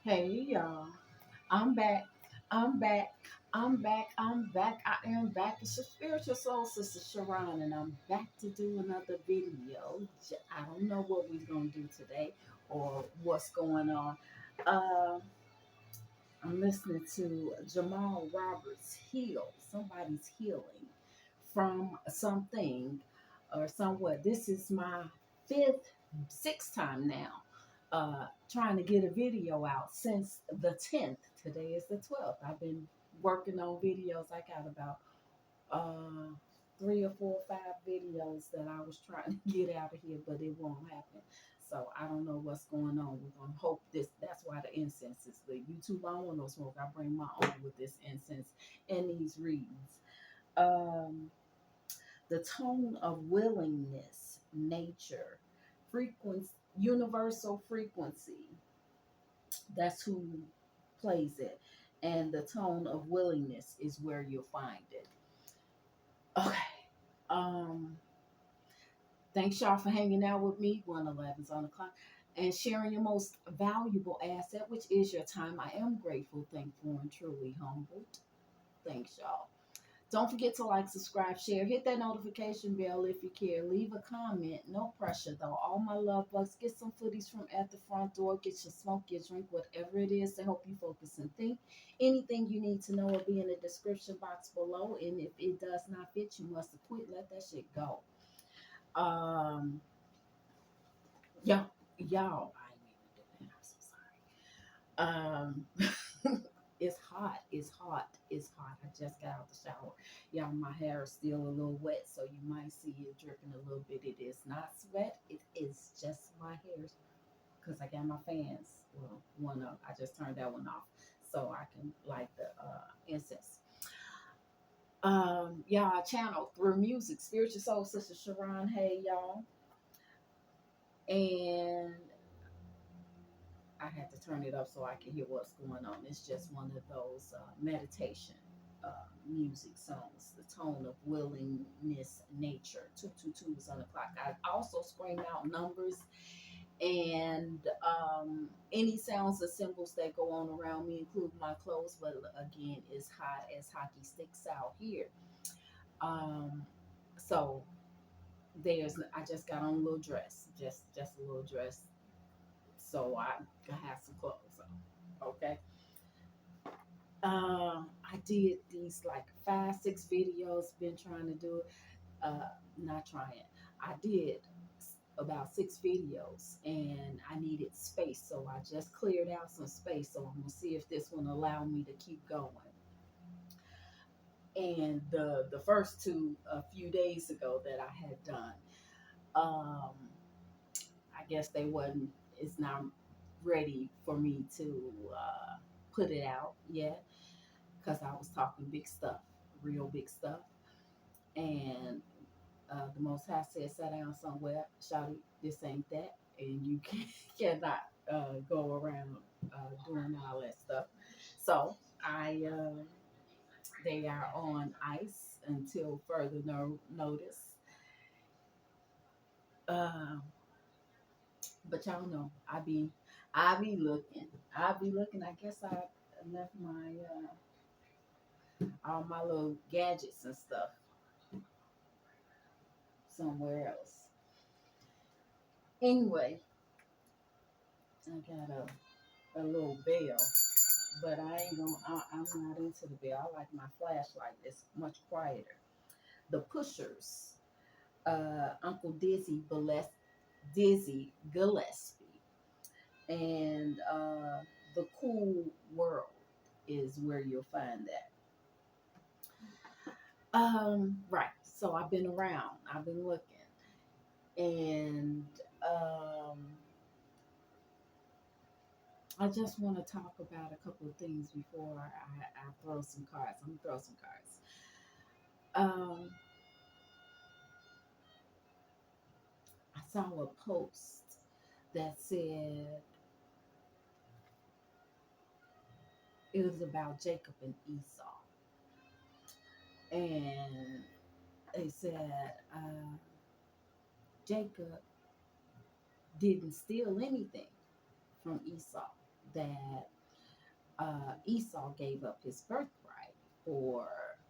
Hey y'all, I'm back. I'm back. I'm back. I'm back. I am back. It's your spiritual soul sister Sha'Ron, and I'm back to do another video. I don't know what we're gonna do today or what's going on. Uh, I'm listening to Jamal Roberts heal. Somebody's healing from something or somewhat. This is my sixth time now trying to get a video out since the 10th. Today is the 12th. I've been working on videos. I got about uh, three or four or five videos that I was trying to get out of here, but it won't happen. So I don't know what's going on. We're gonna hope this. That's why the incense is lit. YouTube, I don't want no smoke. I bring my own with this incense and these readings. Um, the tone of willingness, nature, frequency, universal frequency. That's who plays it, and the tone of willingness is where you'll find it. Okay. Um, Thanks y'all for hanging out with me. 111's on the clock. And sharing your most valuable asset, which is your time. I am grateful, thankful, and truly humbled. Thanks, y'all. Don't forget to like, subscribe, share, hit that notification bell if you care. Leave a comment. No pressure though. All my love bugs. Get some footies from at the front door. Get your smoke, your drink, whatever it is to help you focus and think. Anything you need to know will be in the description box below. And if it does not fit, you must have quit. Let that shit go. Um, y'all, I didn't even do that. I'm so sorry. It's hot. It's hot. It's hot. I just got out the shower. Y'all, my hair is still a little wet, so you might see it dripping a little bit. It is not sweat. It is just my hair because I got my fans. Well, one up. I just turned that one off so I can light the incense. Y'all, channel through music, spiritual soul sister Sha'Ron. Hey, y'all, and I had to turn it up so I can hear what's going on. It's just one of those meditation music songs. The tone of willingness, nature. 222 is on the clock. I also scream out numbers and any sounds or symbols that go on around me, including my clothes. But again, it's hot as hockey sticks out here. Um, so there's. I just got on a little dress, just a little dress, so I can have some clothes on. Okay. I did these like five, six videos. Been trying to do it. Not trying. I did about six videos, and I needed space, so I just cleared out some space. So I'm gonna see if this one allow me to keep going. And the first two a few days ago that I had done, um, I guess they wasn't. It's not ready for me to put it out yet because I was talking big stuff, real big stuff. And the Most High said, "Sit down somewhere, shouty. This ain't that, and you cannot go around doing all that stuff." So I, they are on ice until further notice. Um, but y'all know, I be looking. I be looking. I guess I left my all my little gadgets and stuff somewhere else. Anyway, I got a little bell, but I ain't gonna. I'm not into the bell. I like my flashlight. It's much quieter. The Pushers, Uncle Dizzy Gillespie, and the Cool World is where you'll find that. Right. So I've been around. I've been looking, and um, I just want to talk about a couple of things before I throw some cards. I'm gonna throw some cards. Um, I saw a post that said it was about Jacob and Esau, and they said Jacob didn't steal anything from Esau. that Esau gave up his birthright for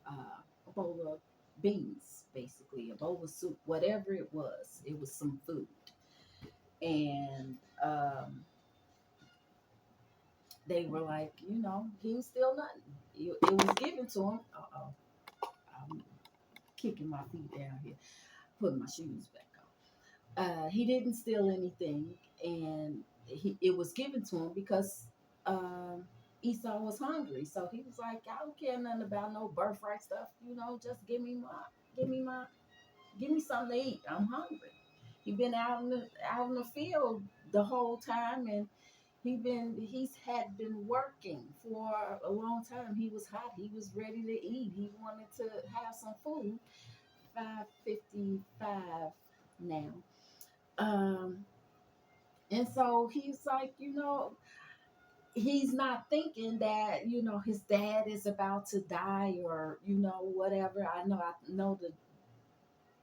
a bowl of beans, basically, a bowl of soup, whatever it was. It was some food. And they were like, he was still nothing. It was given to him. Uh-oh, I'm kicking my feet down here, putting my shoes back on. He didn't steal anything, and it was given to him because um, Esau was hungry. So he was like, I don't care nothing about no birthright stuff. Just give me something to eat. I'm hungry. He been out in the field the whole time, and he's had been working for a long time. He was hot. He was ready to eat. He wanted to have some food. 5:55 now. Um, and so he's like, he's not thinking that his dad is about to die or whatever. I know the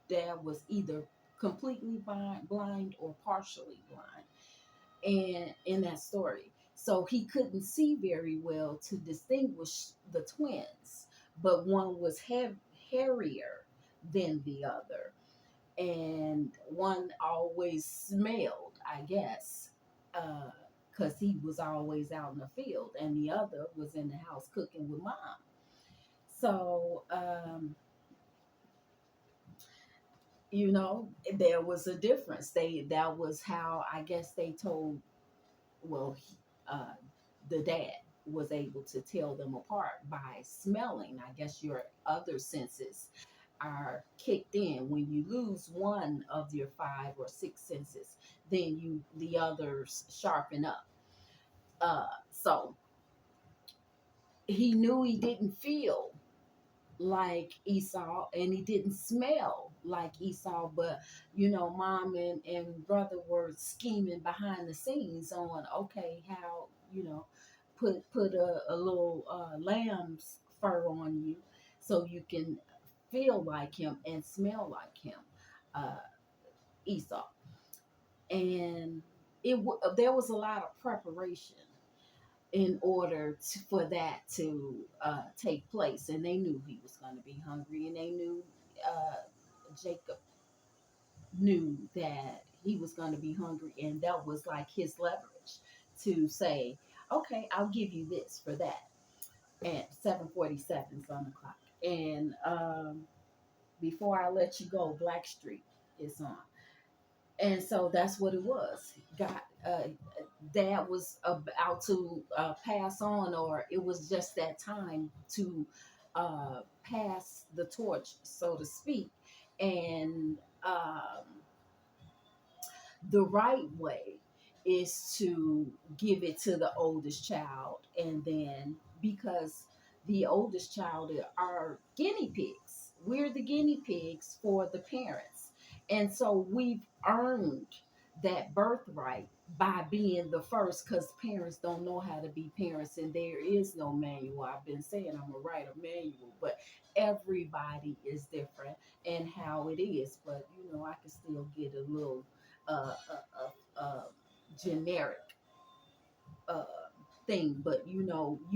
dad was either completely blind or partially blind, and in that story, so he couldn't see very well to distinguish the twins, but one was hairier than the other, and one always smelled, I guess, because he was always out in the field, and the other was in the house cooking with mom. So, there was a difference. That was how I guess they told. Well, the dad was able to tell them apart by smelling. I guess your other senses are kicked in when you lose one of your five or six senses, then the others sharpen up. So he knew he didn't feel like Esau, and he didn't smell like Esau, but mom and brother were scheming behind the scenes on, okay, how put a little lamb's fur on you so you can feel like him and smell like him, uh, Esau. And there was a lot of preparation in order for that to take place. And they knew he was going to be hungry, and they knew Jacob knew that he was going to be hungry, and that was like his leverage to say, okay, I'll give you this for that. At 7:47 on the clock. And before I let you go, Blackstreet is on. And so that's what it was. Dad was about to pass on, or it was just that time to pass the torch, so to speak. And the right way is to give it to the oldest child, and then because the oldest child are guinea pigs, we're the guinea pigs for the parents, and so we've earned that birthright by being the first, because parents don't know how to be parents, and there is no manual. I've been saying I'm gonna write a manual, but everybody is different and how it is, but I can still get a little generic uh, thing, but you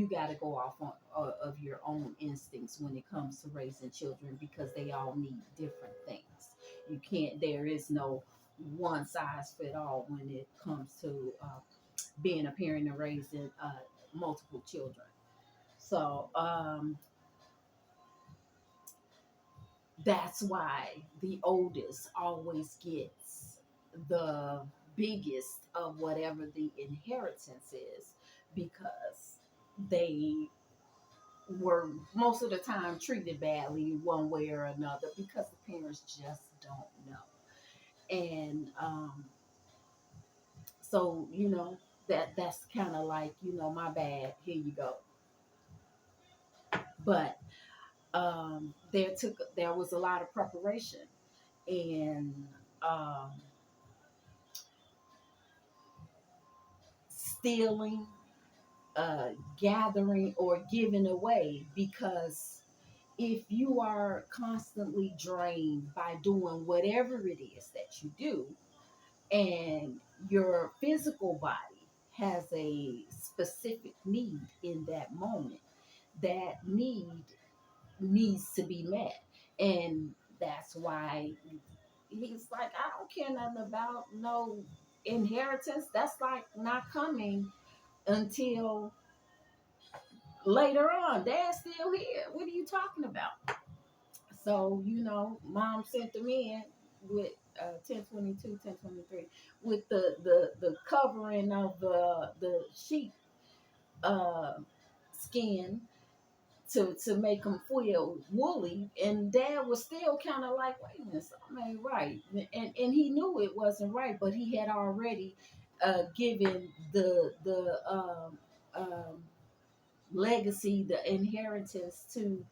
got to go off of your own instincts when it comes to raising children, because they all need different things. You can't. There is no one size fit all when it comes to being a parent and raising multiple children. So that's why the oldest always gets the biggest of whatever the inheritance is, because they were most of the time treated badly one way or another because the parents just don't know. And so that's kind of like, my bad, here you go. But there was a lot of preparation, and um, stealing, gathering, or giving away, because if you are constantly drained by doing whatever it is that you do, and your physical body has a specific need in that moment. That need needs to be met. And that's why he's like, I don't care nothing about no inheritance. That's like not coming until later on. Dad's still here. What are you talking about? So, mom sent them in with 1022, 1023, with the covering of the sheep uh, skin to make them feel woolly, and dad was still kind of like, wait a minute, something ain't right, and he knew it wasn't right, but he had already given the legacy, the inheritance to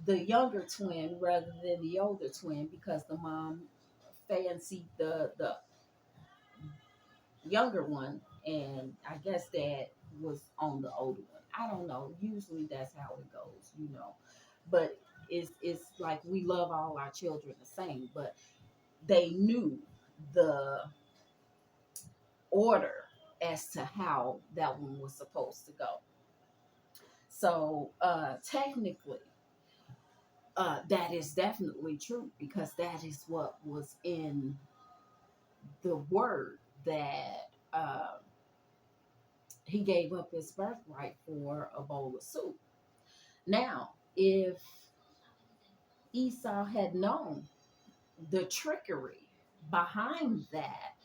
the younger twin rather than the older twin, because the mom fancied the younger one, and I guess dad was on the older one. I don't know. Usually that's how it goes. But it's like we love all our children the same, but they knew the order as to how that one was supposed to go. So technically, that is definitely true, because that is what was in the word that he gave up his birthright for a bowl of soup. Now, if Esau had known the trickery behind that,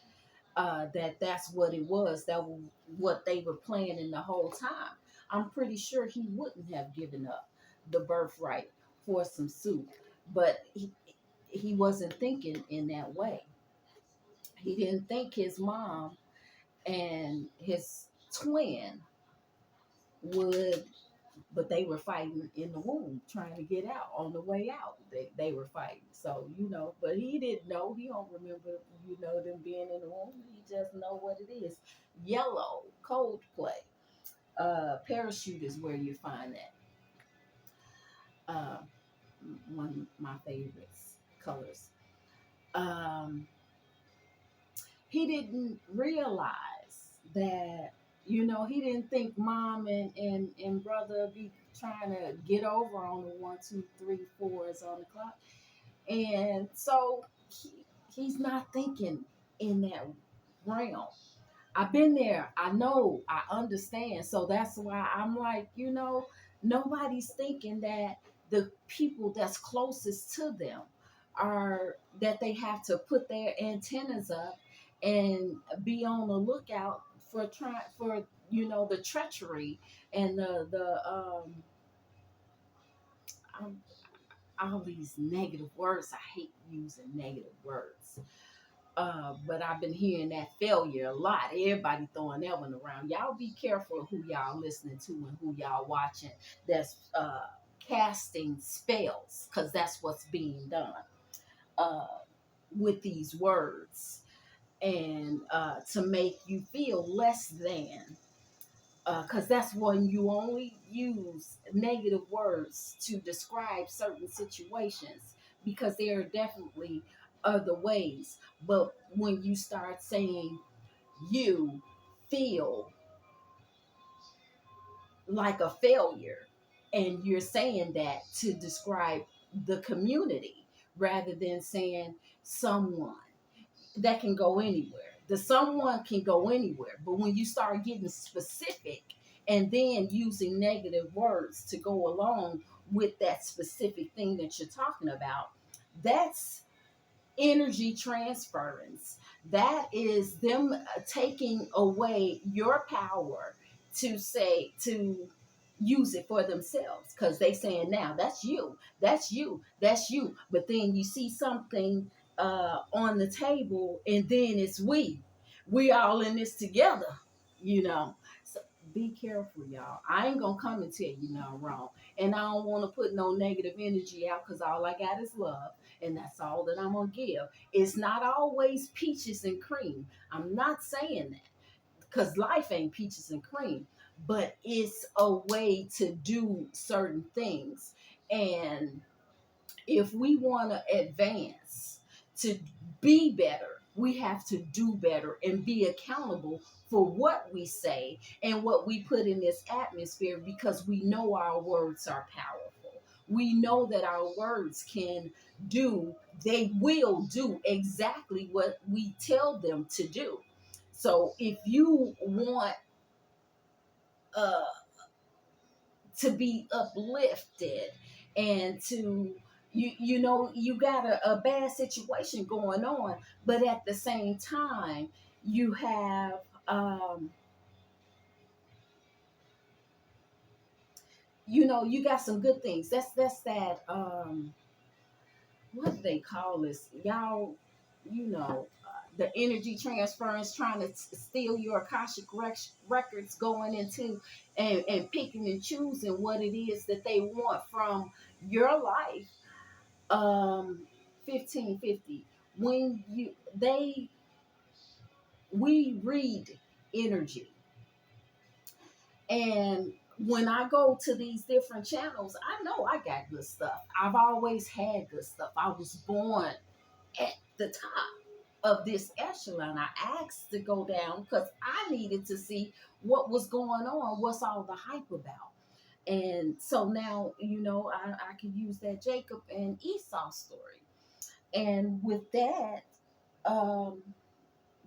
that's what it was, that was what they were planning the whole time, I'm pretty sure he wouldn't have given up the birthright for some soup. But he wasn't thinking in that way. He didn't think his mom and his twin would, but they were fighting in the womb, trying to get out. On the way out, they were fighting. So, but he didn't know. He don't remember, them being in the womb. He just know what it is. Yellow, Coldplay. Parachute is where you find that. Uh, One of my favorites colors. Um, he didn't realize that, he didn't think mom and brother be trying to get over on the 1, 2, 3, 4s on the clock. And so he's not thinking in that realm. I've been there. I know. I understand. So that's why I'm like, nobody's thinking that the people that's closest to them are, that they have to put their antennas up and be on the lookout for the treachery and um, all these negative words. I hate using negative words. But I've been hearing that failure a lot. Everybody throwing that one around. Y'all be careful who y'all listening to and who y'all watching. That's casting spells, because that's what's being done uh, with these words, and to make you feel less than. Because that's when you only use negative words to describe certain situations, because there are definitely other ways. But when you start saying you feel like a failure, and you're saying that to describe the community rather than saying someone, that can go anywhere. The someone can go anywhere. But when you start getting specific and then using negative words to go along with that specific thing that you're talking about, that's energy transference. That is them taking away your power to use it for themselves, because they saying, now that's you, but then you see something on the table, and then it's we all in this together, so be careful, y'all. I ain't gonna come and tell you no wrong, and I don't want to put no negative energy out, because all I got is love, and that's all that I'm gonna give. It's not always peaches and cream. I'm not saying that, because life ain't peaches and cream, but it's a way to do certain things. And if we want to advance, to be better, we have to do better and be accountable for what we say and what we put in this atmosphere, because we know our words are powerful. We know that our words can do, they will do exactly what we tell them to do. So if you want uh, to be uplifted and to, you know, you got a bad situation going on, but at the same time you have um you know, you got some good things. That's that what do they call this, y'all? You know, the energy transference, trying to steal your akashic records, going into and picking and choosing what it is that they want from your life. 1550, when you they we read energy, and when I go to these different channels, I know I got good stuff. I've always had good stuff. I was born at the top of this echelon. I asked to go down because I needed to see what was going on, what's all the hype about. And so now, you know, I could use that Jacob and Esau story. And with that, um,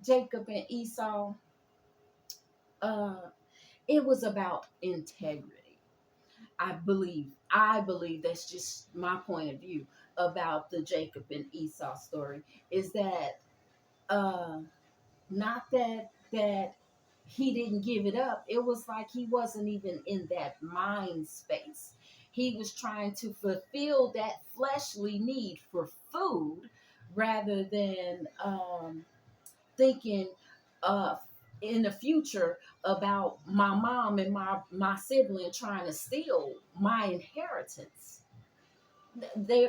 Jacob and Esau, uh, it was about integrity. I believe that's just my point of view about the Jacob and Esau story, is that uh, not that he didn't give it up. It was like he wasn't even in that mind space. He was trying to fulfill that fleshly need for food rather than thinking uh, in the future about my mom and my sibling trying to steal my inheritance.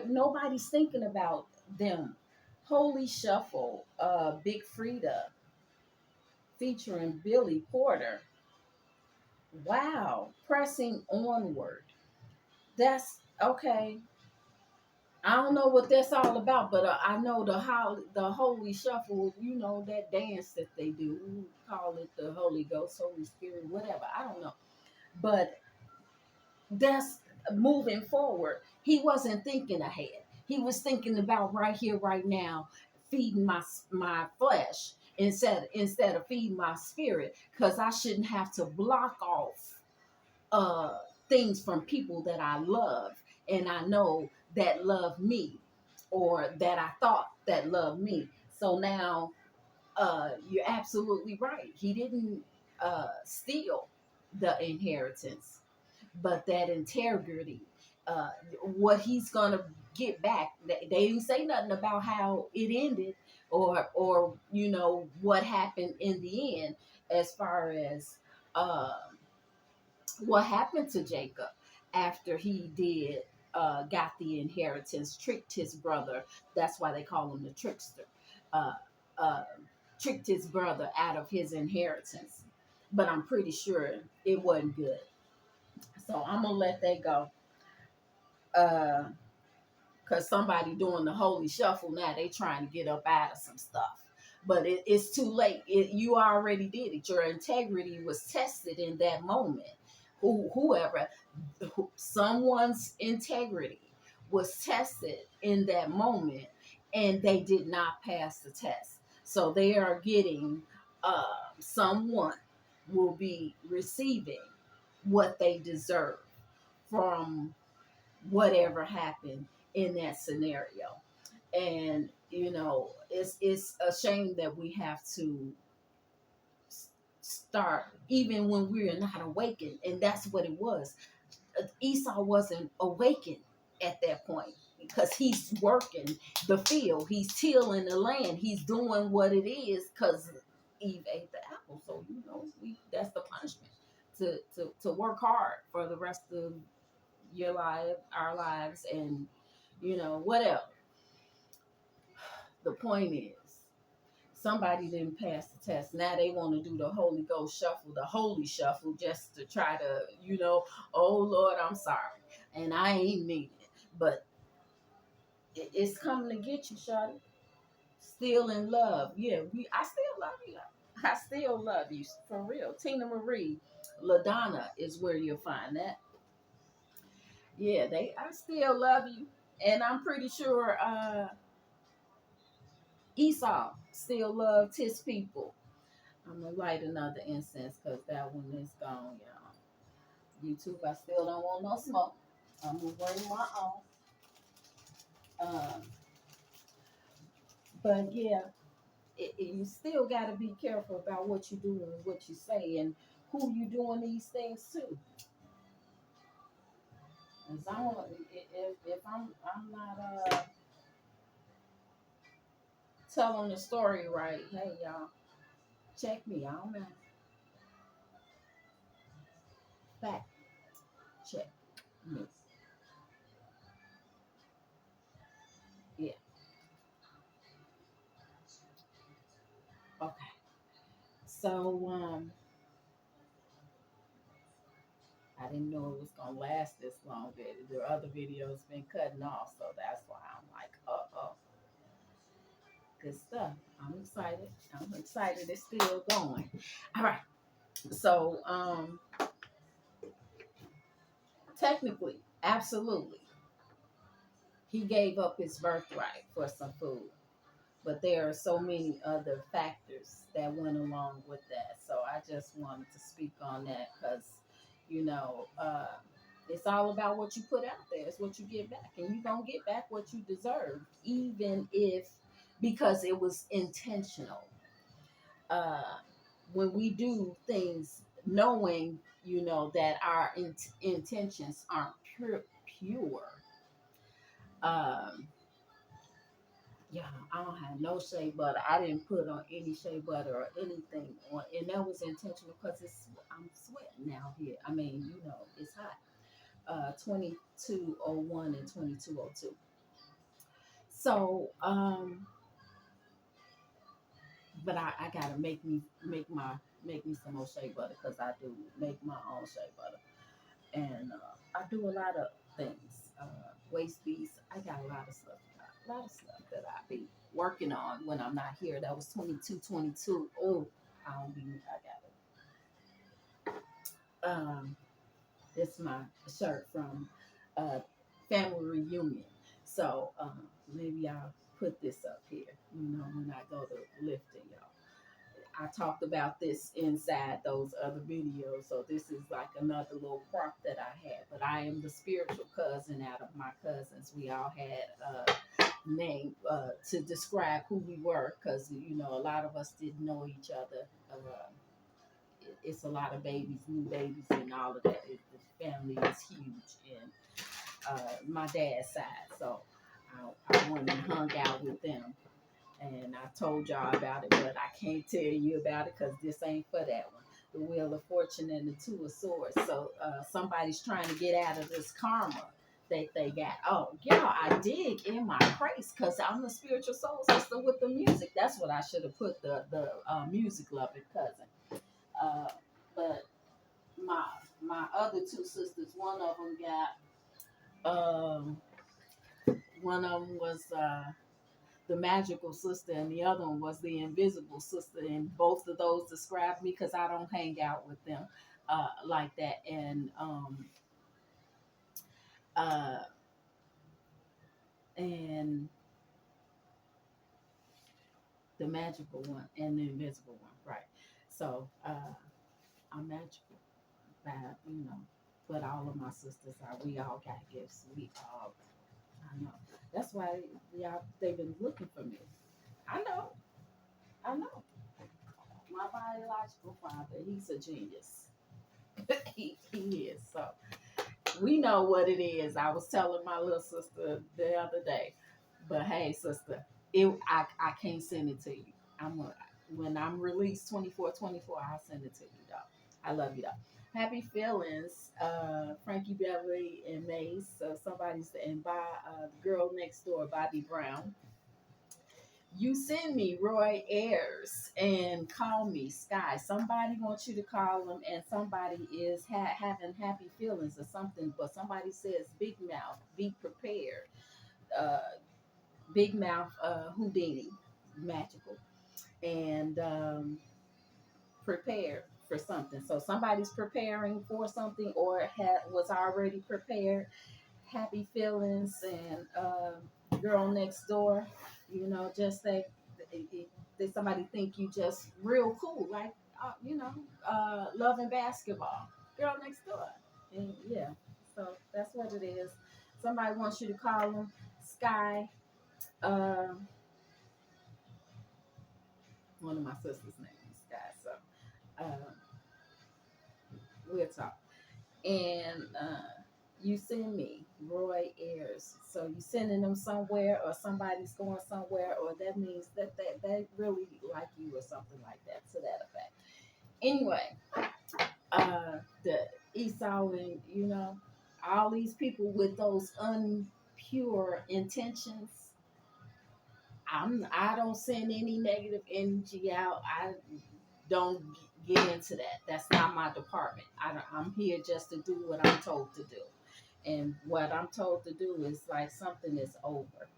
Nobody's thinking about them. Holy Shuffle, Big Frida, featuring Billy Porter. Wow, pressing onward. That's okay. I don't know what that's all about, but I know the Holy Shuffle. You know that dance that they do. We call it the Holy Ghost, Holy Spirit, whatever. I don't know, but that's moving forward. He wasn't thinking ahead. He was thinking about right here, right now, feeding my flesh instead of feeding my spirit, because I shouldn't have to block off uh, things from people that I love and I know that love me, or that I thought that loved me. So now you're absolutely right. He didn't steal the inheritance, but that integrity, uh, what he's gonna get back. They didn't say nothing about how it ended, or you know what happened in the end, as far as uh, what happened to Jacob after he did got the inheritance, tricked his brother. That's why they call him the trickster. Uh, uh, Tricked his brother out of his inheritance, but I'm pretty sure it wasn't good. So I'm gonna let that go. Uh, Cause somebody doing the holy shuffle now, they trying to get up out of some stuff. But it's too late. You already did it. Your integrity was tested in that moment. Whoever, someone's integrity was tested in that moment, and they did not pass the test. So they are getting, someone will be receiving what they deserve from whatever happened in that scenario. And you know, it's a shame that we have to start even when we're not awakened, and that's what it was. Esau wasn't awakened at that point, because he's working the field, he's tilling the land, he's doing what it is, because Eve ate the apple. So you know, that's the punishment, to work hard for the rest of your life, our lives, and you know, whatever. The point is, somebody didn't pass the test. Now they want to do the Holy Ghost shuffle, the holy shuffle, just to try to, you know, oh Lord, I'm sorry, and I ain't mean it, but it's coming to get you, Shawty. Still in love. Yeah, I still love you. I still love you for real. Tina Marie, LaDonna is where you'll find that. Yeah, they. I still love you, and I'm pretty sure Esau still loved his people. I'm gonna light another incense because that one is gone, y'all. YouTube, I still don't want no smoke. I'm gonna bring my own. Um, but yeah, you still got to be careful about what you do and what you say and who you doing these things to. Cause I want if I'm not telling the story right, hey y'all, check me. I don't know. Fact check me. Yeah. Okay. So I didn't know it was gonna last this long. The other videos been cutting off, so that's why I'm like, oh, good stuff. I'm excited. I'm excited. It's still going. All right. So technically, absolutely, he gave up his birthright for some food. But there are so many other factors that went along with that. So I just wanted to speak on that because, you know, it's all about what you put out there. It's what you get back. And you're going to get back what you deserve, even if, because it was intentional. Uh, when we do things knowing, you know, that our intentions aren't pure. Um, Yeah, I don't have no shea butter. I didn't put on any shea butter or anything on, and that was intentional because I'm sweating out here. I mean, you know, it's hot. 2201 and 2202. So, but I gotta make me some more shea butter because I do make my own shea butter, and I do a lot of things. Waist beads. I got a lot of stuff that I be working on when I'm not here. That was 2222. Oh, I don't be. I got it. This is my shirt from uh, family reunion. So maybe I'll put this up here. You know, when I go to lifting, y'all. I talked about this inside those other videos. So this is like another little prop that I had. But I am the spiritual cousin out of my cousins. We all had a name to describe who we were because, you know, a lot of us didn't know each other. It's a lot of babies, new babies, and all of that. The family is huge in my dad's side. So I went and hung out with them and I told y'all about it, but I can't tell you about it because this ain't for that one. The Wheel of Fortune and the Two of Swords. So somebody's trying to get out of this karma that they got. Oh, yeah, I dig in my praise because I'm the spiritual soul sister with the music. That's what I should have put the music loving cousin. Uh, but my my other two sisters, um, one of them was the magical sister and the other one was the invisible sister, and both of those describe me because I don't hang out with them like that. Uh and the magical one and the invisible one, right? So I'm magical, bad, you know. But all of my sisters are. We all got gifts. We all. I know. That's why y'all they've been looking for me. I know. I know. My biological father, he's a genius. He is. So we know what it is. I was telling my little sister the other day. But hey, sister, I can't send it to you. When I'm released 24/24, I'll send it to you, dog. I love you, dog. Happy feelings, Frankie Beverly and Mace. So somebody's and by the girl next door, Bobby Brown. You send me Roy Ayers and call me Sky. Somebody wants you to call them, and somebody is having happy feelings or something. But somebody says Big Mouth, be prepared. Uh, Big Mouth Whodini. magical and prepared for something. So somebody's preparing for something or was already prepared. Happy feelings and girl next door, just they somebody think you just real cool, like loving basketball, girl next door, and yeah, so that's what it is. Somebody wants you to call them Sky. Uh, One of my sister's name is Sky, so uh, we'll talk. And you send me Roy Ayers. So you sending them somewhere, or somebody's going somewhere, or that means that they really like you, or something like that, to that effect. Anyway, the Esau and all these people with those unpure intentions. I don't send any negative energy out. I don't get into that. That's not my department. I'm here just to do what I'm told to do. And what I'm told to do is like something is over.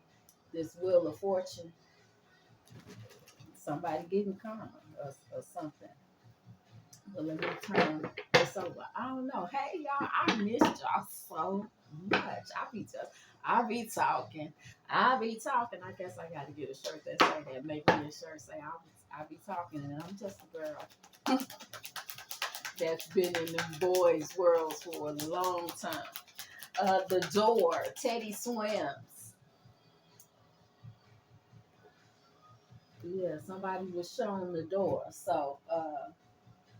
This wheel of fortune, somebody getting karma or something. But let me turn this over. I don't know. Hey y'all, I missed y'all so much. I be talking. I be talking. I guess I gotta get a shirt that say that. Make me a shirt say I be talking, and I'm just a girl that's been in them boys' worlds for a long time. The Door, Teddy Swims. Yeah, somebody was shown the door. So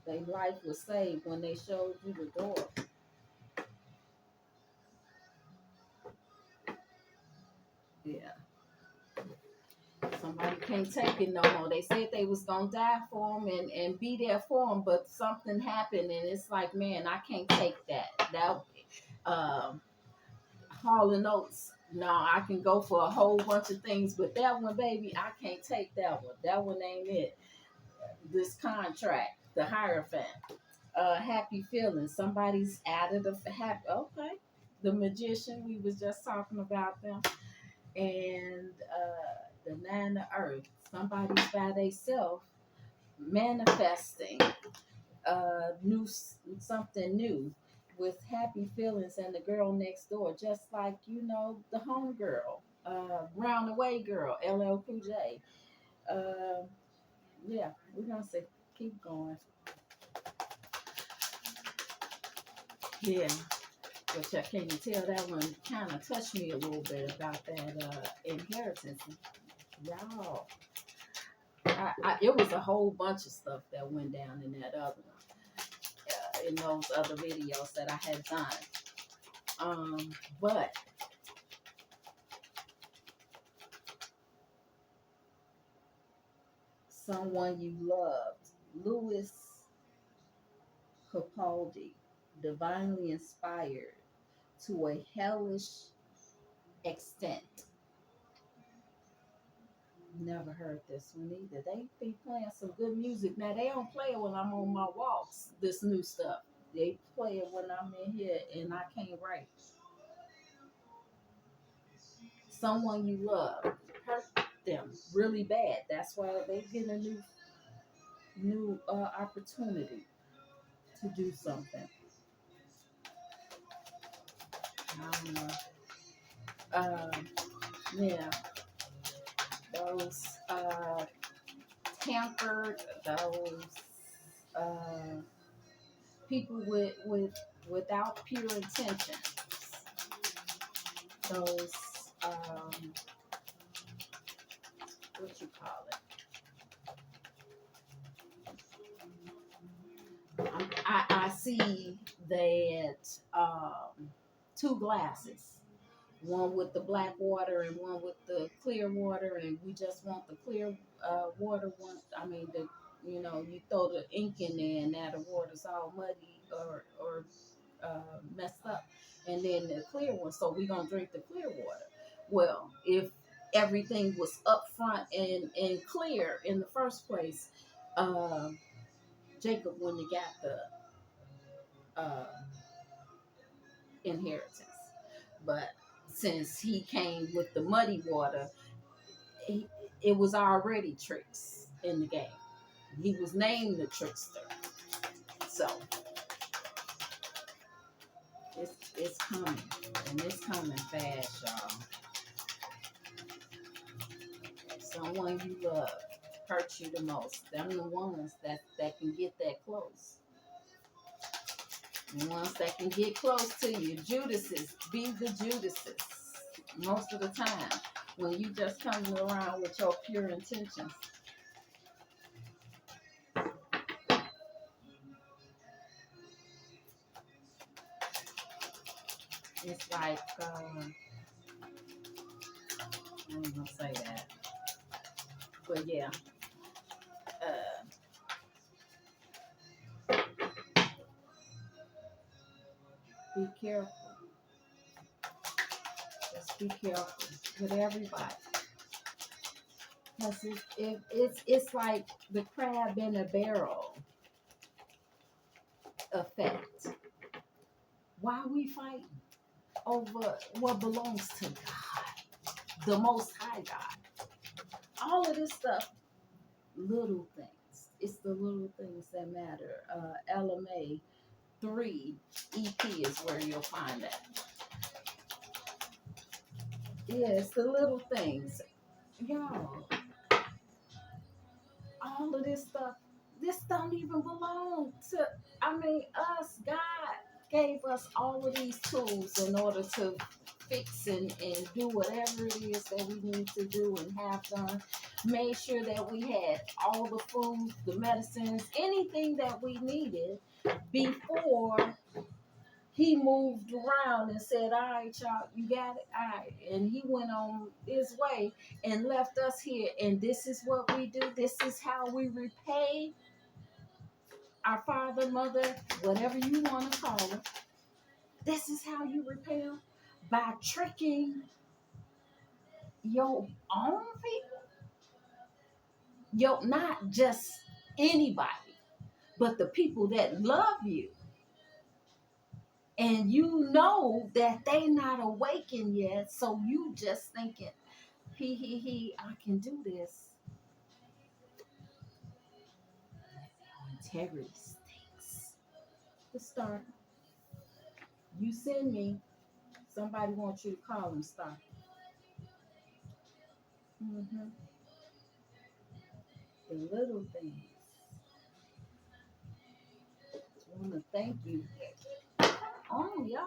their life was saved when they showed you the door. Yeah. Somebody can't take it no more. They said they was gonna die for them and be there for them, but something happened, and it's like, man, I can't take that. That Hall and Oates. No, I can go for a whole bunch of things, but that one, baby, I can't take that one. That one ain't it. This contract, the Hierophant. Happy feelings. Somebody's added a happy. Okay, the Magician. We was just talking about them, and the Nine of Earth. Somebody's by themselves manifesting new something new with happy feelings, and the girl next door, just like the home girl, Brown Away girl, LL Cool J. Uh, yeah, we're gonna say keep going. Yeah. Which I can tell that one kind of touched me a little bit about that inheritance. Y'all, it was a whole bunch of stuff that went down in that other one, in those other videos that I had done. But someone you loved, Louis Capaldi, divinely inspired to a hellish extent. Never heard this one either. They be playing some good music. Now they don't play it when I'm on my walks. This new stuff. They play it when I'm in here and I can't write. Someone you love hurt them really bad. That's why they get a new opportunity to do something. I don't know. Um, yeah, those tampered, those uh, people without pure intentions. Those what you call it? I see that two glasses, one with the black water and one with the clear water, and we just want the clear water one. I mean, you throw the ink in there and now the water's all muddy or messed up, and then the clear one. So we're gonna drink the clear water. Well, if everything was up front and clear in the first place, uh, Jacob wouldn't have got the inheritance. But since he came with the muddy water, it was already tricks in the game. He was named the trickster. So it's coming, and it's coming fast, y'all. Someone you love hurt you the most. Them the ones that can get that close. The ones that can get close to you. Judases, be the Judases. Most of the time, when you just coming around with your pure intentions. It's like, I'm gonna say that, but yeah, uh, be careful. Just be careful with everybody, because it's like the crab in a barrel effect. Why are we fighting over what belongs to God, the Most High God? All of this stuff, little things. It's the little things that matter. LMA 3 EP is where you'll find that. Yeah, it's the little things. Y'all, all of this don't even belong to, I mean, us. God gave us all of these tools in order to fix and do whatever it is that we need to do and have done. Made sure that we had all the food, the medicines, anything that we needed before he moved around and said, all right, y'all, you got it? All right. And he went on his way and left us here. And this is what we do. This is how we repay our father, mother, whatever you want to call them. This is how you repay them, by tricking your own people. Not just anybody, but the people that love you. And you know that they not awakened yet, so you just thinking, I can do this. Integrity stinks. The start. You send me. Somebody wants you to call them start. Mm-hmm. The little things. Just want to thank you. Come on, y'all.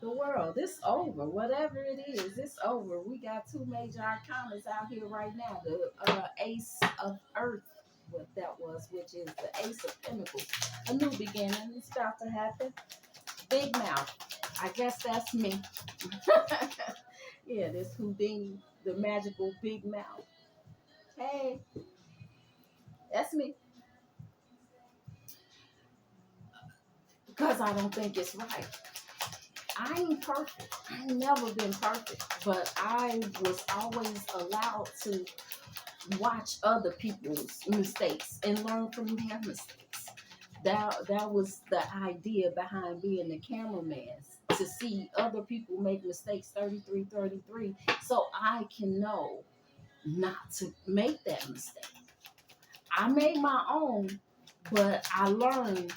The world, it's over. Whatever it is, it's over. We got two major arcanas out here right now. The Ace of Earth, what that was, which is the Ace of Pentacles. A new beginning. It's about to happen. Big mouth. I guess that's me. Yeah, this Whodini, the magical big mouth. Hey, that's me. Because I don't think it's right. I ain't perfect. I ain't never been perfect. But I was always allowed to watch other people's mistakes and learn from their mistakes. That was the idea behind being the cameraman, to see other people make mistakes 33, so I can know not to make that mistake. I made my own, but I learned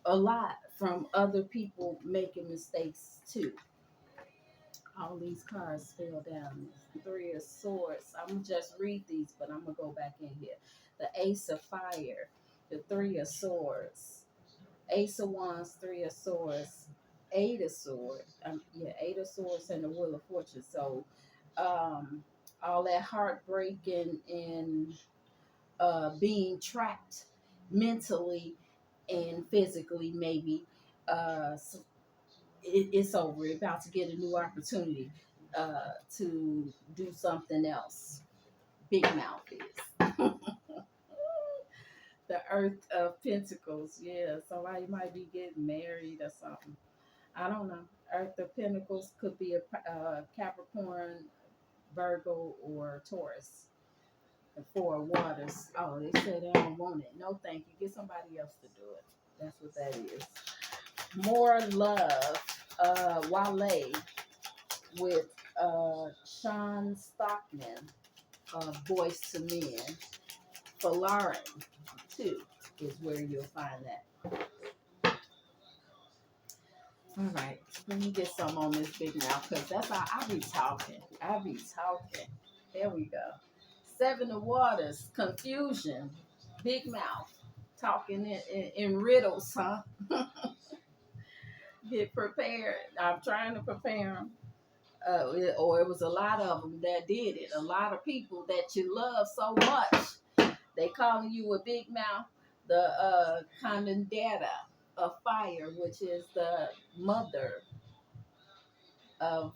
a lot from other people making mistakes too. All these cards fell down. Three of Swords. I'm going to just read these, but I'm going to go back in here. The Ace of Fire, the Three of Swords, Ace of Wands, Three of Swords, Eight of Swords. Eight of Swords and the Wheel of Fortune. So, all that heartbreak and being trapped mentally and physically, maybe. So it's over. We're about to get a new opportunity to do something else. Big mouth is. The Earth of Pentacles. Yeah, somebody might be getting married or something. I don't know. Earth of Pentacles could be a Capricorn, Virgo, or Taurus. The Four of Waters. Oh, they said they don't want it. No, thank you. Get somebody else to do it. That's what that is. More Love. Wale with Sean Stockman. Voice to Men. Sha'Ron too is where you'll find that. All right, let me get some on this big mouth because that's how I be talking. I be talking. There we go. Seven of Waters, confusion, big mouth, talking in riddles, huh? Get prepared. I'm trying to prepare them. Or it was a lot of them that did it. A lot of people that you love so much, they calling you a big mouth. The Condendata of Fire, which is the mother of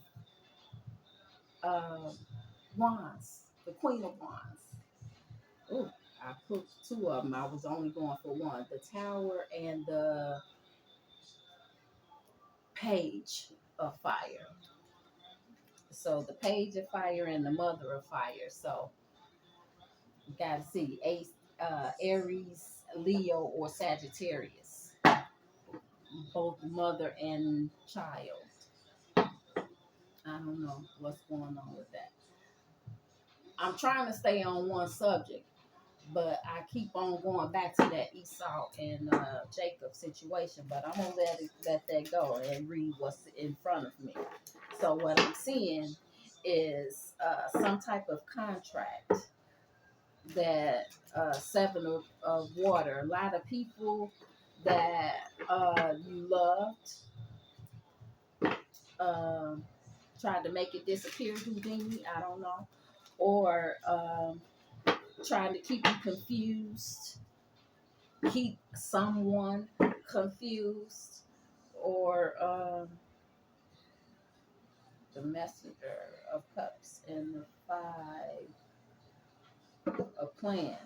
uh, Wands, the Queen of Wands. Ooh, I put two of them. I was only going for one. The Tower and the Page of Fire. So the Page of Fire and the Mother of Fire. So you got to see Aries, Leo, or Sagittarius. Both mother and child. I don't know what's going on with that. I'm trying to stay on one subject, but I keep on going back to that Esau and Jacob situation. But I'm gonna let that go and read what's in front of me. So what I'm seeing is some type of contract that seven of water. A lot of people that you loved tried to make it disappear, Whodini. I don't know, or trying to keep you confused, keep someone confused, or the Messenger of Cups and the Five of Plan.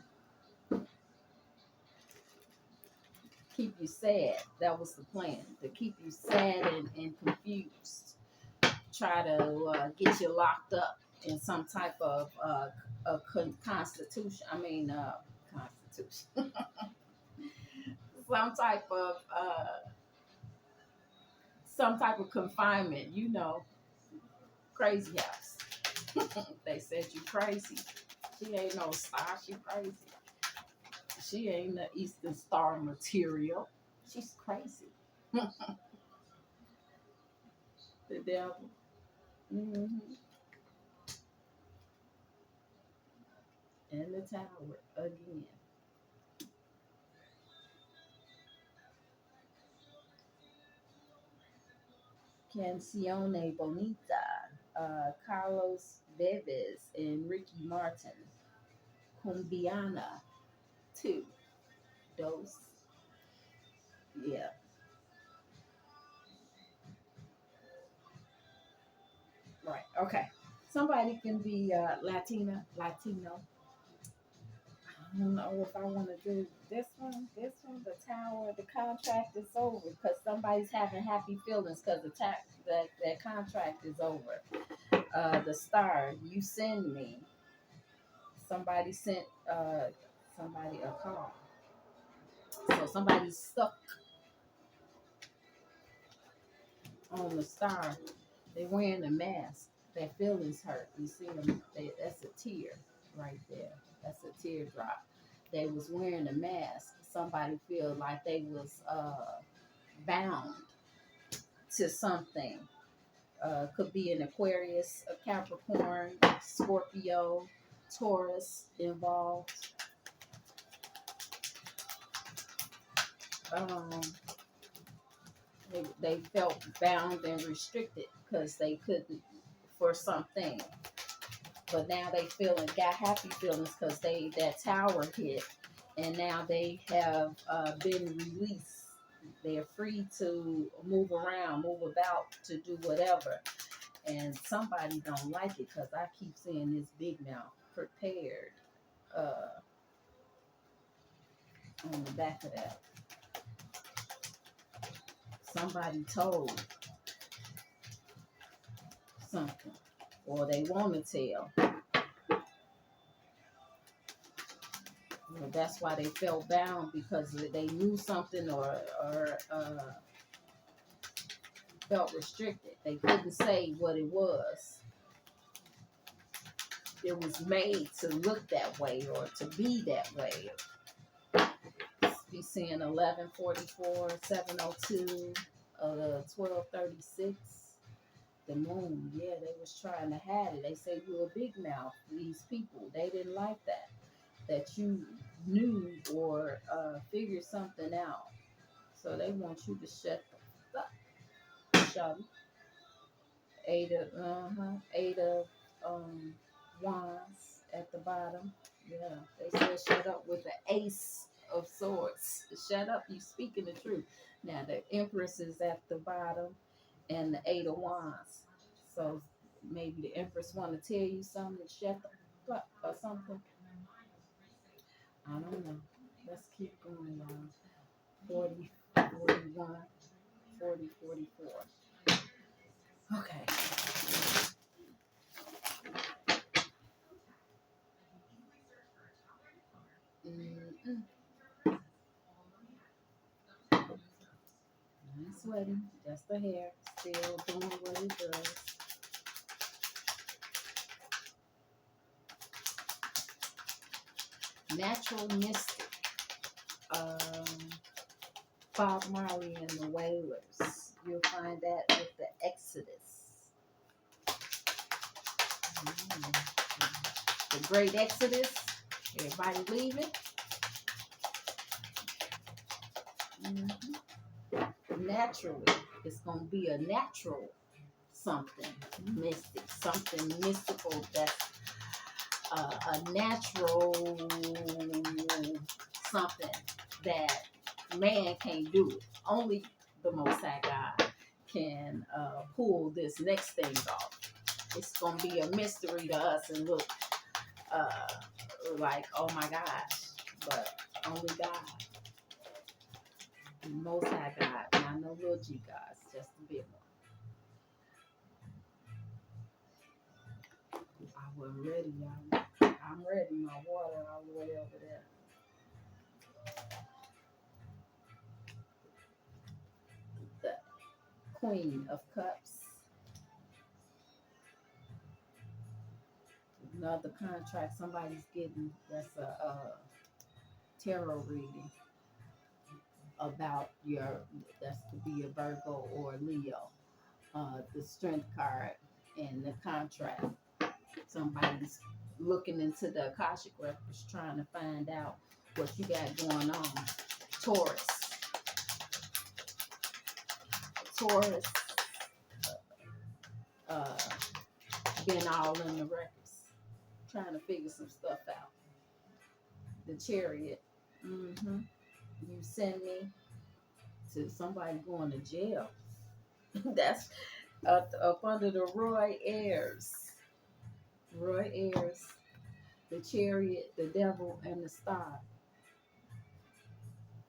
Keep you sad. That was the plan, to keep you sad and confused. Try to get you locked up in some type of constitution. I mean, constitution. some type of some type of confinement. You know, crazy house. They said you crazy. She ain't no star. She crazy. She ain't the Eastern Star material. She's crazy. The devil. Hmm. And the tower again. Canciones Bonita. Carlos Vives and Ricky Martin. Cumbiana. Two. Dos. Yeah. Right. Okay. Somebody can be Latino. I don't know if I want to do this one, the tower, the contract is over because somebody's having happy feelings because that contract is over. The star, you send me. Somebody sent somebody a call. So somebody's stuck on the star. They wearing a mask. Their feelings hurt. You see them? That's a tear right there. That's a teardrop. They was wearing a mask. Somebody feel like they was bound to something. Could be an Aquarius, a Capricorn, Scorpio, Taurus involved. Um, they felt bound and restricted because they couldn't for something. But now they feeling got happy feelings because that tower hit, and now they have been released. They're free to move around, move about, to do whatever. And somebody don't like it because I keep seeing this big mouth prepared uh, on the back of that. Somebody told something, or they want to tell. That's why they felt bound because they knew something or felt restricted. They couldn't say what it was. it was made to look that way or to be that way. You seeing 1144, 702, 1236. The moon, yeah, they was trying to hide it. They say you're a big mouth. These people, they didn't like that. That you knew or figured something out. So they want you to shut the fuck. Shut. Eight of wands at the bottom. Yeah, they said shut up with the ace of swords. Shut up, you speaking the truth. Now the empress is at the bottom and the eight of wands. So maybe the empress want to tell you something, shut the fuck or something. I don't know. Let's keep going on. 40, 41, 40, 44. Okay. Mm-mm. Not sweating, just the hair still doing what it does. Natural mystic, Bob Marley and the Wailers. You'll find that with the Exodus. The Great Exodus. Everybody leaving. Naturally, it's going to be a natural something mystic, something mystical that's a natural something that man can't do it. Only the Most High God can pull this next thing off. It's gonna be a mystery to us and look like, oh my gosh, but only God, the Most High God, not no little G gods, just a big one. I wasn't ready, y'all. I'm ready. My water all the way over there. The Queen of Cups. Another contract somebody's getting. That's a tarot reading about your. That's to be a Virgo or Leo. The Strength card and the contract. Somebody's looking into the Akashic records, trying to find out what you got going on. Taurus. Taurus. Uh, been all in the records, trying to figure some stuff out. The Chariot. Mm-hmm. You send me to somebody going to jail. That's up under the Roy Ayers. Roy Ayers. The Chariot, the Devil, and the Star.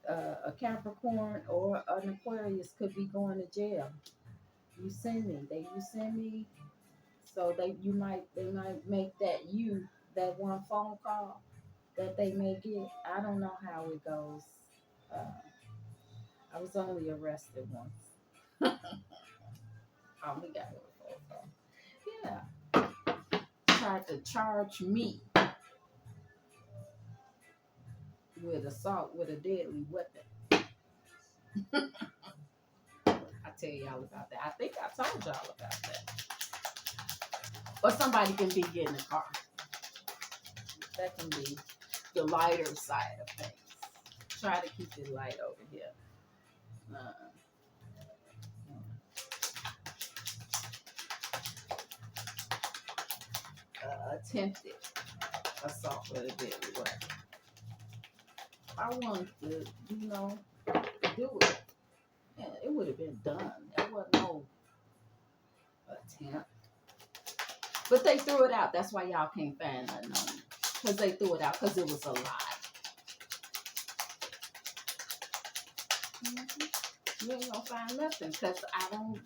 A Capricorn or an Aquarius could be going to jail. You send me. You send me. So they might make that one phone call that they may get. I don't know how it goes. Uh, I was only arrested once. I only got a phone call. Yeah, tried to charge me with assault with a deadly weapon. I tell y'all about that. I think I told y'all about that. Or somebody can be getting a car. That can be the lighter side of things. Try to keep it light over here. Attempted assault with a deadly weapon. I wanted to, do it. Yeah, it would have been done. There wasn't no attempt. But they threw it out. That's why y'all can't find nothing on it. Because they threw it out because it was a lie. You ain't gonna find nothing because I don't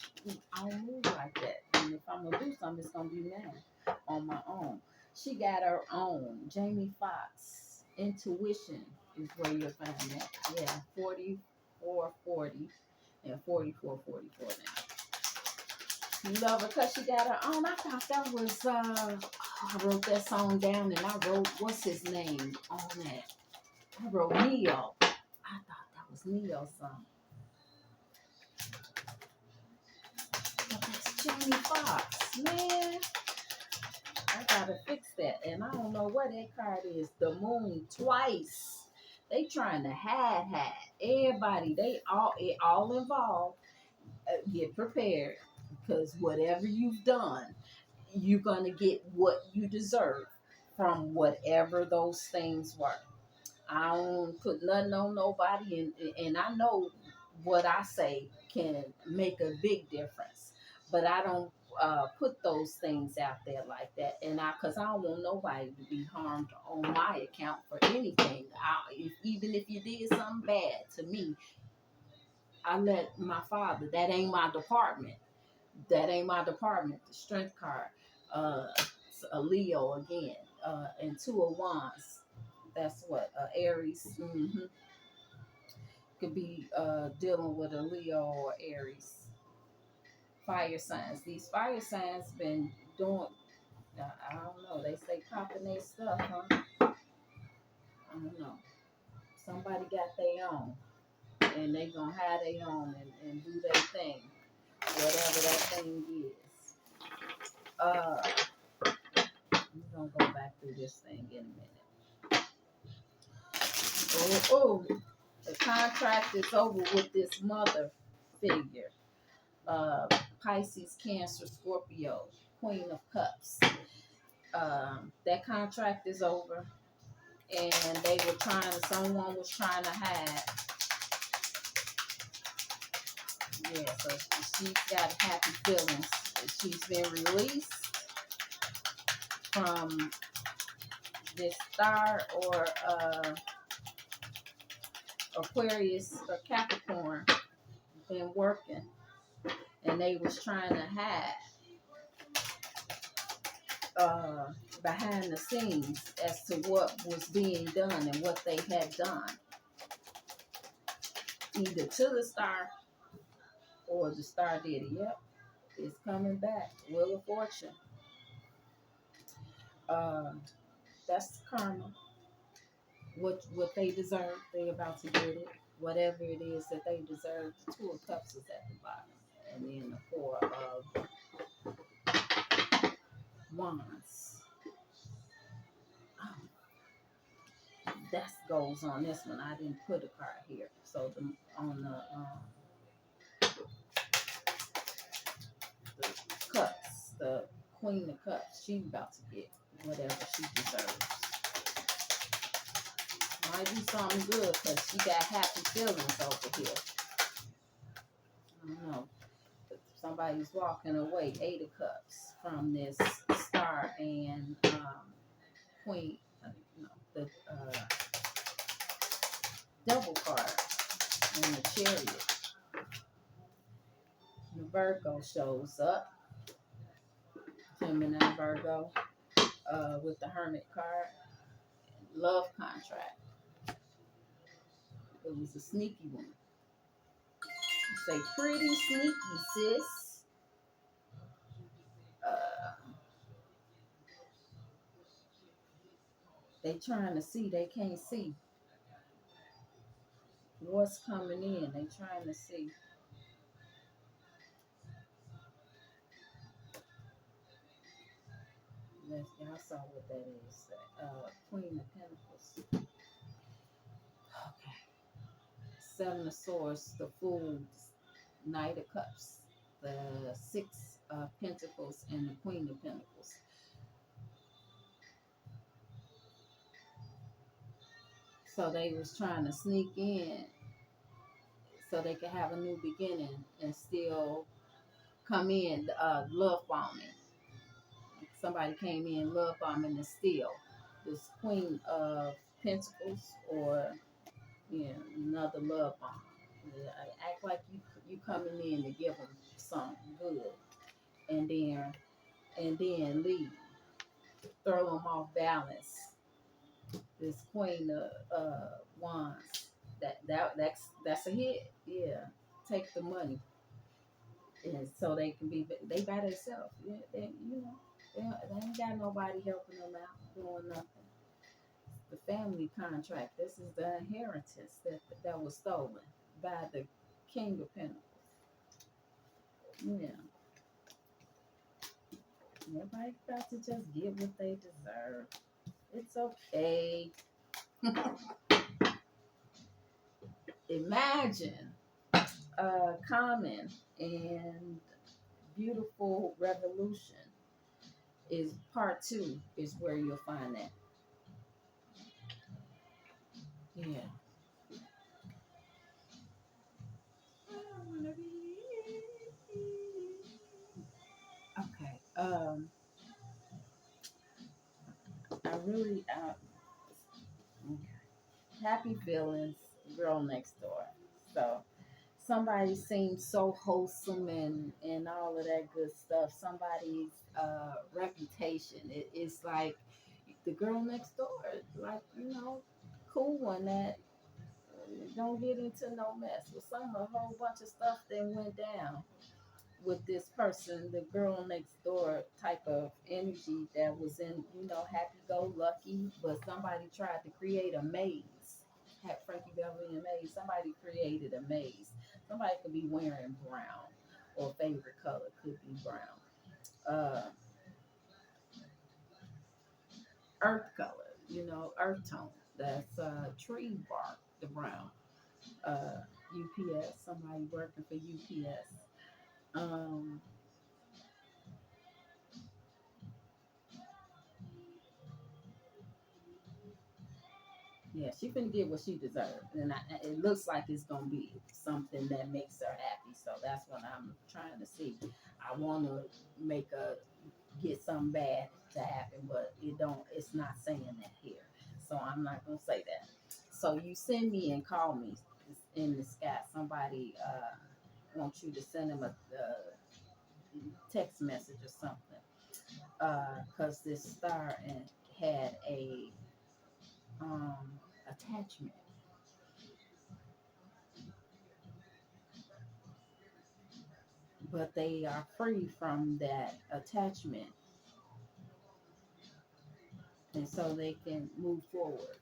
move like that. And if I'm gonna do something, it's gonna be mad on my own. She got her own. Jamie Foxx. Intuition is where you'll find that. Yeah, 4440 and 4444 now. You love her because she got her own. I thought that was I wrote that song down, and I wrote, what's his name on that? I wrote Neo. I thought that was Neo's song. But that's Jamie Foxx, man. I gotta fix that. And I don't know what that card is. The moon twice. They trying to hide. Everybody, it all involved. Get prepared. Because whatever you've done, you're gonna get what you deserve from whatever those things were. I don't put nothing on nobody, and I know what I say can make a big difference, but I don't put those things out there like that, and because I don't want nobody to be harmed on my account for anything. Even if you did something bad to me, I let my father. That ain't my department. That ain't my department. The strength card, uh, a Leo again, and two of wands. That's what Aries. Could be dealing with a Leo or Aries. Fire signs. These fire signs been doing. I don't know. They say popping their stuff, huh? I don't know. Somebody got their own, and they gonna have their own and do their thing, whatever that thing is. We're gonna go back through this thing in a minute. Oh, the contract is over with this mother figure. Pisces, Cancer, Scorpio, Queen of Cups. That contract is over, and someone was trying to hide. Yeah, so she's got happy feelings. She's been released from this star or Aquarius or Capricorn. Been working, and they was trying to hide behind the scenes as to what was being done and what they had done, either to the star or the star did it. Yep, it's coming back. Wheel of Fortune. Uh, that's karma. What they deserve, they about to get it. Whatever it is that they deserve. The Two of Cups is at the bottom, and then the Four of Wands. That goes on this one. I didn't put a card here, so the cups, the Queen of Cups, she's about to get whatever she deserves. Might be something good because she got happy feelings over here. I don't know. Somebody's walking away. Eight of Cups from this star and Queen. No, the double card and the Chariot. The Virgo shows up. Gemini, Virgo, with the Hermit card. Love contract. It was a sneaky one. Say pretty sneaky, sis. They trying to see. They can't see what's coming in. They trying to see. Y'all saw what that is. Queen of Pentacles. Okay. Seven of Swords. The Fool. Knight of Cups. The Six of Pentacles and the Queen of Pentacles. So they was trying to sneak in so they could have a new beginning and still come in love bombing. Somebody came in love bombing and steal this Queen of Pentacles or another love bomb. Yeah, act like you coming in to give them something good, and then leave, throw them off balance. This Queen of Wands, that's a hit. Yeah, take the money, and so they can be they by themselves. Yeah, they. They ain't got nobody helping them out, doing nothing. The family contract. This is the inheritance that was stolen by the King of Pentacles. Yeah, everybody got to just get what they deserve. It's okay. Imagine a common and beautiful revolution is part two is where you'll find that. Yeah. Okay. I really okay. Happy feelings, girl next door. So somebody seems so wholesome and all of that good stuff. Somebody's reputation. It's like the girl next door, like cool one that don't get into no mess. With a whole bunch of stuff that went down with this person, the girl next door type of energy that was in, happy go lucky, but somebody tried to create a maze. Had Frankie Beverly a maze. Somebody created a maze. Somebody could be wearing brown, or favorite color could be brown. Uh, Earth color, earth tone. That's tree bark, the brown. UPS, somebody working for UPS. Um, Yeah, she finna get what she deserves, and it looks like it's gonna be something that makes her happy. So that's what I'm trying to see. I want to make a get something bad to happen, but it don't. It's not saying that here, so I'm not gonna say that. So you send me and call me in the sky. Somebody wants you to send them a text message or something, because this star and had a attachment, but they are free from that attachment, and so they can move forward.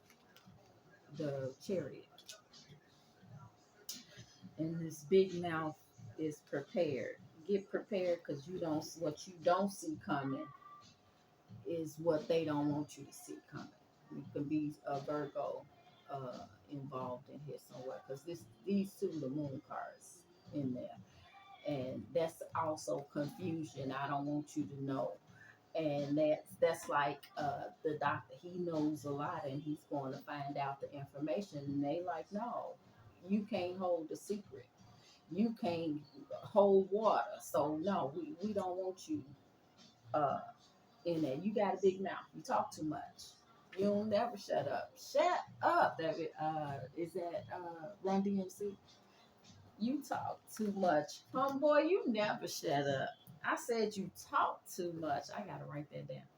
The chariot and this big mouth is prepared. Get prepared, because what you don't see coming is what they don't want you to see coming. You could be a Virgo involved in here somewhere, because these two the moon cards in there, and that's also confusion. I don't want you to know, and that's like the doctor. He knows a lot, and he's going to find out the information. And they like, no, you can't hold the secret. You can't hold water. So no, we don't want you uh, in there. You got a big mouth. You talk too much. You don't never shut up. Shut up. Is that Run DMC? You talk too much, homeboy. You never shut up. I said you talk too much. I gotta write that down.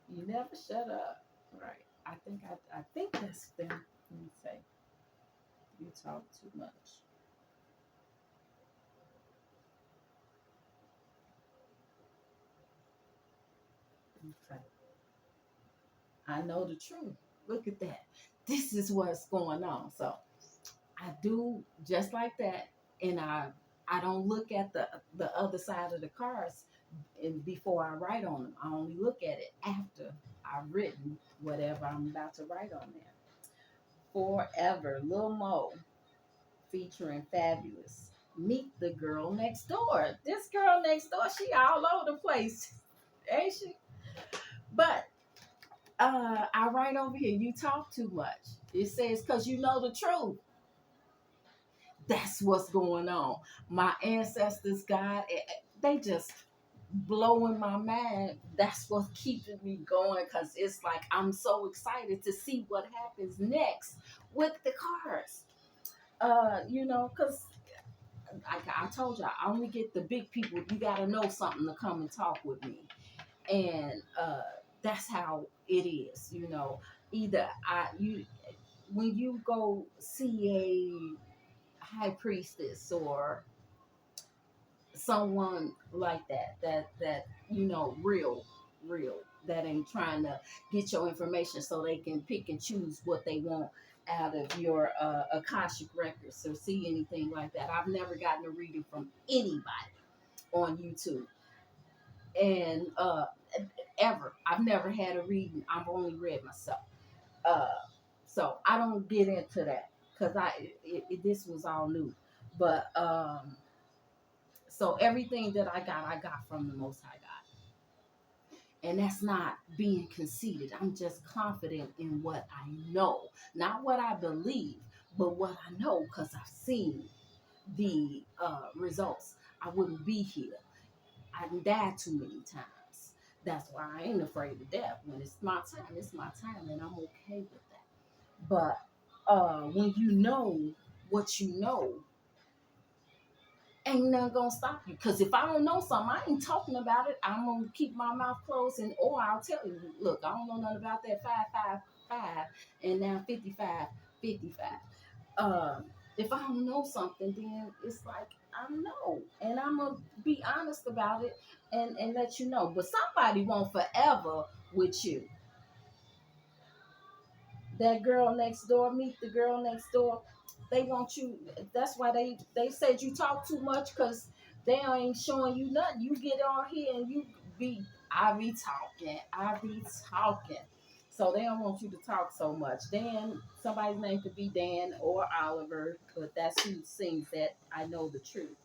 You never shut up. Right. I think that's them. Let me say. You talk too much. Okay. I know the truth. Look at that. This is what's going on. So I do just like that, and I don't look at the other side of the cards and before I write on them. I only look at it after I've written whatever I'm about to write on there. Forever, Lil Mo featuring Fabulous. Meet the girl next door. This girl next door, she all over the place, ain't she? But I write over here, you talk too much. It says, because you know the truth. That's what's going on. My ancestors, God, they just blowing my mind. That's what's keeping me going, because it's like I'm so excited to see what happens next with the cards. Because I told you, I only get the big people. You got to know something to come and talk with me. And that's how it is. Either when you go see a high priestess or someone like that real, that ain't trying to get your information so they can pick and choose what they want out of your Akashic records or see anything like that. I've never gotten a reading from anybody on YouTube, and ever. I've never had a reading. I've only read myself. Uh, so I don't get into that because this was all new. But so everything that I got from the Most High God, and that's not being conceited. I'm just confident in what I know, not what I believe, but what I know because I've seen the results. I wouldn't be here. I done died too many times. That's why I ain't afraid of death. When it's my time, and I'm okay with that. But when you know what you know, ain't nothing gonna stop you. Cause if I don't know something, I ain't talking about it. I'm gonna keep my mouth closed, and or I'll tell you, look, I don't know nothing about that 555 and now 5555. If I don't know something, then it's like I know, and I'm gonna be honest about it and let you know. But somebody won't forever with you. That girl next door, meet the girl next door. They want you. That's why they said you talk too much because they ain't showing you nothing. You get on here and I be talking. So they don't want you to talk so much. Dan, somebody's name could be Dan or Oliver, but that's who sings that. I know the truth.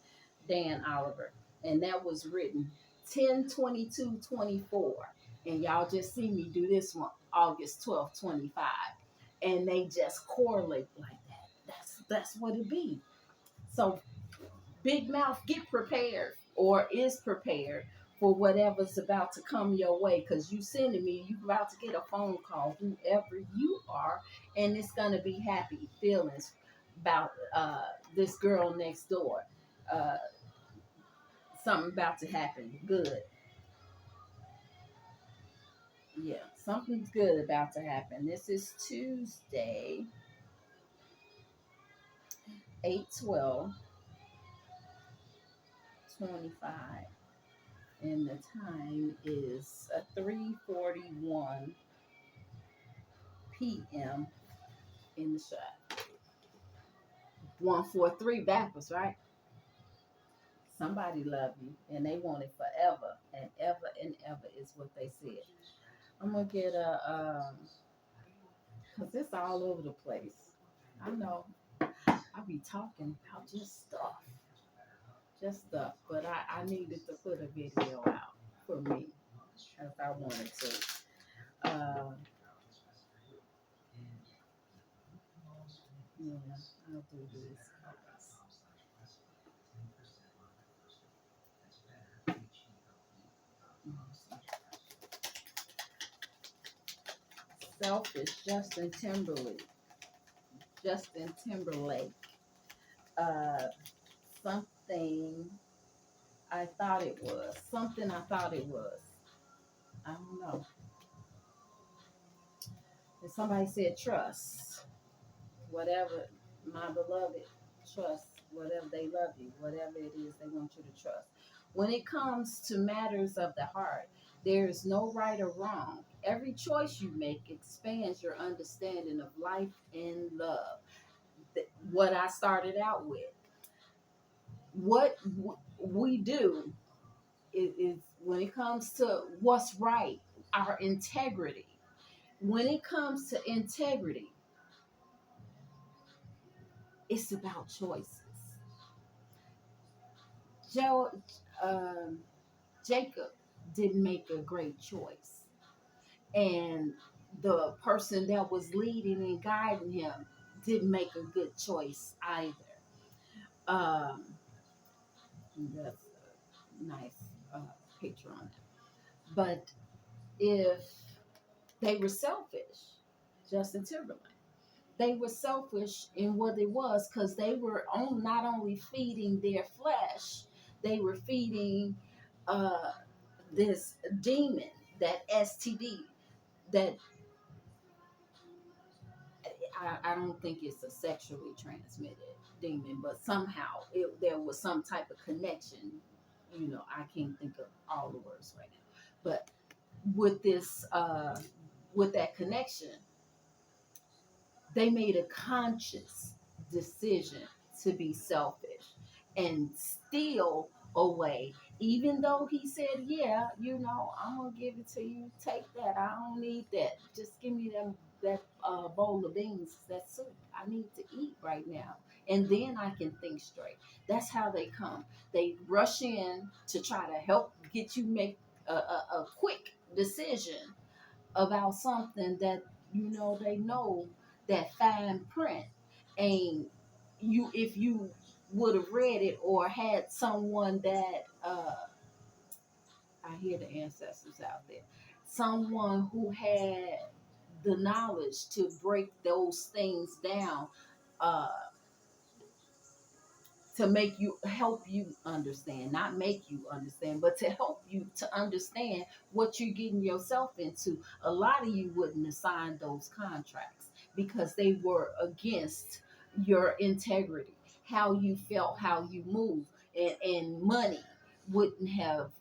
Dan Oliver, and that was written 10/22/24. And y'all just see me do this one August 12th, 25, and they just correlate like that. That's what it be. So Big Mouth, get prepared or is prepared for whatever's about to come your way, because you sending me, you about to get a phone call, whoever you are, and it's gonna be happy feelings about this girl next door. Uh, Something about to happen. Good. Yeah, something's good about to happen. This is Tuesday, 8/12/25, and the time is 3:41 p.m. in the shot. 143 backwards, right? Somebody love you, and they want it forever and ever is what they said. I'm gonna get cause it's all over the place. I know. I be talking about just stuff, but I needed to put a video out for me as I wanted to. Yeah, I'll do this. Selfish, Justin Timberlake. Uh, something something I thought it was. I don't know. And somebody said trust. Whatever, my beloved, trust whatever they love you, whatever it is they want you to trust. When it comes to matters of the heart, there is no right or wrong. Every choice you make expands your understanding of life and love. What I started out with, what we do is when it comes to what's right, our integrity. When it comes to integrity, it's about choices. Joe, um, Jacob didn't make a great choice, and the person that was leading and guiding him didn't make a good choice either. Um, that's a nice picture on it. But if they were selfish, Justin Timberlake, they were selfish in what it was because they were not only feeding their flesh, they were feeding uh, this demon, that STD, that I don't think it's a sexually transmitted demon, but somehow there was some type of connection I can't think of all the words right now. But with this, with that connection, they made a conscious decision to be selfish and steal away. Even though he said, "Yeah, I'm gonna give it to you. Take that. I don't need that. Just give me that bowl of beans, that soup. I need to eat right now, and then I can think straight." That's how they come. They rush in to try to help get you make a quick decision about something that they know that fine print ain't you. If you would have read it or had someone that I hear the ancestors out there, someone who had the knowledge to break those things down, uh, to make you help you understand, not make you understand, but to help you to understand what you're getting yourself into. A lot of you wouldn't have signed those contracts because they were against your integrity, how you felt, how you moved, and money wouldn't have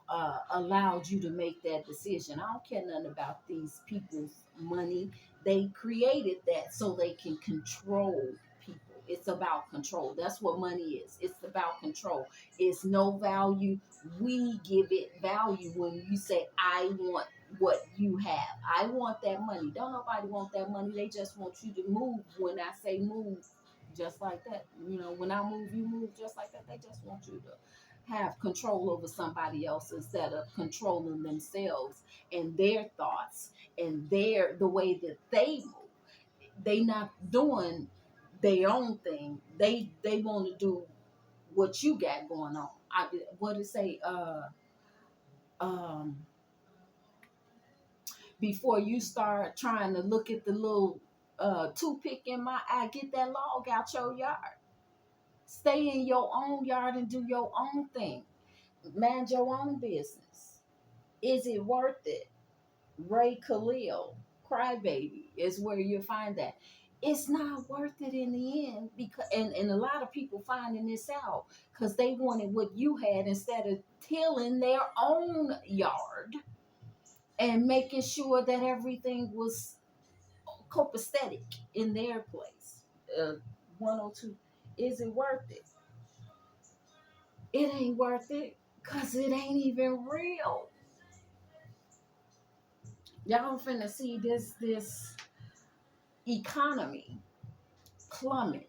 allowed you to make that decision. I don't care nothing about these people's money. They created that so they can control people. It's about control. That's what money is. It's about control. It's no value. We give it value when you say, "I want what you have. I want that money." Don't nobody want that money. They just want you to move. When I say move, just like that. When I move, you move just like that. They just want you to have control over somebody else instead of controlling themselves and their thoughts and the way that they move. They not doing their own thing. They want to do what you got going on. What it say? Um, Before you start trying to look at the little toothpick in my eye, get that log out your yard. Stay in your own yard and do your own thing. Mind your own business. Is it worth it? Ray Khalil, Crybaby, is where you find that. It's not worth it in the end because and a lot of people finding this out because they wanted what you had instead of tilling their own yard and making sure that everything was copacetic in their place. 102, is it worth it? It ain't worth it because it ain't even real. Y'all finna see this economy plummet.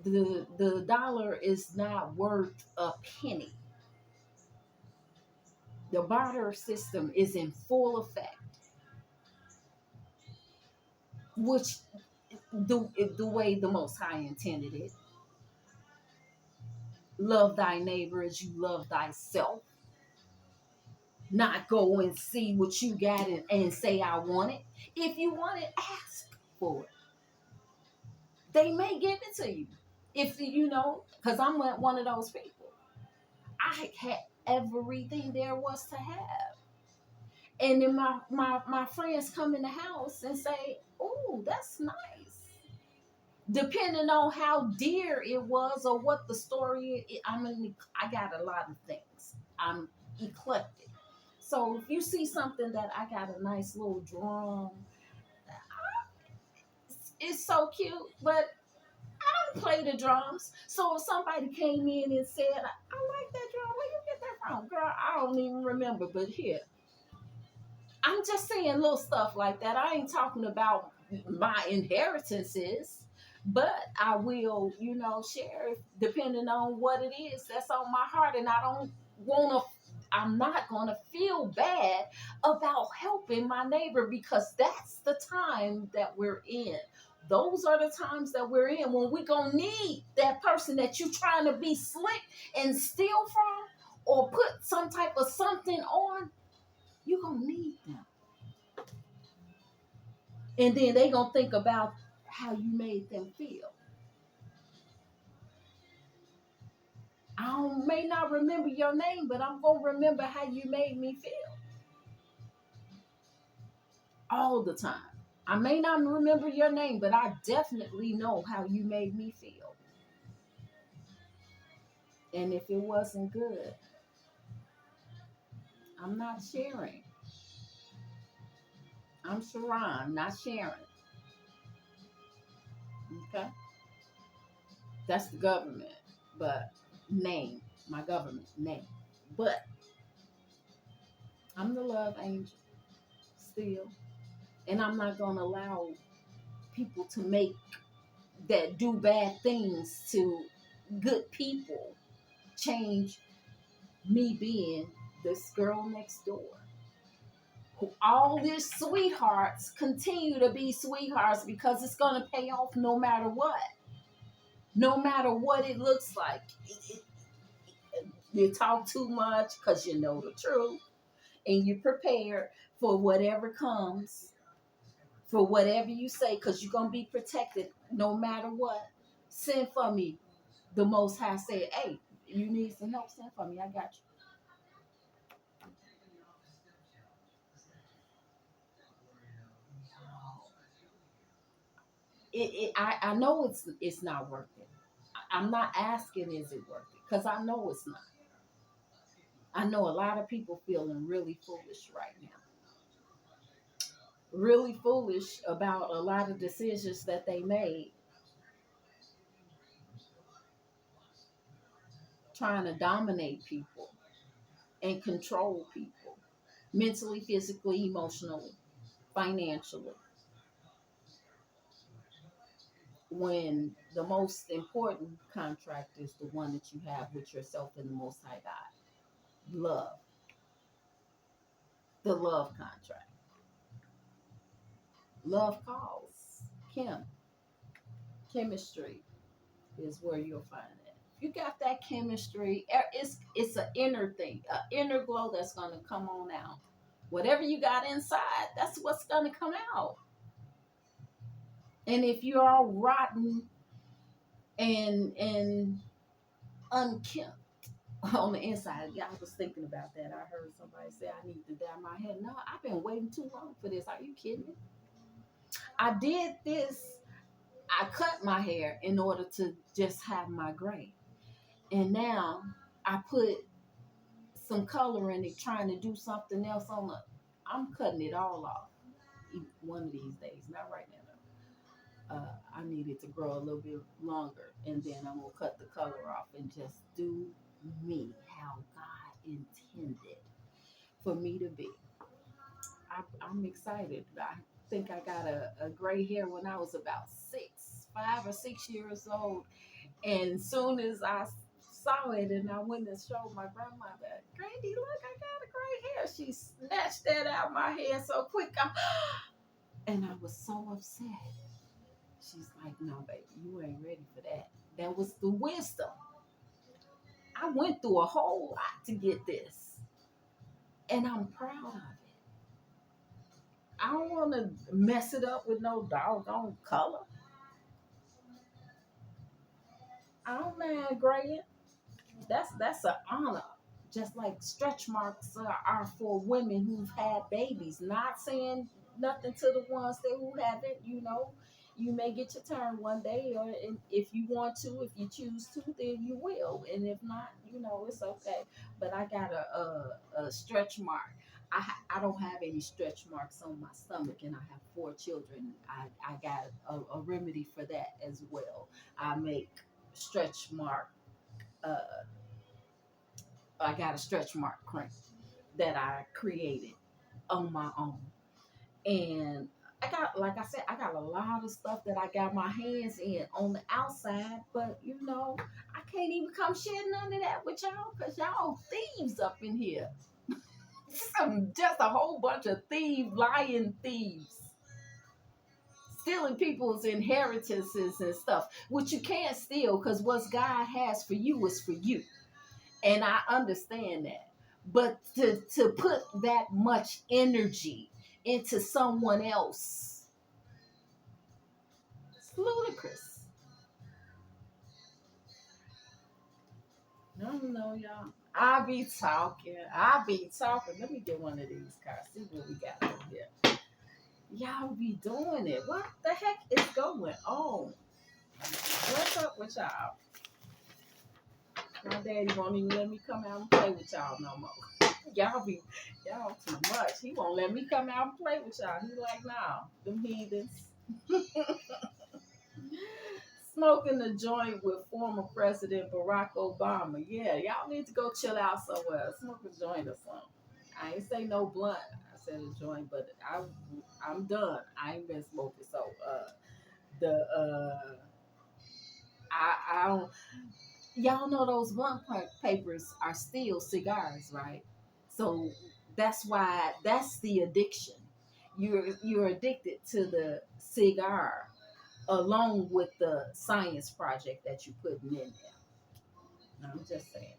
The dollar is not worth a penny. The barter system is in full effect, which the way the Most High intended it. Love thy neighbor as you love thyself. Not go and see what you got and say I want it. If you want it, ask for it. They may give it to you. If because I'm one of those people. I had everything there was to have. And then my friends come in the house and say, "Oh, that's nice." Depending on how dear it was or what the story is, I got a lot of things. I'm eclectic. So if you see something that I got a nice little drum, it's so cute, but I don't play the drums. So if somebody came in and said, "I like that drum, where you get that from?" Girl, I don't even remember, but here, I'm just saying little stuff like that. I ain't talking about my inheritances, but I will, share depending on what it is that's on my heart. And I'm not going to feel bad about helping my neighbor because that's the time that we're in. Those are the times that we're in when we're going to need that person that you're trying to be slick and steal from or put some type of something on. You're going to need them. And then they going to think about how you made them feel. May not remember your name, but I'm going to remember how you made me feel. All the time. I may not remember your name, but I definitely know how you made me feel. And if it wasn't good, I'm not sharing. I'm Sha'Ron, not sharing. Okay? That's the government. But name, my government name. But I'm the love angel still. And I'm not going to allow people to make that do bad things to good people change me being this girl next door. Who all these sweethearts continue to be sweethearts because it's going to pay off no matter what. No matter what it looks like. You talk too much because you know the truth and you're prepared for whatever comes, for whatever you say, because you're going to be protected no matter what. Send for me. The Most High said, hey, you need some help, send for me. I got you. I know it's not worth it. I'm not asking, is it worth it? Because I know it's not. I know a lot of people feeling really foolish right now. Really foolish about a lot of decisions that they made, trying to dominate people and control people mentally, physically, emotionally, financially. When the most important contract is the one that you have with yourself and the Most High God. Love. The love contract. Love calls. Chemistry is where you'll find it. You got that chemistry. It's an inner thing, an inner glow that's gonna come on out. Whatever you got inside, that's what's gonna come out. And if you're all rotten and unkempt on the inside, yeah, I was thinking about that. I heard somebody say I need to dye my hair. No, I've been waiting too long for this. Are you kidding me? I did this. I cut my hair in order to just have my gray. And now I put some color in it, trying to do something else on the. I'm cutting it all off. One of these days, not right now. I need it to grow a little bit longer, and then I'm gonna cut the color off and just do me how God intended for me to be. I'm excited. I think I got a gray hair when I was about 5 or 6 years old, and soon as I saw it and I went and showed my grandmother, Grandy, look, I got a gray hair. She snatched that out of my hair so quick. And I was so upset. She's like, no, baby, you ain't ready for that. That was the wisdom. I went through a whole lot to get this. And I'm proud of it. I don't want to mess it up with no doggone color. I don't mind graying. That's an honor. Just like stretch marks are for women who've had babies. Not saying nothing to the ones that who haven't. You may get your turn one day, or if you want to, if you choose to, then you will. And if not, it's okay. But I got a stretch mark. I don't have any stretch marks on my stomach, and I have 4 children. I got a remedy for that as well. I make stretch mark. Uh, I got a stretch mark cream that I created on my own. And like I said, I got a lot of stuff that I got my hands in on the outside, but I can't even come share none of that with y'all because y'all thieves up in here. Just a whole bunch of lying thieves. Stealing people's inheritances and stuff, which you can't steal because what God has for you is for you. And I understand that. But to put that much energy into someone else, it's ludicrous. No, y'all. I be talking. Let me get one of these cars. See what we got over here. Y'all be doing it. What the heck is going on? What's up with y'all? My daddy won't even let me come out and play with y'all no more. Y'all too much. He won't let me come out and play with y'all. He like, nah, them heathens. Smoking the joint with former President Barack Obama. Yeah, y'all need to go chill out somewhere. Smoke a joint or something. I ain't say no blunt. I said a joint, but I'm done. I ain't been smoking. So the I don't. Y'all know those papers are still cigars, right? So that's the addiction. You're addicted to the cigar along with the science project that you're putting in there. I'm just saying.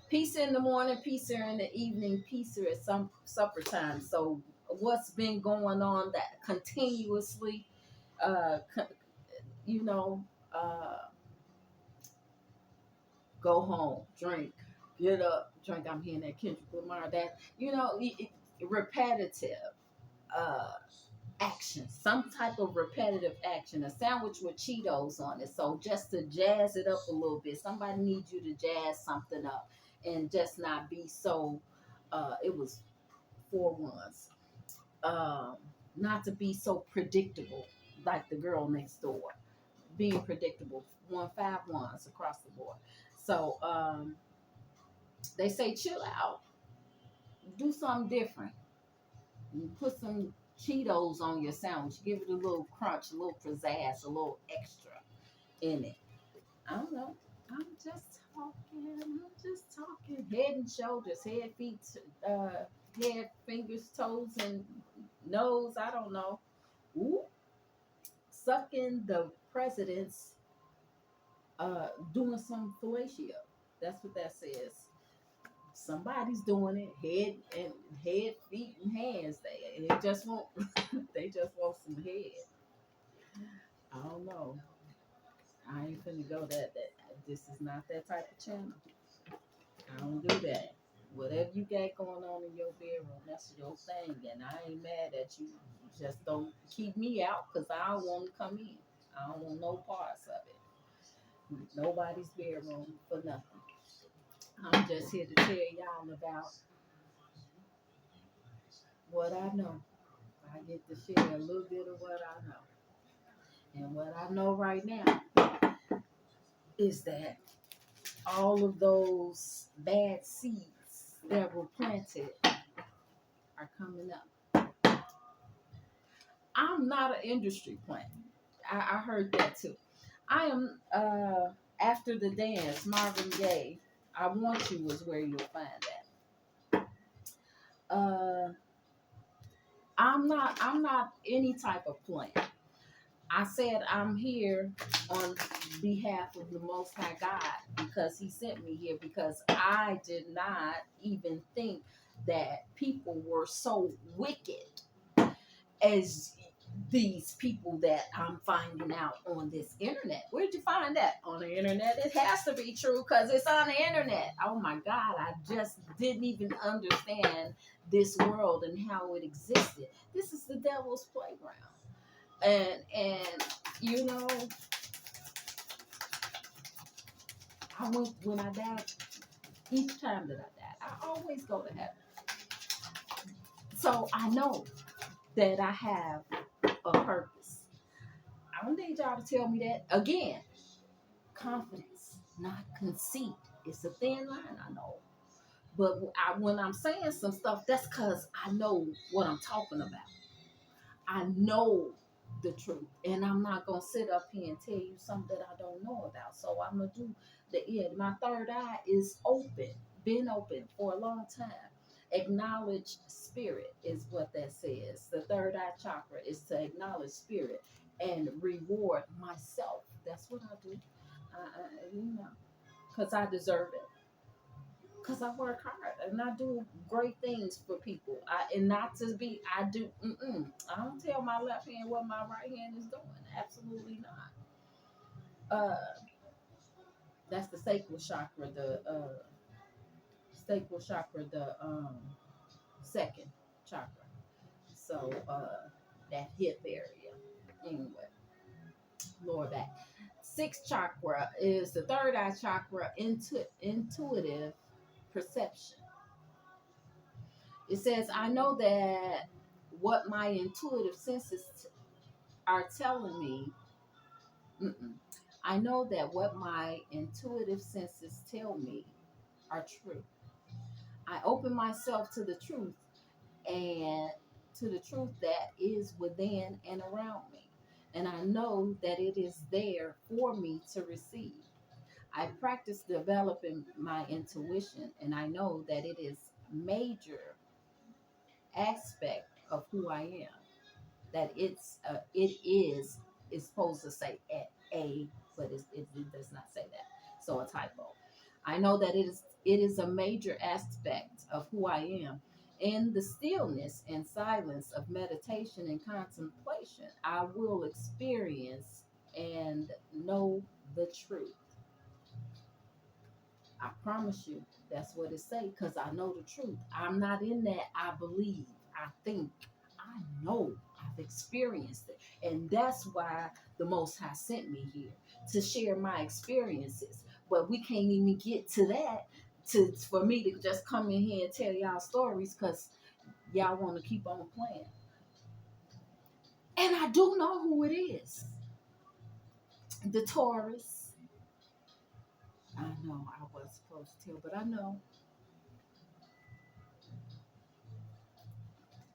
Pizza in the morning, pizza in the evening, pizza at some supper time. So what's been going on that continuously, uh, you know, uh, go home, drink, get up, drink. I'm hearing that Kendrick Lamar. That repetitive uh, action, some type of repetitive action. A sandwich with Cheetos on it. So just to jazz it up a little bit, somebody needs you to jazz something up and just not be so. It was 4 ones. Um, Not to be so predictable, like the girl next door. Being predictable, 1 5 ones across the board. So they say chill out, do something different. Put some Cheetos on your sandwich. Give it a little crunch, a little pizzazz, a little extra in it. I don't know. I'm just talking. I'm just talking. Head and shoulders, head, feet, head, fingers, toes, and nose. I don't know. Ooh, sucking the president's, doing some fellatio. That's what that says. Somebody's doing it. Head, feet, and hands. They just want they just want some head. I don't know. I ain't finna go that. This is not that type of channel. I don't do that. Whatever you got going on in your bedroom, that's your thing, and I ain't mad at you. Just don't keep me out because I don't want to come in. I don't want no parts of it. Nobody's bedroom for nothing. I'm just here to tell y'all about what I know. I get to share a little bit of what I know. And what I know right now is that all of those bad seeds that were planted are coming up. I'm not an industry plant. I heard that too. I am after the dance, Marvin Gaye. I want you is where you'll find that. I'm not any type of plant. I said I'm here on behalf of the Most High God because He sent me here because I did not even think that people were so wicked as these people that I'm finding out on this internet. Where'd you find that? On the internet? It has to be true because it's on the internet. Oh my God, I just didn't even understand this world and how it existed. This is the devil's playground. And you know, I went when I died. Each time that I died, I always go to heaven. So I know that I have a purpose. I don't need y'all to tell me that again. Confidence, not conceit. It's a thin line, I know. But when I'm saying some stuff, that's because I know what I'm talking about. I know the truth, and I'm not gonna sit up here and tell you something that I don't know about. So I'm gonna do the end. My third eye is open, been open for a long time. Acknowledge spirit is what that says. The third eye chakra is to acknowledge spirit and reward myself. That's what I do. Because I deserve it. Because I work hard and I do great things for people. And not to be, I do, I don't tell my left hand what my right hand is doing. Absolutely not. That's the sacral chakra, the second chakra. So that hip area. Anyway, lower back. Sixth chakra is the third eye chakra, intuitive perception. It says, I know that what my intuitive senses are telling me. Mm-mm. I know that what my intuitive senses tell me are true. I open myself to the truth and to the truth that is within and around me. And I know that it is there for me to receive. I practice developing my intuition, and I know that it is major aspect of who I am. That it's supposed to say a, but it does not say that. So a typo. I know that it is a major aspect of who I am. In the stillness and silence of meditation and contemplation, I will experience and know the truth. I promise you, that's what it say, because I know the truth. I'm not in that I believe, I think, I know, I've experienced it. And that's why the Most High sent me here, to share my experiences. But we can't even get to that for me to just come in here and tell y'all stories, because y'all want to keep on playing. And I do know who it is. The Taurus. I know I was supposed to tell, but I know.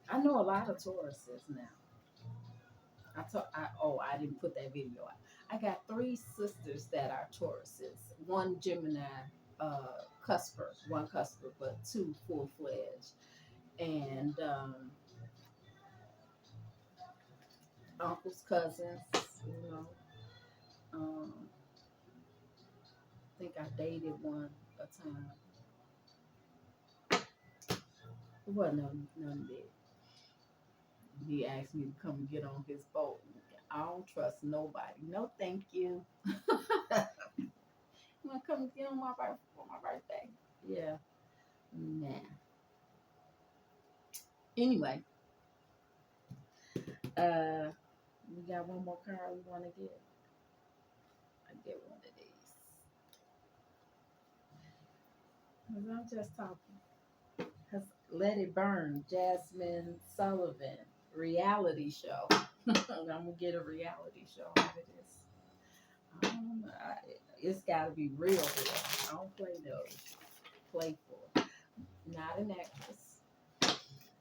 I know a lot of Tauruses now. I didn't put that video out. I got three sisters that are Tauruses. One Gemini, cusper, one cusper, but two full fledged. And uncles, cousins, you know. I think I dated one a time. It wasn't none big. He asked me to come and get on his boat. I don't trust nobody. No, thank you. You want to come get on for my birthday? Yeah. Nah. Anyway, we got one more card we want to get. I get one of these. 'Cause I'm just talking. 'Cause Let It Burn, Jasmine Sullivan, reality show. I'm gonna get a reality show out of this. It's gotta be real. I don't play those. Playful. Not an actress.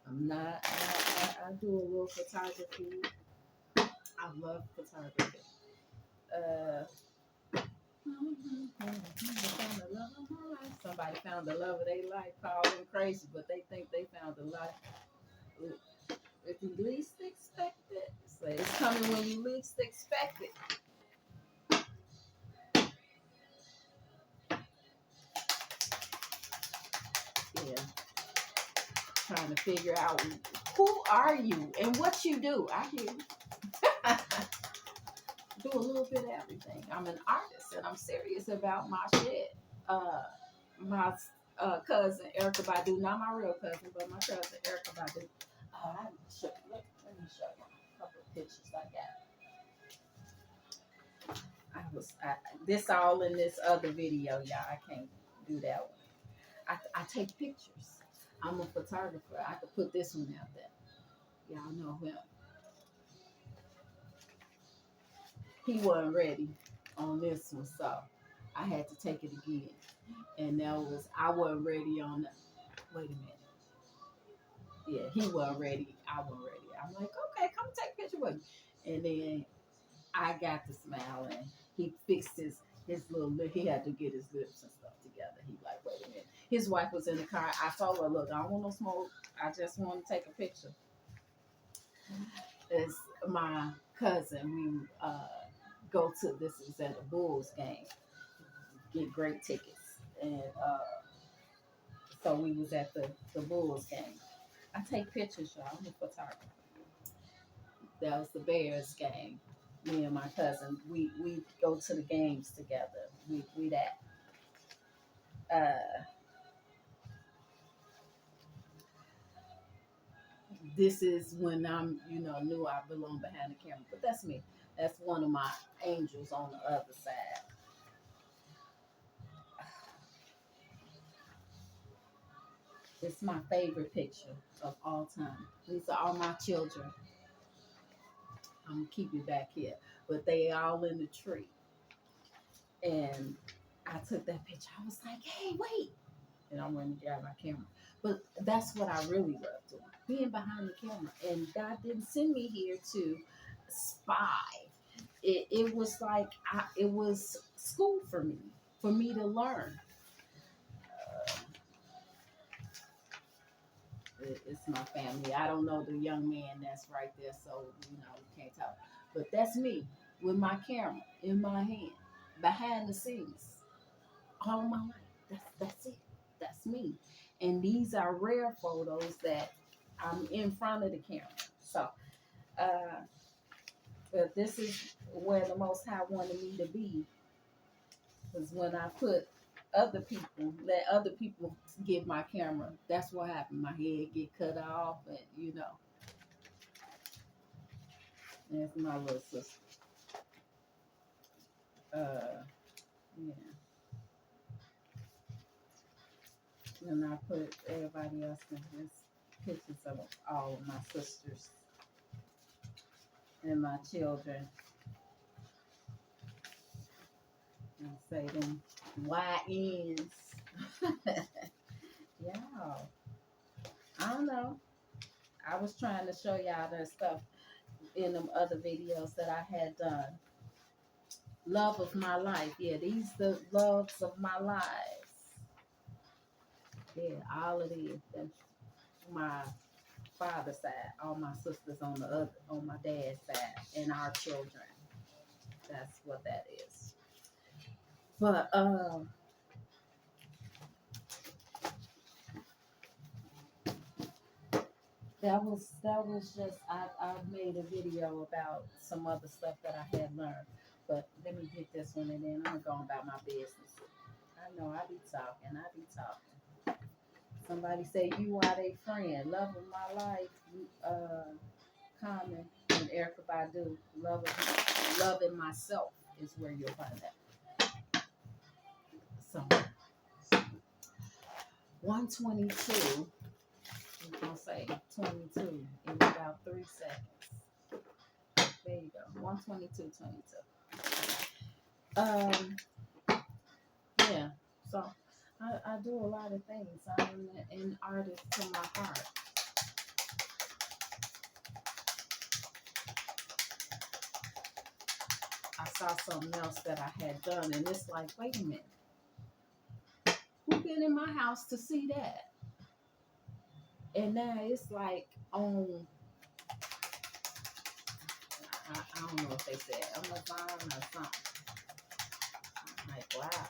I'm not. I do a little photography. I love photography. Uh, Somebody found the love of their life, called them crazy, but they think they found the life. If you least expect it, so it's coming when you least expect it. Yeah, trying to figure out who are you and what you do. I hear you. Do a little bit of everything. I'm an artist and I'm serious about my shit. My cousin Erica Badu, not my real cousin, but my cousin Erica Badu. Let me show you a couple of pictures I got. This all in this other video, y'all. I can't do that one. I take pictures. I'm a photographer. I could put this one out there. Y'all know him. He wasn't ready on this one, so I had to take it again. And I wasn't ready on the, wait a minute. Yeah, he wasn't ready. I wasn't ready. I'm like, okay, come take a picture with me. And then I got the smile and he fixed his little lip. He had to get his lips and stuff together. He like, wait a minute. His wife was in the car. I told her, look, I don't want no smoke. I just want to take a picture. It's my cousin. We go to, this is at a Bulls game, get great tickets. And so we was at the Bulls game. I take pictures, y'all. I'm a photographer. That was the Bears game. Me and my cousin, we go to the games together. We that. This is when I'm, knew I belong behind the camera. But that's me. That's one of my angels on the other side. It's my favorite picture of all time. These are all my children. I'm gonna keep it back here, but they all in the tree. And I took that picture. I was like, "Hey, wait!" And I went and grabbed my camera. But that's what I really love doing, being behind the camera. And God didn't send me here to spy. It was like it was school for me to learn. It's my family. I don't know the young man that's right there, so you can't tell. But that's me with my camera in my hand, behind the scenes, all my life. That's it. That's me. And these are rare photos that I'm in front of the camera. So, uh, but this is where the Most High wanted me to be, was when I put let other people get my camera. That's what happened. My head get cut off, and that's my little sister. Yeah. And I put everybody else in this pictures of all of my sisters and my children. And say them YNs. Yeah. I don't know. I was trying to show y'all the stuff in them other videos that I had done. Love of my life. Yeah, these the loves of my lives. Yeah, all of these. That's my father's side. All my sisters on my dad's side, and our children. That's what that is. But that was just I made a video about some other stuff that I had learned. But let me get this one and then I'm going about my business. I know I be talking. I be talking. Somebody say you are a friend. Love of my life. Common and Erica Badu. Loving myself is where you'll find that. So 122. I'm gonna say 22 in about 3 seconds. There you go. 122.22. Yeah. So I do a lot of things. I'm an artist to my heart. I saw something else that I had done, and it's like, wait a minute, who been in my house to see that? And now it's like on, I don't know if they said Amazon or something. I'm like, wow,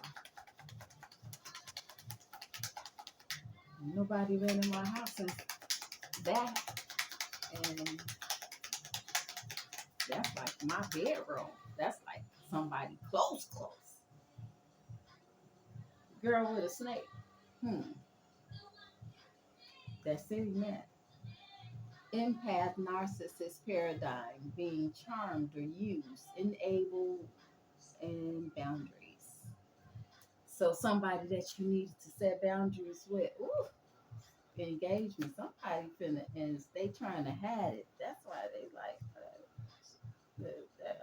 nobody been in my house since that, and that's like my bedroom. That's like somebody close. Girl with a snake. Hmm. That's City Net. Empath narcissist paradigm being charmed or used, enabled, and boundaries. So somebody that you needed to set boundaries with, ooh, engagement. Somebody finna, and they trying to hide it. That's why they like,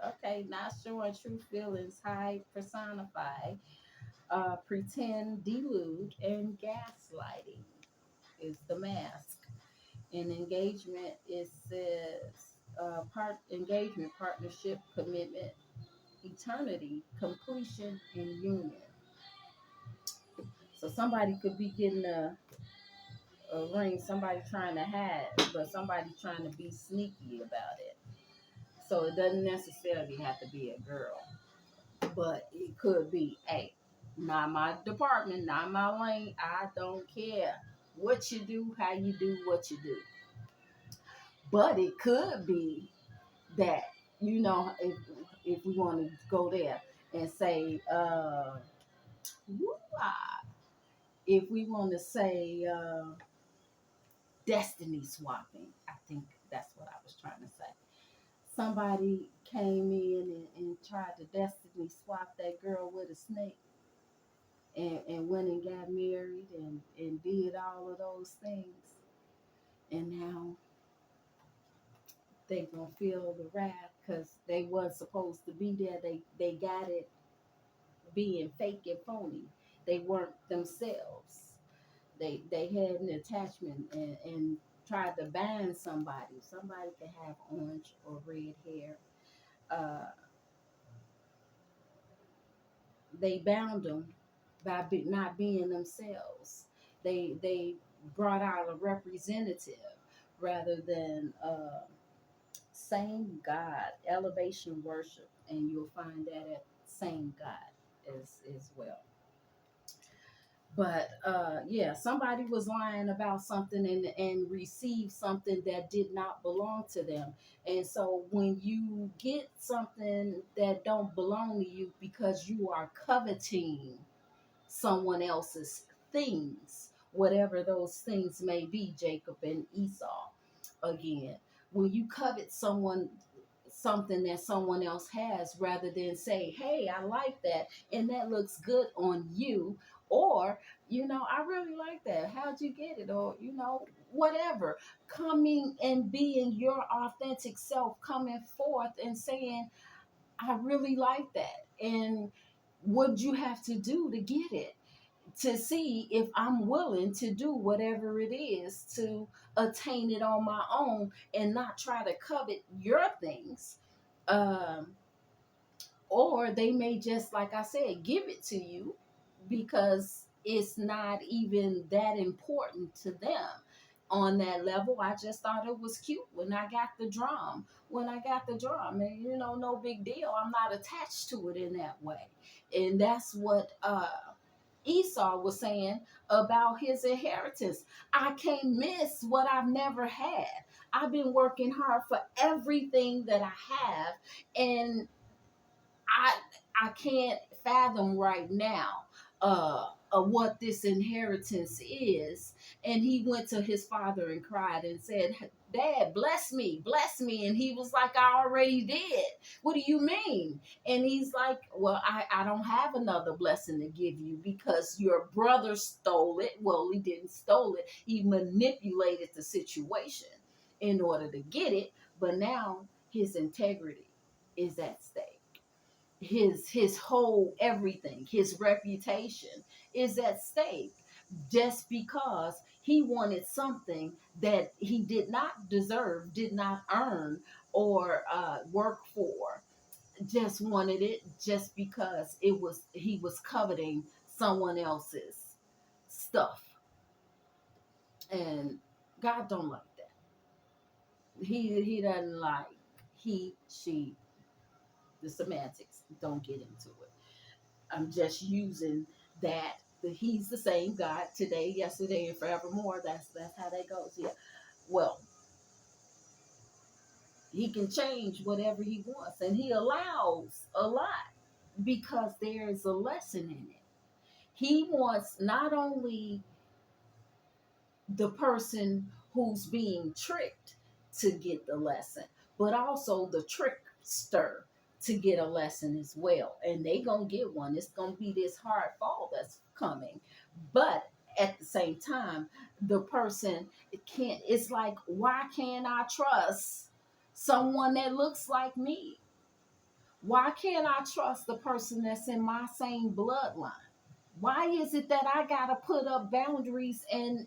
okay, not showing true feelings, hide, personify, pretend, delude, and gaslighting is the mask. In engagement, it says engagement, partnership, commitment, eternity, completion, and union. So somebody could be getting a ring, somebody trying to hide, but somebody trying to be sneaky about it. So it doesn't necessarily have to be a girl, but it could be, hey, not my department, not my lane. I don't care what you do, how you do what you do. But it could be that if we want to go there and say if we want to say destiny swapping, I think that's what I was trying to say. somebody came in and tried to destiny swap that girl with a snake, and went and got married and did all of those things. And now they gonna feel the wrath because they wasn't supposed to be there. They got it being fake and phony. They weren't themselves. They had an attachment and tried to bind somebody. Somebody could have orange or red hair. Uh, they bound them by not being themselves. They brought out a representative rather than same God, elevation worship, and you'll find that at same God as well. But yeah, somebody was lying about something and received something that did not belong to them. And so when you get something that don't belong to you because you are coveting someone else's things, whatever those things may be, Jacob and Esau, again, when you covet something that someone else has, rather than say, hey, I like that and that looks good on you, or I really like that, how'd you get it, or whatever, coming and being your authentic self, coming forth and saying, I really like that, and what you have to do to get it, to see if I'm willing to do whatever it is to attain it on my own and not try to covet your things. Um, or they may just, like I said, give it to you because it's not even that important to them on that level. I just thought it was cute when I got the drum. When I got the drum, and no big deal. I'm not attached to it in that way. And that's what Esau was saying about his inheritance. I can't miss what I've never had. I've been working hard for everything that I have, and I can't fathom right now what this inheritance is. And he went to his father and cried and said, Dad, bless me. And he was like, I already did. What do you mean? And he's like, well, I don't have another blessing to give you because your brother stole it. Well, he didn't stole it. He manipulated the situation in order to get it. But now his integrity is at stake. His whole everything, his reputation is at stake, just because he wanted something that he did not deserve, did not earn, or work for. Just wanted it just because he was coveting someone else's stuff. And God don't like that. He doesn't like he, she, the semantics. Don't get into it. I'm just using that. He's the same God today, yesterday, and forevermore. That's how that goes. Yeah. Well, he can change whatever he wants, and he allows a lot because there's a lesson in it. He wants not only the person who's being tricked to get the lesson, but also the trickster to get a lesson as well. And they gonna get one. It's gonna be this hard fall that's coming. But at the same time, the person can't, it's like, why can't I trust someone that looks like me? Why can't I trust the person that's in my same bloodline? Why is it that I gotta put up boundaries and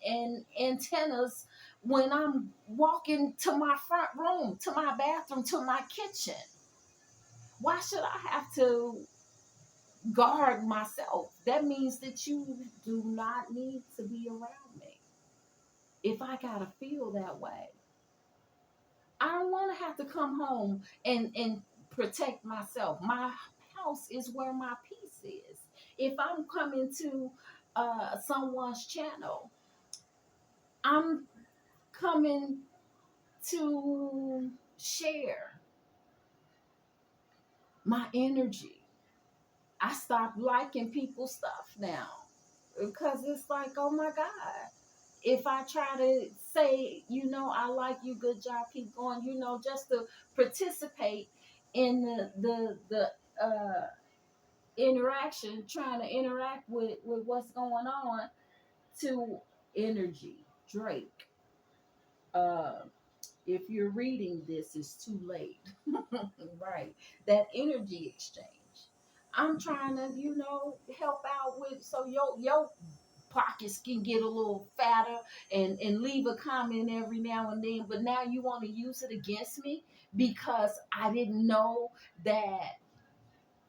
antennas when I'm walking to my front room, to my bathroom, to my kitchen? Why should I have to guard myself? That means that you do not need to be around me. If I gotta feel that way, I don't want to have to come home and protect myself. My house is where my peace is. If I'm coming to someone's channel, I'm coming to share my energy. I stop liking people's stuff now because it's like, oh my God. if I try to say, I like you, good job, keep going, just to participate in the interaction, trying to interact with what's going on, to energy, Drake. Uh, if you're reading this, it's too late. Right. That energy exchange. I'm trying to, help out with, so your pockets can get a little fatter, and leave a comment every now and then, but now you want to use it against me because I didn't know that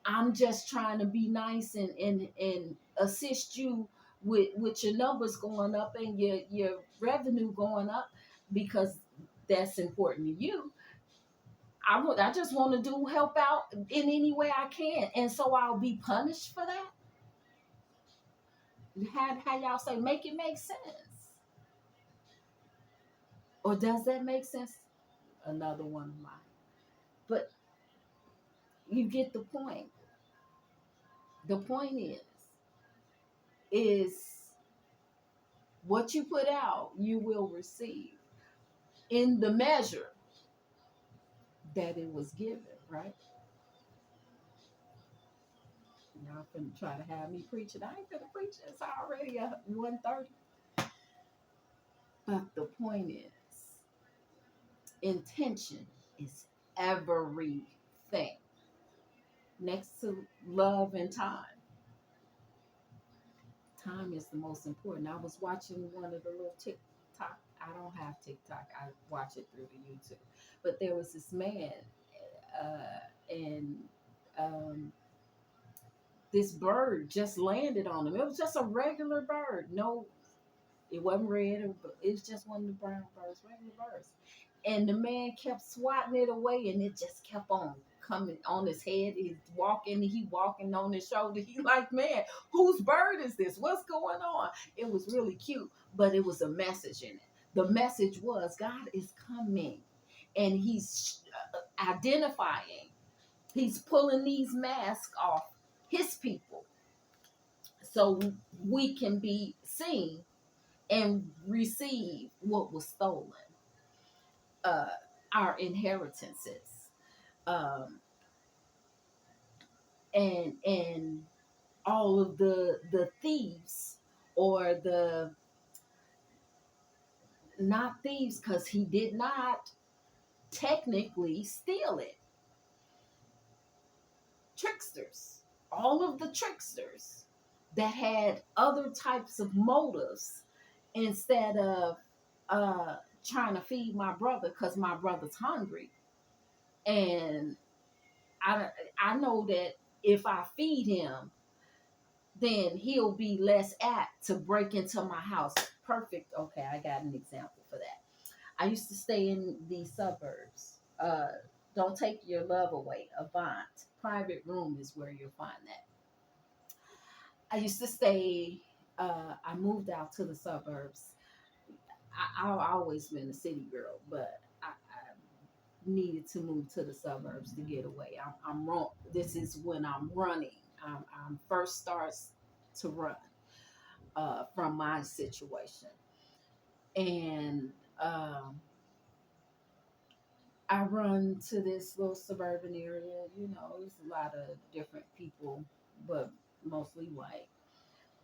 I'm just trying to be nice and assist you with your numbers going up and your revenue going up, because that's important to you. I just want to do help out in any way I can, and so I'll be punished for that. How y'all say, make it make sense, or does that make sense? Another one of mine, but you get the point. The point is what you put out, you will receive in the measure that it was given, right? Y'all finna try to have me preaching. I ain't finna preach. It's already 1:30. But the point is, intention is everything. Next to love and time. Time is the most important. I was watching one of the little TikTok. I don't have TikTok. I watch it through the YouTube. But there was this man, and um, this bird just landed on him. It was just a regular bird. No, it wasn't red. It was just one of the brown birds, regular birds. And the man kept swatting it away, and it just kept on coming on his head. He walking on his shoulder. He like, man, whose bird is this? What's going on? It was really cute, but it was a message in it. The message was God is coming, and He's identifying. He's pulling these masks off His people, so we can be seen and receive what was stolen, uh, our inheritances, um, and all of the thieves, or the not thieves, because he did not technically steal it. Tricksters, all of the tricksters that had other types of motives, instead of uh, trying to feed my brother because my brother's hungry. And I, I know that if I feed him, then he'll be less apt to break into my house. Perfect. Okay, I got an example for that. I used to stay in the suburbs. Don't take your love away. Avant. Private room is where you'll find that. I used to stay. I moved out to the suburbs. I've always been a city girl, but I needed to move to the suburbs to get away. I'm wrong. This is when I'm running. I'm first starts to run from my situation, and I run to this little suburban area. There's a lot of different people, but mostly white.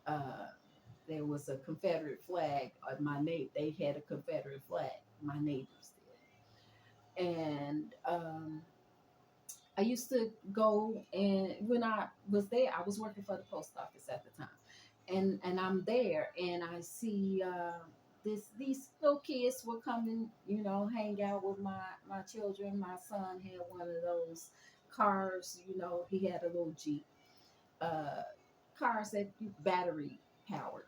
Uh, there was a Confederate flag. They had a Confederate flag. My neighbors did, and I used to go, and when I was there, I was working for the post office at the time, and I'm there, and I see these little kids were coming, hang out with my children. My son had one of those cars, he had a little Jeep, uh, cars that battery powered,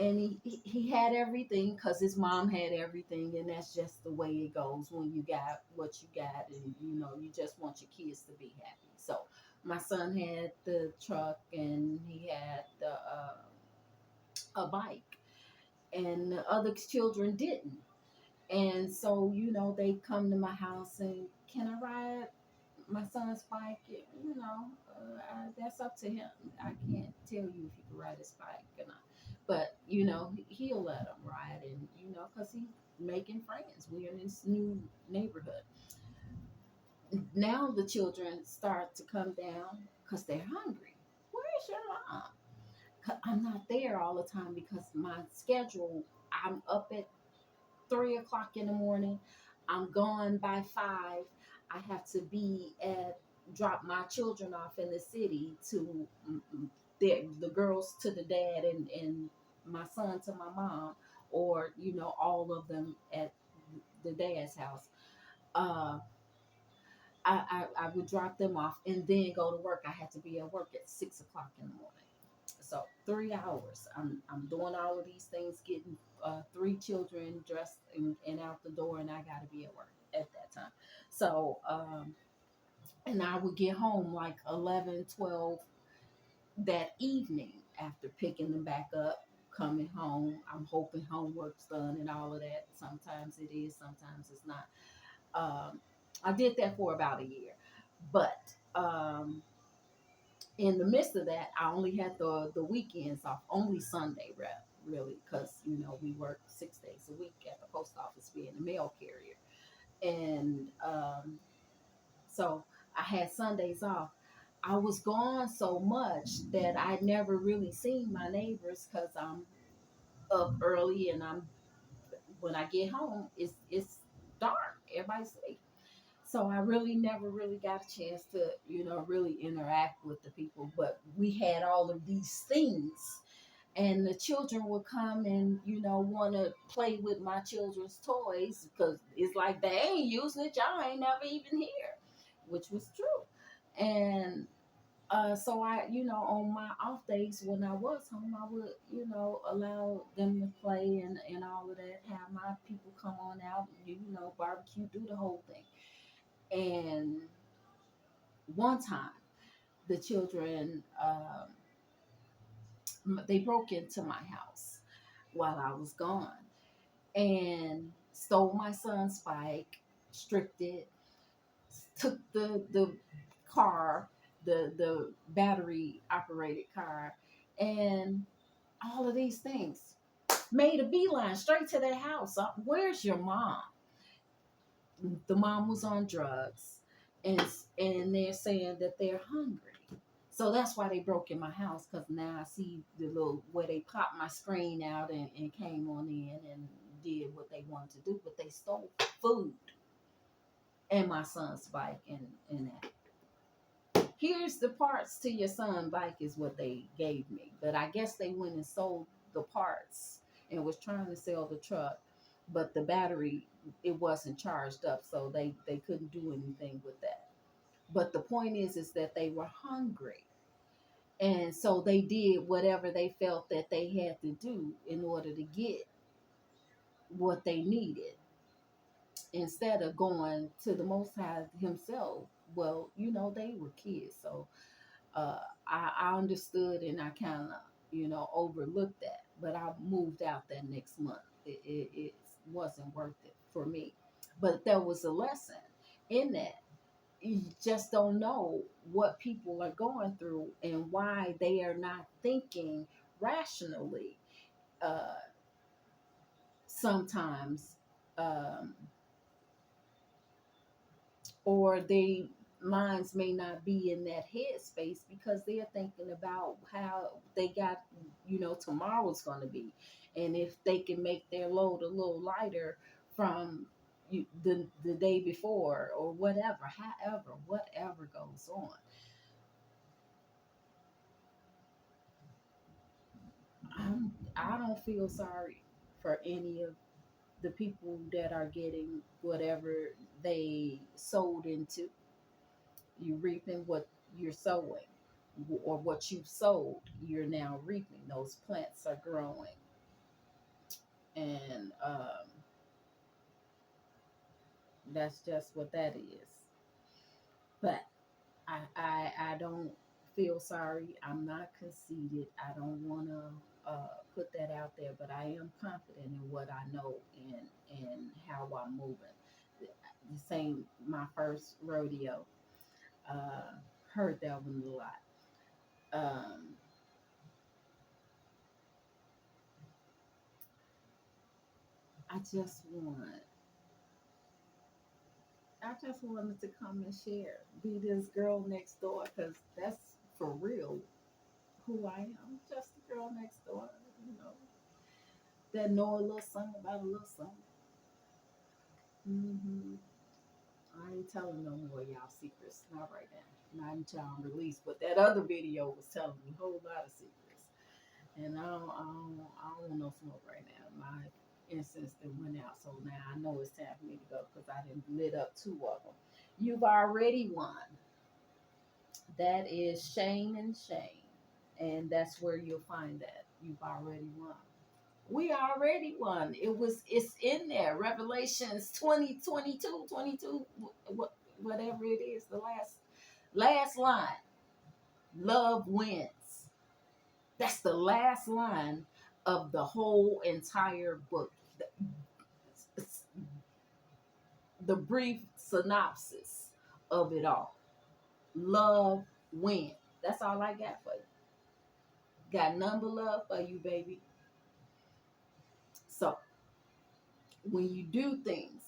and he had everything because his mom had everything, and that's just the way it goes when you got what you got, and you just want your kids to be happy. So my son had the truck, and he had a bike, and the other children didn't. And so they come to my house and, can I ride my son's bike? That's up to him. I can't tell you if he can ride his bike or not. But he'll let them ride, and because he's making friends. We're in this new neighborhood now. The children start to come down because they're hungry. Where's your mom? 'Cause I'm not there all the time because my schedule. I'm up at 3 o'clock in the morning. I'm gone by 5. I have to be at drop my children off in the city to the girls to the dad, and my son to my mom, or all of them at the dad's house. Uh, I would drop them off and then go to work. I had to be at work at 6 o'clock in the morning. So 3 hours. I'm doing all of these things, getting 3 children dressed and out the door, and I got to be at work at that time. So and I would get home like 11, 12 that evening after picking them back up, coming home. I'm hoping homework's done and all of that. Sometimes it is, sometimes it's not. I did that for about a year, but in the midst of that, I only had the weekends off, only Sunday rep, really, because we work 6 days a week at the post office, being a mail carrier, and so I had Sundays off. I was gone so much that I never really seen my neighbors because I'm up early, and I'm when I get home, it's dark, everybody's asleep. So I really never really got a chance to, really interact with the people. But we had all of these things, and the children would come and, want to play with my children's toys because it's like they ain't using it. Y'all ain't never even here, which was true. And so I, on my off days when I was home, I would, allow them to play and all of that. Have my people come on out, barbecue, do the whole thing. And one time, the children they broke into my house while I was gone and stole my son's bike, stripped it, took the car, the battery operated car, and all of these things. Made a beeline straight to their house. Where's your mom? The mom was on drugs, and and they're saying that they're hungry. So that's why they broke in my house, because now I see the little where they popped my screen out and came on in and did what they wanted to do, but they stole food and my son's bike and that. Here's the parts to your son's bike is what they gave me, but I guess they went and sold the parts and was trying to sell the truck, but the battery it wasn't charged up, so they couldn't do anything with that. But the point is that they were hungry. And so they did whatever they felt that they had to do in order to get what they needed instead of going to the Most High Himself. Well, they were kids. So I understood and I kind of, overlooked that. But I moved out that next month. It wasn't worth it for me. But there was a lesson in that. You just don't know what people are going through and why they are not thinking rationally uh, sometimes, um, or they minds may not be in that headspace because they're thinking about how they got tomorrow's going to be, and if they can make their load a little lighter from the day before or whatever, however, whatever goes on. I don't feel sorry for any of the people that are getting whatever they sold into. You reaping what you're sowing, or what you've sowed, you're now reaping. Those plants are growing, and that's just what that is. But I don't feel sorry. I'm not conceited. I don't want to put that out there, but I am confident in what I know and how I'm moving. This ain't my first rodeo. Uh, Heard that one a lot. Um, I just want, I just wanted to come and share, be this girl next door, because that's for real who I am. Just the girl next door, you know, that know a little something about a little something. Hmm. I ain't telling no more y'all secrets, not right now, not until I'm released. But that other video was telling me a whole lot of secrets, and I don't want no smoke right now. My incense that went out, so now I know it's time for me to go because I didn't lit up two of them. You've already won. That is shame and shame, and that's where you'll find that you've already won. We already won. It's in there. Revelations 20, 22, 22, whatever it is, the last line. Love wins. That's the last line of the whole entire book. The brief synopsis of it all. Love wins. That's all I got for you. Got none but love for you, baby. So when you do things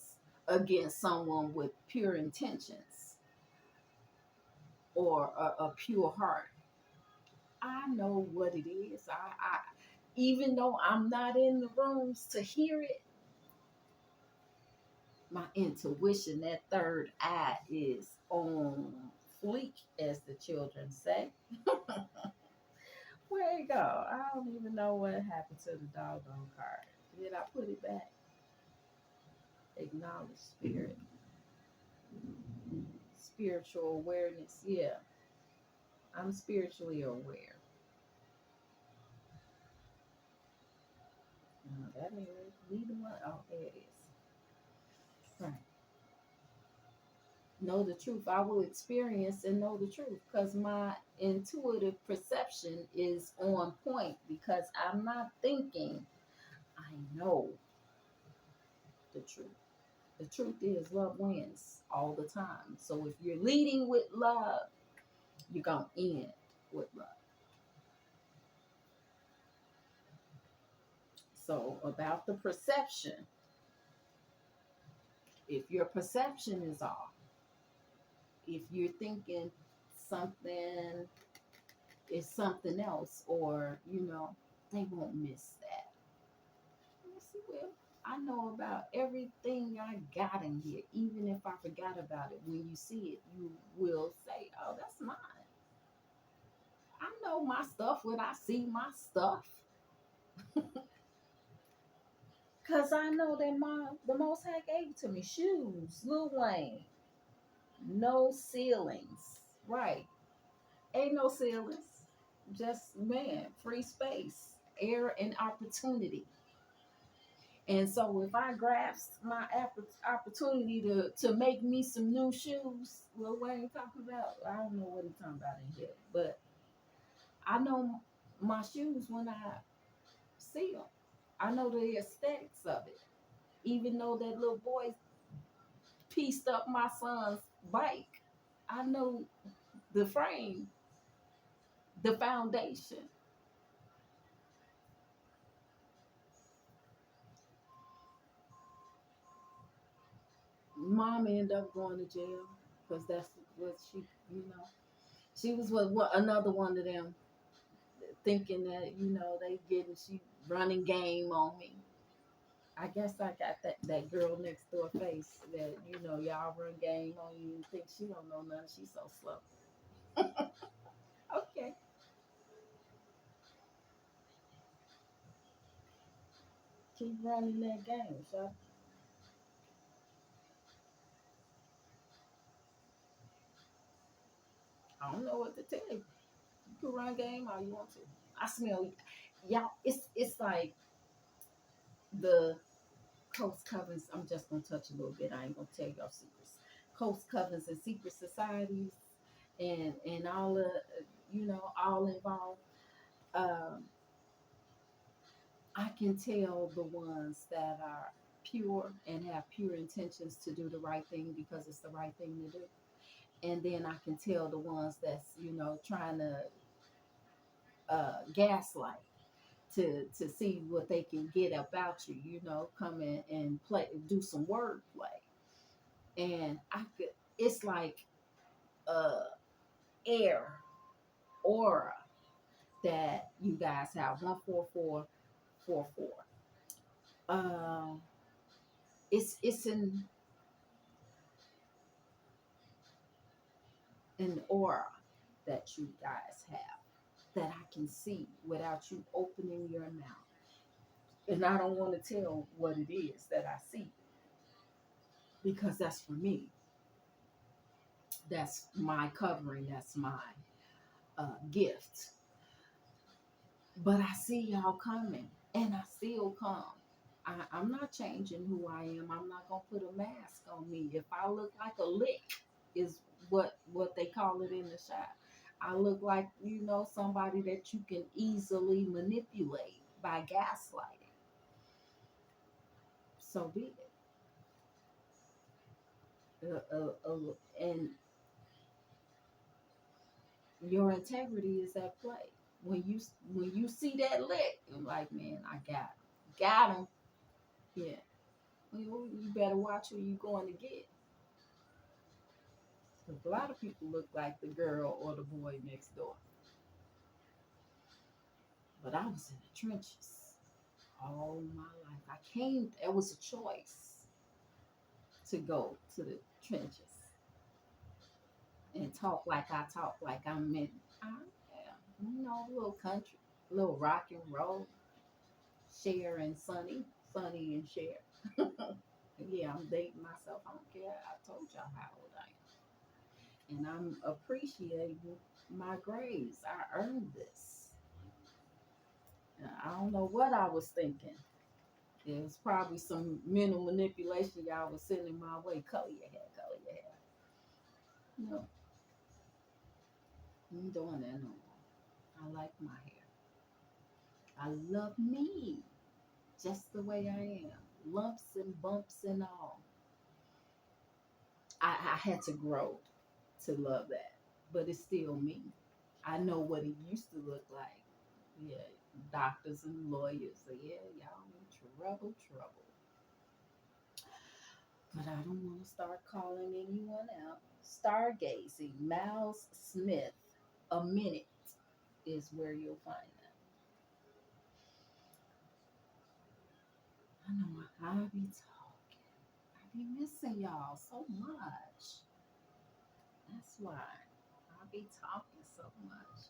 against someone with pure intentions or a pure heart, I know what it is. I even though I'm not in the rooms to hear it, my intuition, that third eye is on fleek, as the children say. Where it go? I don't even know what happened to the doggone card. Did I put it back? Acknowledge spirit, spiritual awareness. Yeah, I'm spiritually aware. That ain't it. Neither one. Oh, there it is. Right. Know the truth. I will experience and know the truth because my intuitive perception is on point because I'm not thinking. I know the truth. The truth is love wins all the time. So if you're leading with love, you're going to end with love. So about the perception, if your perception is off, if you're thinking something is something else, or they won't miss that. Yes, he will. I know about everything I got in here, even if I forgot about it. When you see it, you will say, "Oh, that's mine." I know my stuff when I see my stuff, cause I know that the Most High gave it to me. Shoes, Lil Wayne, no ceilings, right? Ain't no ceilings, just man, free space, air, and opportunity. And so if I grasp my opportunity to make me some new shoes, well, what ain't talking about? I don't know what he's talking about in here, but I know my shoes when I see them. I know the aesthetics of it. Even though that little boy pieced up my son's bike, I know the frame, the foundation. Mom ended up going to jail because that's what you know, she was what another one of them thinking that they getting she running game on me. I guess I got that girl next door face that y'all run game on you and think she don't know nothing. She's so slow. Okay, keep running that game. So I don't know what to tell you. You can run game all you want to. I smell y'all. It's like the coast covers. I'm just gonna touch a little bit. I ain't gonna tell y'all secrets. Coast covers and secret societies and all the all involved. Um, I can tell the ones that are pure and have pure intentions to do the right thing because it's the right thing to do. And then I can tell the ones that's trying to gaslight to see what they can get about you, come in and play, do some word play. And it's like uh air aura that you guys have. 14444. Um it's an aura that you guys have that I can see without you opening your mouth. And I don't want to tell what it is that I see because that's for me. That's my covering. That's my gift. But I see y'all coming, and I still come. I'm not changing who I am. I'm not gonna put a mask on me. If I look like a lick, is what they call it in the shop. I look like somebody that you can easily manipulate by gaslighting. So be it. And your integrity is at play. When you see that lick, you're like, man, I got him. Yeah. Well, you better watch who you going to get. Because a lot of people look like the girl or the boy next door. But I was in the trenches all my life. It was a choice to go to the trenches and talk like I talk, like I am, a little country, a little rock and roll, Cher and Sunny and Cher. Yeah, I'm dating myself. I don't care. I told y'all how old I am. And I'm appreciating my grades. I earned this. I don't know what I was thinking. It was probably some mental manipulation y'all was sending my way. Color your hair, color your hair. No, I ain't doing that no more. I like my hair. I love me just the way I am. Lumps and bumps and all. I had to grow to love that. But it's still me. I know what it used to look like. Yeah, doctors and lawyers say, yeah, y'all in trouble. But I don't want to start calling anyone out. Stargazing, Miles Smith, a minute is where you'll find that. I know I be talking. I be missing y'all so much. That's why I be talking so much.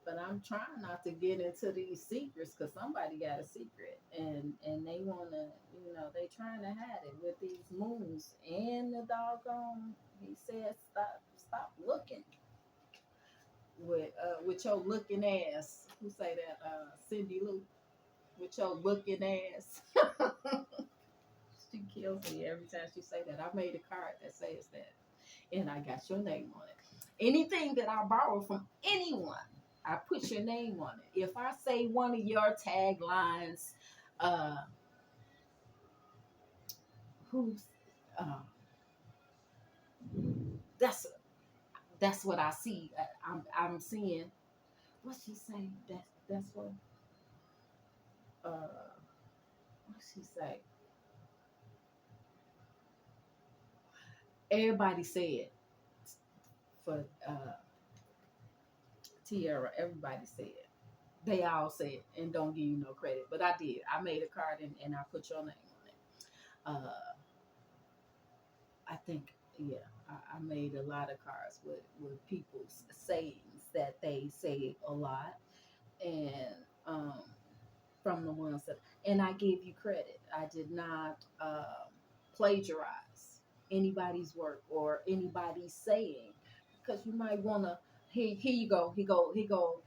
But I'm trying not to get into these secrets because somebody got a secret and they wanna, they trying to hide it with these moons and the doggone. He said, stop looking with your looking ass. Who say that? Cindy Lou. With your looking ass. She kills me every time she say that. I made a card that says that, and I got your name on it. Anything that I borrow from anyone, I put your name on it. If I say one of your taglines, uh, who's that's that's what I see. I'm seeing. What she say? That's what. What she say? Everybody said for Tierra. Everybody said. They all said and don't give you no credit, but I did. I made a card and I put your name on it. I think, yeah, I made a lot of cards with people's sayings that they say a lot, and from the ones that, and I gave you credit. I did not plagiarize anybody's work or anybody's saying, because you might want to. Here you go. He go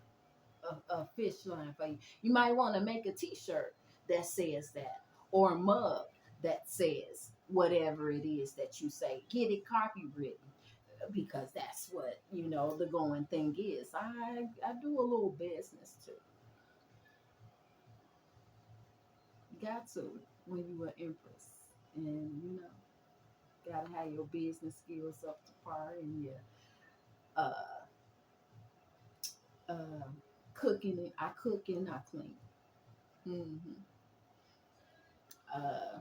a fish line for you. You might want to make a T-shirt that says that, or a mug that says whatever it is that you say. Get it copywritten because that's what the going thing is. I do a little business too. Got to when you an empress, and gotta have your business skills up to par, and your uh uh cooking. I cook and I clean. Hmm. Uh,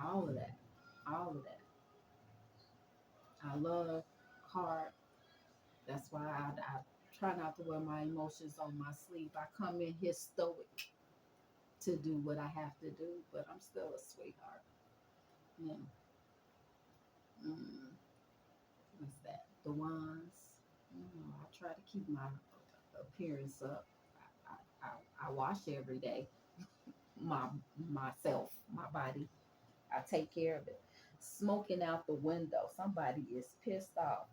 all of that, all of that. I love hard. That's why I try not to wear my emotions on my sleeve. I come in here stoic to do what I have to do, but I'm still a sweetheart. Yeah. Mm, what's that? The ones. I try to keep my appearance up. I wash every day. My myself, my body. I take care of it. Smoking out the window. Somebody is pissed off.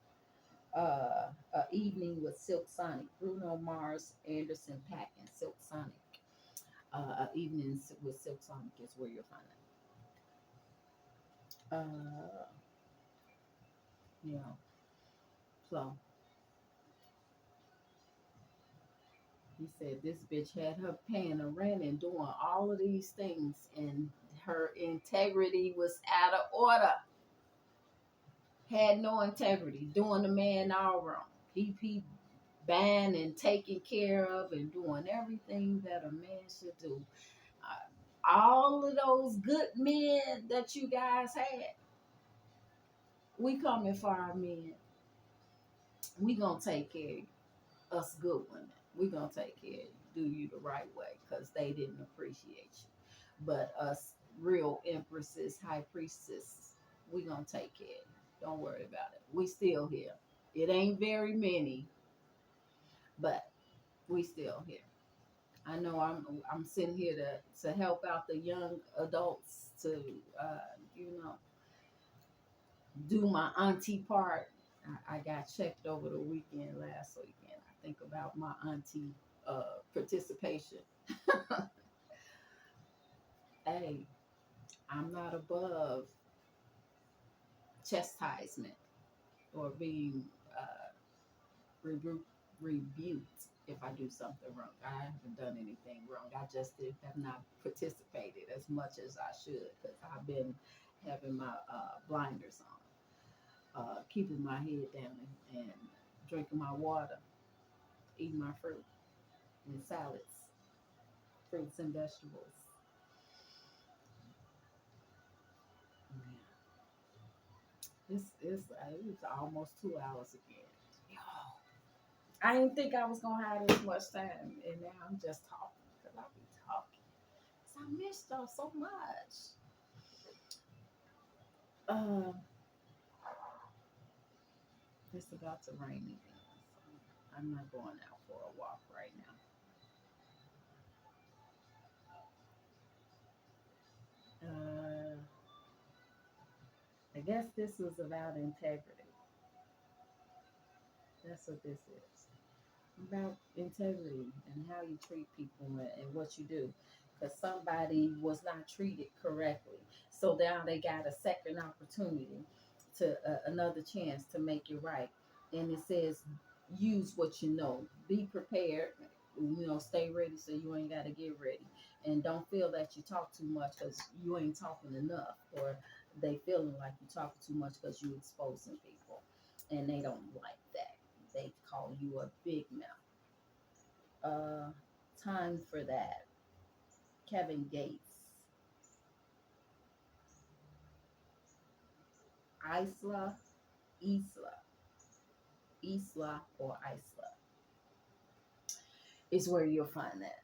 Evening with Silk Sonic. Bruno Mars, Anderson Paak, and Silk Sonic. Evening with Silk Sonic is where you'll find it. You know, so he said this bitch had her paying a rent and doing all of these things, and her integrity was out of order. Had no integrity, doing the man all wrong. He buying and taking care of and doing everything that a man should do. All of those good men that you guys had, we coming for our men. We gonna take care of you. Us good women. We gonna take care of you, do you the right way, because they didn't appreciate you. But us real empresses, high priestess, we gonna take care of you. Don't worry about it. We still here. It ain't very many, but we still here. I know I'm sitting here to help out the young adults to you know do my auntie part. I got checked over the weekend last weekend. I think about my auntie participation. Hey, I'm not above chastisement or being rebuked if I do something wrong. I haven't done anything wrong. I just have not participated as much as I should because I've been having my blinders on, keeping my head down and drinking my water, eating my fruit and salads, fruits and vegetables. Yeah. It's almost 2 hours again. Yo, I didn't think I was gonna have this much time, and now I'm just talking because I be talking. 'Cause I missed y'all so much. Uh, it's about to rain again, so I'm not going out for a walk right now. I guess this was about integrity. That's what this is. About integrity and how you treat people and what you do. Because somebody was not treated correctly. So now they got a second opportunity to another chance to make it right. And it says, use what you know. Be prepared. Stay ready so you ain't got to get ready. And don't feel that you talk too much because you ain't talking enough. Or they feeling like you talking too much because you exposing people. And they don't like that. They call you a big mouth. uh, Time for that. Kevin Gates, Isla, Isla, Isla or Isla is where you'll find that.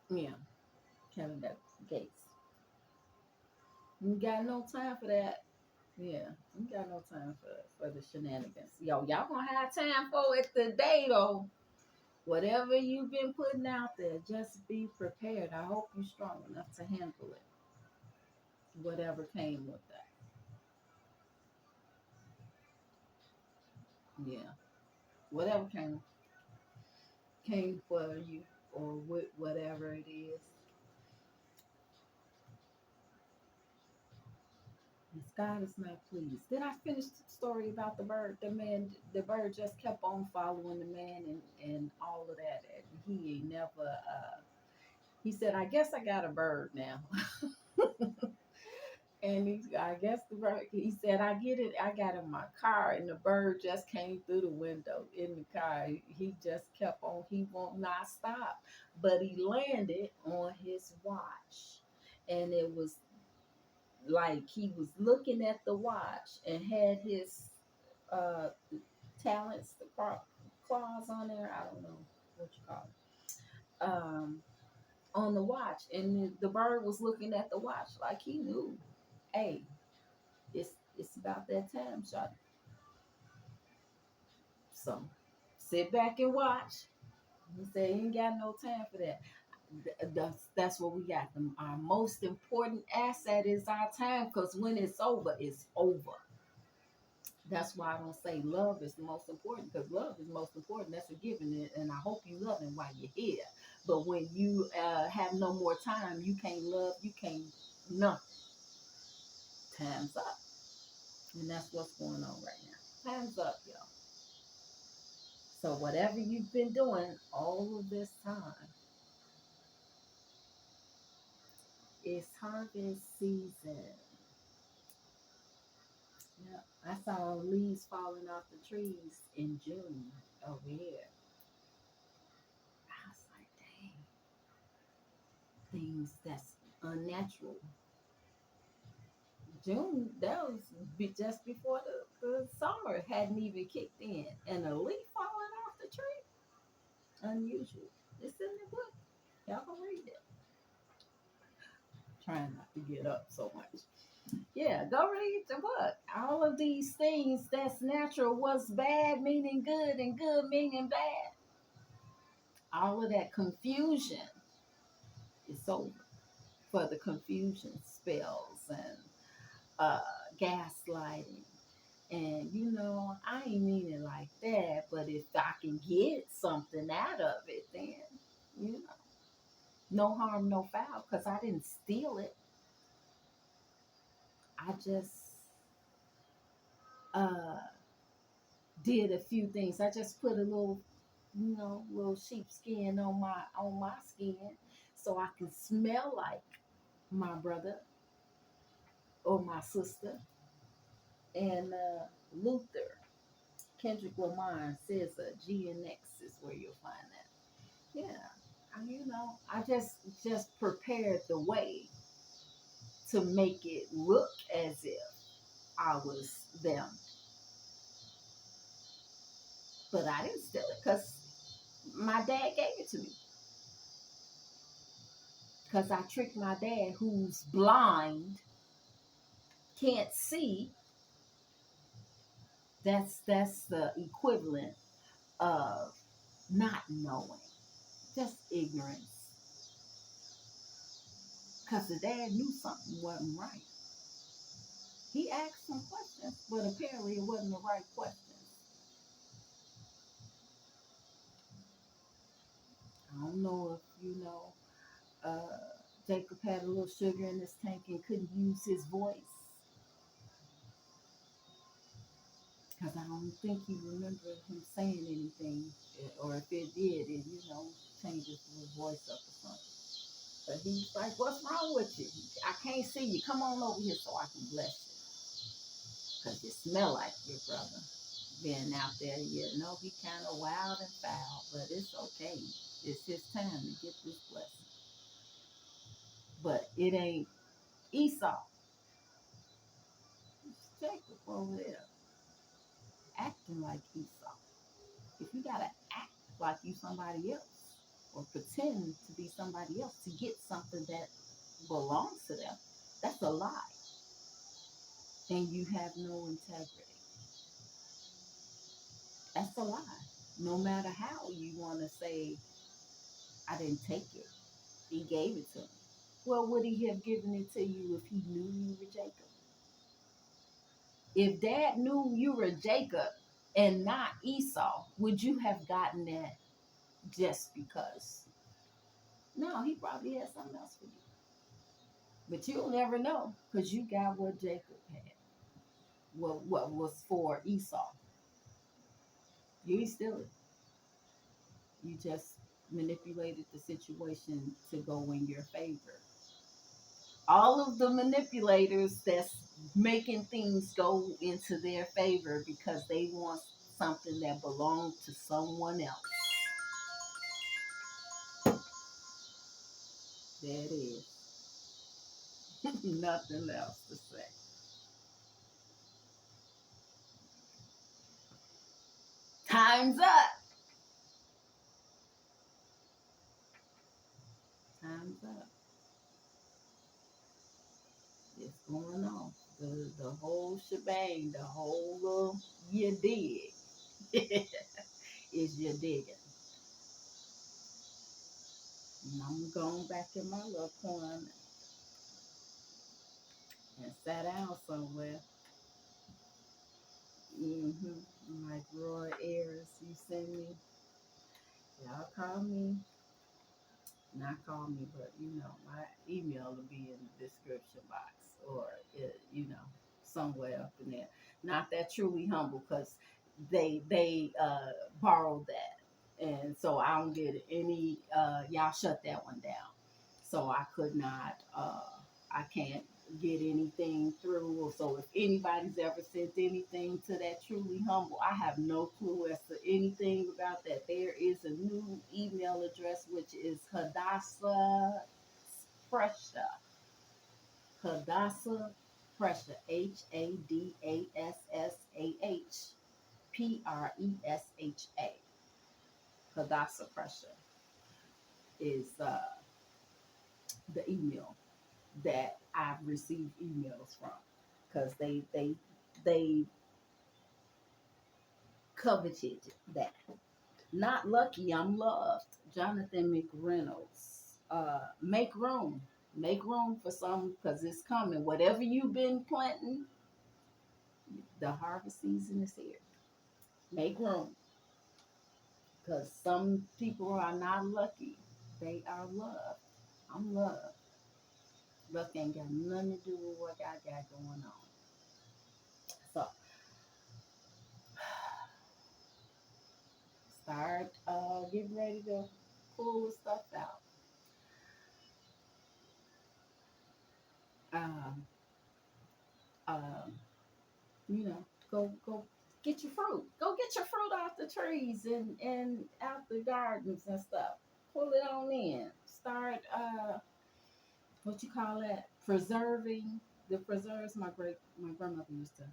Yeah, Kevin Gates. You got no time for that. Yeah, you got no time for the shenanigans. Y'all gonna have time for it today though. Whatever you've been putting out there, just be prepared. I hope you're strong enough to handle it. Whatever came with that. Yeah, whatever came for you or with whatever it is. Yes, God is not pleased. Did I finish the story about the bird? The bird just kept on following the man and all of that. And he ain't never, he said, I guess I got a bird now. And I guess the bird, he said, I get it. I got in my car and the bird just came through the window in the car. He just kept on, he won't not stop. But he landed on his watch. And it was like he was looking at the watch and had his uh, talents, the claws on there. I don't know what you call it. On the watch. And the bird was looking at the watch like he knew, hey, it's about that time, shot. So sit back and watch. He said he ain't got no time for that. That's what we got. Our most important asset is our time, because when it's over, it's over. That's why I don't say love is the most important, because love is most important. That's a given, and I hope you love him while you're here. But when you have no more time, you can't love, you can't nothing. Time's up, and that's what's going on right now. Time's up, y'all. So whatever you've been doing all of this time, it's harvest season. Yeah, I saw leaves falling off the trees in June over here. I was like, dang, things that's unnatural. June, that was just before the summer hadn't even kicked in, and a leaf falling off the tree, unusual. It's in the book. Y'all can read it. Trying not to get up so much. Yeah, go read the book. All of these things that's natural, what's bad meaning good and good meaning bad. All of that confusion is over, for the confusion spells and uh, gaslighting. And I ain't mean it like that, but if I can get something out of it, then you know, no harm, no foul, because I didn't steal it. I just uh, did a few things. I just put a little sheepskin on my skin, so I can smell like my brother or my sister. And Luther, Kendrick Lamar says a G and X is where you'll find that. Yeah, I just prepared the way to make it look as if I was them, but I didn't steal it because my dad gave it to me. Because I tricked my dad, who's blind, can't see. That's the equivalent of not knowing, just ignorance. Because the dad knew something wasn't right. He asked some questions, but apparently it wasn't the right questions. I don't know if uh, Jacob had a little sugar in his tank and couldn't use his voice, because I don't think he remembered him saying anything, or if it did, it changes his voice up or something. But he's like, "What's wrong with you? I can't see you. Come on over here so I can bless you, because you smell like your brother." Being out there, he kind of wild and foul, but it's okay. It's his time to get this blessing. But it ain't Esau. It's Jacob over there acting like Esau. If you gotta act like you somebody else or pretend to be somebody else to get something that belongs to them, that's a lie. And you have no integrity. That's a lie. No matter how you want to say, I didn't take it, he gave it to me. Well, would he have given it to you if he knew you were Jacob? If dad knew you were Jacob and not Esau, would you have gotten that just because? No, he probably had something else for you. But you'll never know, because you got what Jacob had. What was for Esau. You ain't steal it. You just manipulated the situation to go in your favor. All of the manipulators that's making things go into their favor because they want something that belongs to someone else. There it is. Nothing else to say. Time's up. Time's up. It's going on. The whole shebang, the whole little you dig is your digging. And I'm going back in my little corner and sat down somewhere. Like Roy Ayers, you send me. Y'all call me. Not call me, but my email will be in the description box or somewhere up in there. Not that truly humble because they borrowed that, and so I don't get any. Y'all shut that one down, so I could not. I can't get anything through. So if anybody's ever sent anything to that truly humble, I have no clue as to anything about that. There is a new email address which is hadassahpresha. Hadassahpresha. HADASSAHPRESHA. Hadassahpresha is the email that I've received emails from because they coveted that. Not lucky, I'm loved. Jonathan McReynolds. Make room for some because it's coming. Whatever you've been planting, the harvest season is here. Make room because some people are not lucky. They are loved. I'm loved. Luck ain't got nothing to do with what I got going on. So start getting ready to pull the stuff out. Um, um, go get your fruit. Go get your fruit off the trees and out the gardens and stuff. Pull it on in. Start what you call that? Preserving the preserves. My grandmother used to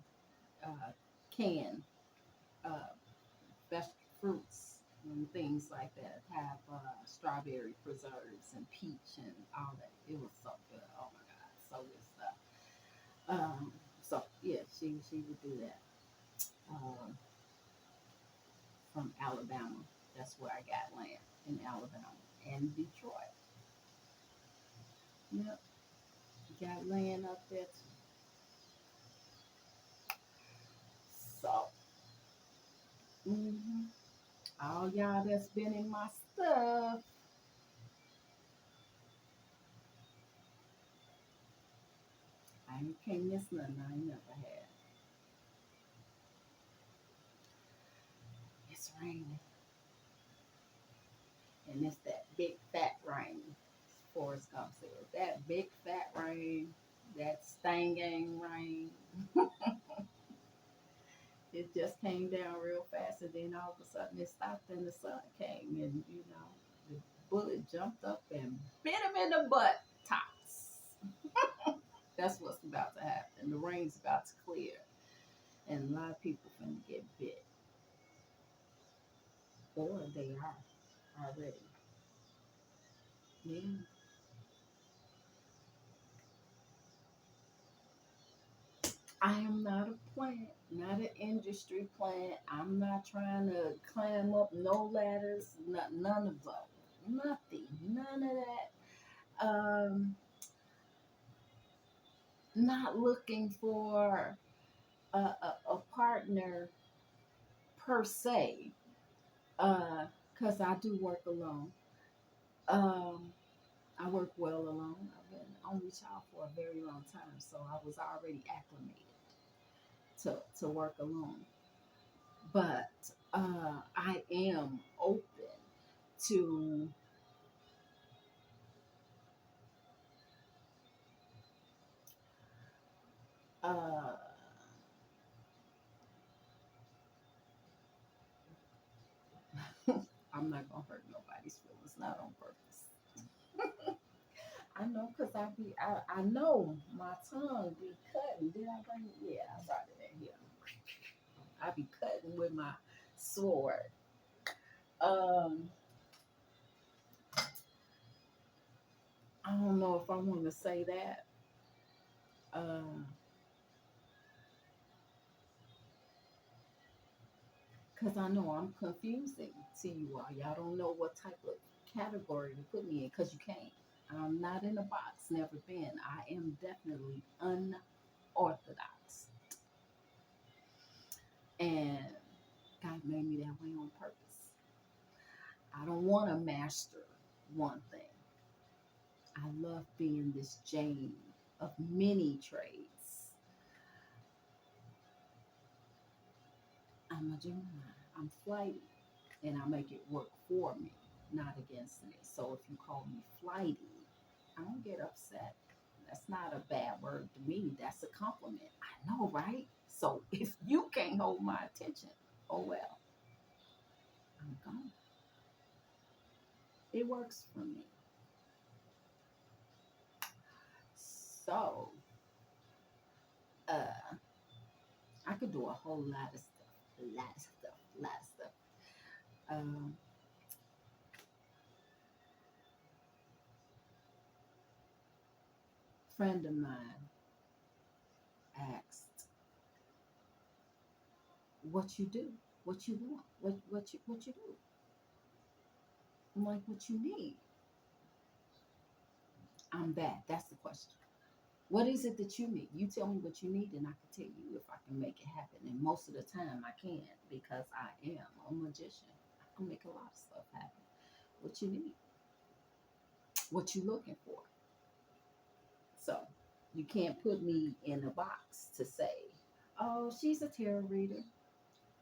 can uh, best fruits and things like that. Have strawberry preserves and peach and all that. It was so good. Oh my God, so good stuff. So yeah, she would do that. Um, from Alabama. That's where I got land in Alabama and Detroit. Yep, got land up there too. So, all y'all that's been in my stuff, I can't miss nothing I ain't never had. It's raining, and it's that big fat rain. Forrest Gump said, that big fat rain, that stinging rain. It just came down real fast, and then all of a sudden it stopped, and the sun came, and the bullet jumped up and bit him in the butt tops. That's what's about to happen. The rain's about to clear, and a lot of people finna get bit, or they are already. Yeah, I am not a plant, not an industry plant. I'm not trying to climb up no ladders, none of that. Nothing, none of that. Not looking for a partner per se, because I do work alone. Um, I work well alone. I've been only child for a very long time, so I was already acclimated to work alone. But I am open to I'm not gonna hurt nobody's feelings, not on purpose. I know, cause I know my tongue be cutting. Did I bring it? Yeah, I brought it in here. I be cutting with my sword. Um, I don't know if I want to say that. Cause I know I'm confusing to you all. Y'all don't know what type of category to put me in, cause you can't. I'm not in a box. Never been. I am definitely unorthodox, and God made me that way on purpose. I don't want to master one thing. I love being this Jane of many trades. I'm a Gemini. I'm flighty, and I make it work for me, not against me. So if you call me flighty, I don't get upset. That's not a bad word to me. That's a compliment. I know, right? So if you can't hold my attention, oh well, I'm gone. It works for me. So uh, I could do a whole lot of stuff, a lot of stuff, a lot of stuff. Um, Friend of mine asked, "What you do? What you want? What you do?" I'm like, "What you need?" I'm bad. That's the question. What is it that you need? You tell me what you need, and I can tell you if I can make it happen. And most of the time, I can because I am a magician. I can make a lot of stuff happen. What you need? What you looking for? So you can't put me in a box to say, "Oh, she's a tarot reader."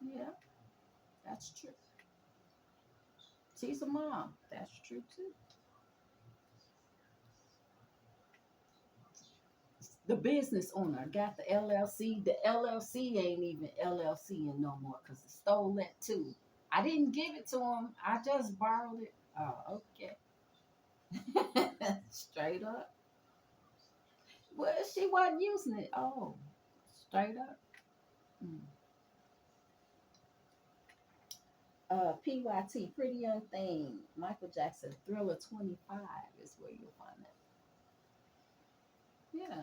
Yeah, that's true. She's a mom. That's true too. The business owner got the LLC. The LLC ain't even LLC in no more because it stole that too. I didn't give it to him. I just borrowed it. Oh, okay. Straight up. Well, she wasn't using it. Oh, straight up. Mm. PYT, Pretty Young Thing. Michael Jackson, Thriller 25 is where you'll find that. Yeah.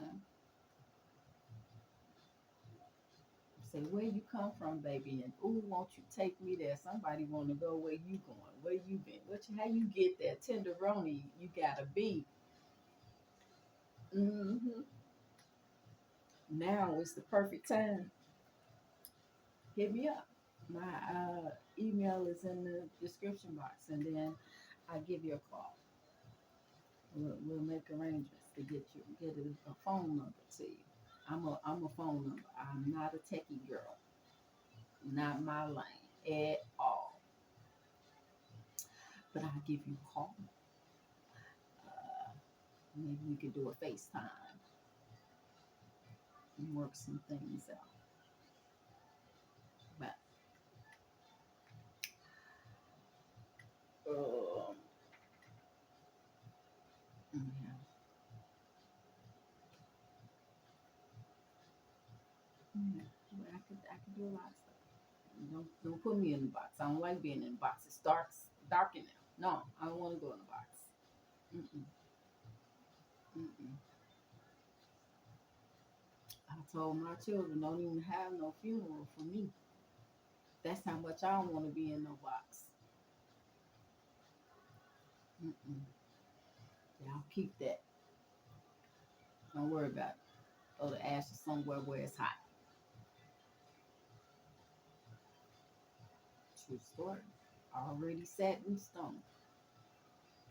Say where you come from, baby, and ooh, won't you take me there? Somebody want to go where you going? Where you been? How you get there? Tenderoni, you gotta be. Hmm. Now is the perfect time. Hit me up. My email is in the description box, and then I give you a call. We'll make arrangements to get a phone number to you. I'm a phone number. I'm not a techie girl. Not my lane at all. But I'll give you a call. Uh, Maybe we could do a FaceTime and work some things out. But um, yeah, yeah. Well, I could do a lot of stuff. Don't put me in the box. I don't like being in the box. It's dark in there. No, I don't want to go in the box. Mm-mm, mm-mm. I told my children don't even have no funeral for me. That's how much I don't want to be in no box. Mm-mm. Y'all keep that. Don't worry about it. Throw the ashes somewhere where it's hot. True story. Already set in stone.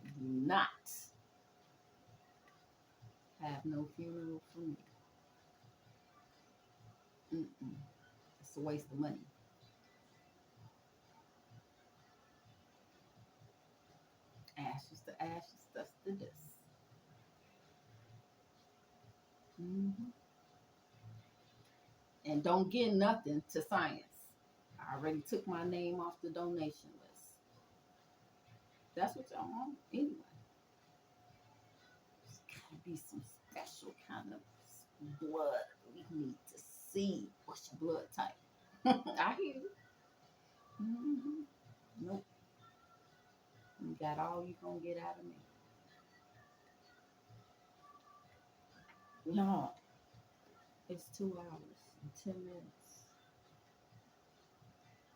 Do not have no funeral for me. Mm-mm. It's a waste of money. Ashes to ashes, dust to dust. Hmm. And don't get nothing to science. I already took my name off the donation list. That's what y'all want anyway. There's gotta be some special kind of blood we need to see. What's your blood type? I hear you. Nope. You got all you gonna get out of me. No, it's 2 hours and 10 minutes.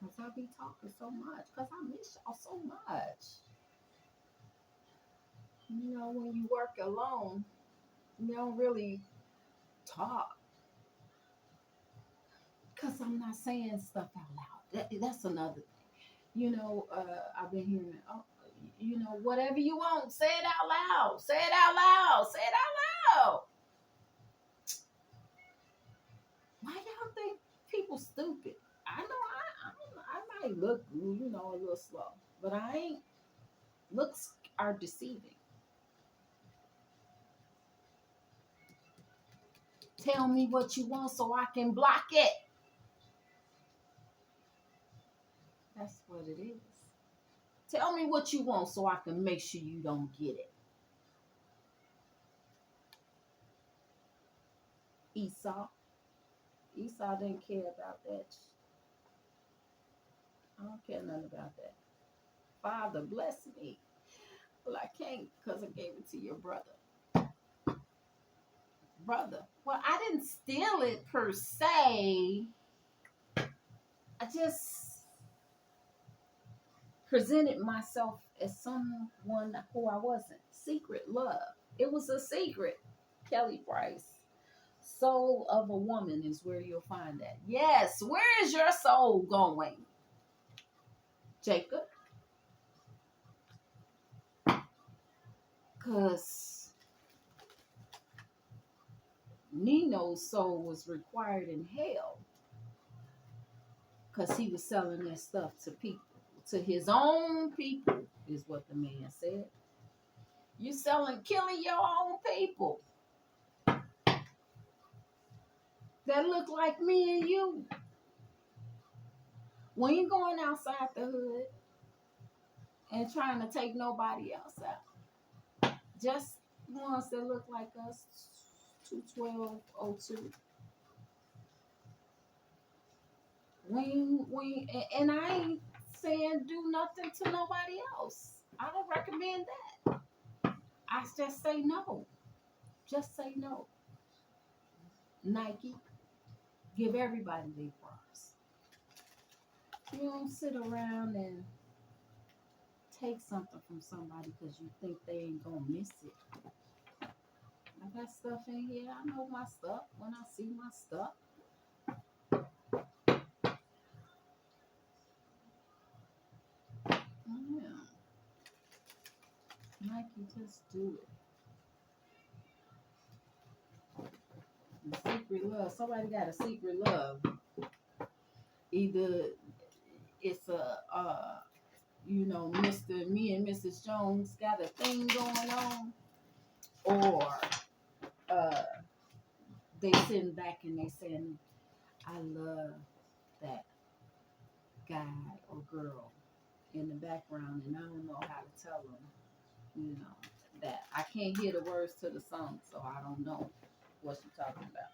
Cause I be talking so much. Cause I miss y'all so much. When you work alone, you don't really talk. Cause I'm not saying stuff out loud. That's another thing. I've been hearing, oh, whatever you want, say it out loud. Say it out loud. Say it out loud. Why y'all think people stupid? I know I might look, a little slow, but I ain't. Looks are deceiving. Tell me what you want so I can block it. That's what it is. Tell me what you want so I can make sure you don't get it. Esau. Esau didn't care about that. I don't care nothing about that. Father, bless me. Well, I can't because I gave it to your brother. Brother. Well, I didn't steal it per se. I just presented myself as someone who I wasn't. Secret love. It was a secret. Kelly Price. Soul of a woman is where you'll find that. Yes, where is your soul going? Jacob? Because Nino's soul was required in hell because he was selling that stuff to people, to his own people, is what the man said. You killing your own people that look like me and you. We ain't going outside the hood and trying to take nobody else out. Just ones that look like us, 21202. And I ain't saying do nothing to nobody else. I don't recommend that. I just say no. Just say no. Nike, give everybody their props. You don't sit around and take something from somebody because you think they ain't gonna miss it. I got stuff in here. I know my stuff when I see my stuff. Yeah. Nike, just do it. The secret love. Somebody got a secret love. Either it's Mr. Me and Mrs. Jones got a thing going on, or uh, they sitting back and they saying, I love that guy or girl in the background, and I don't know how to tell them, that I can't hear the words to the song, so I don't know what you're talking about.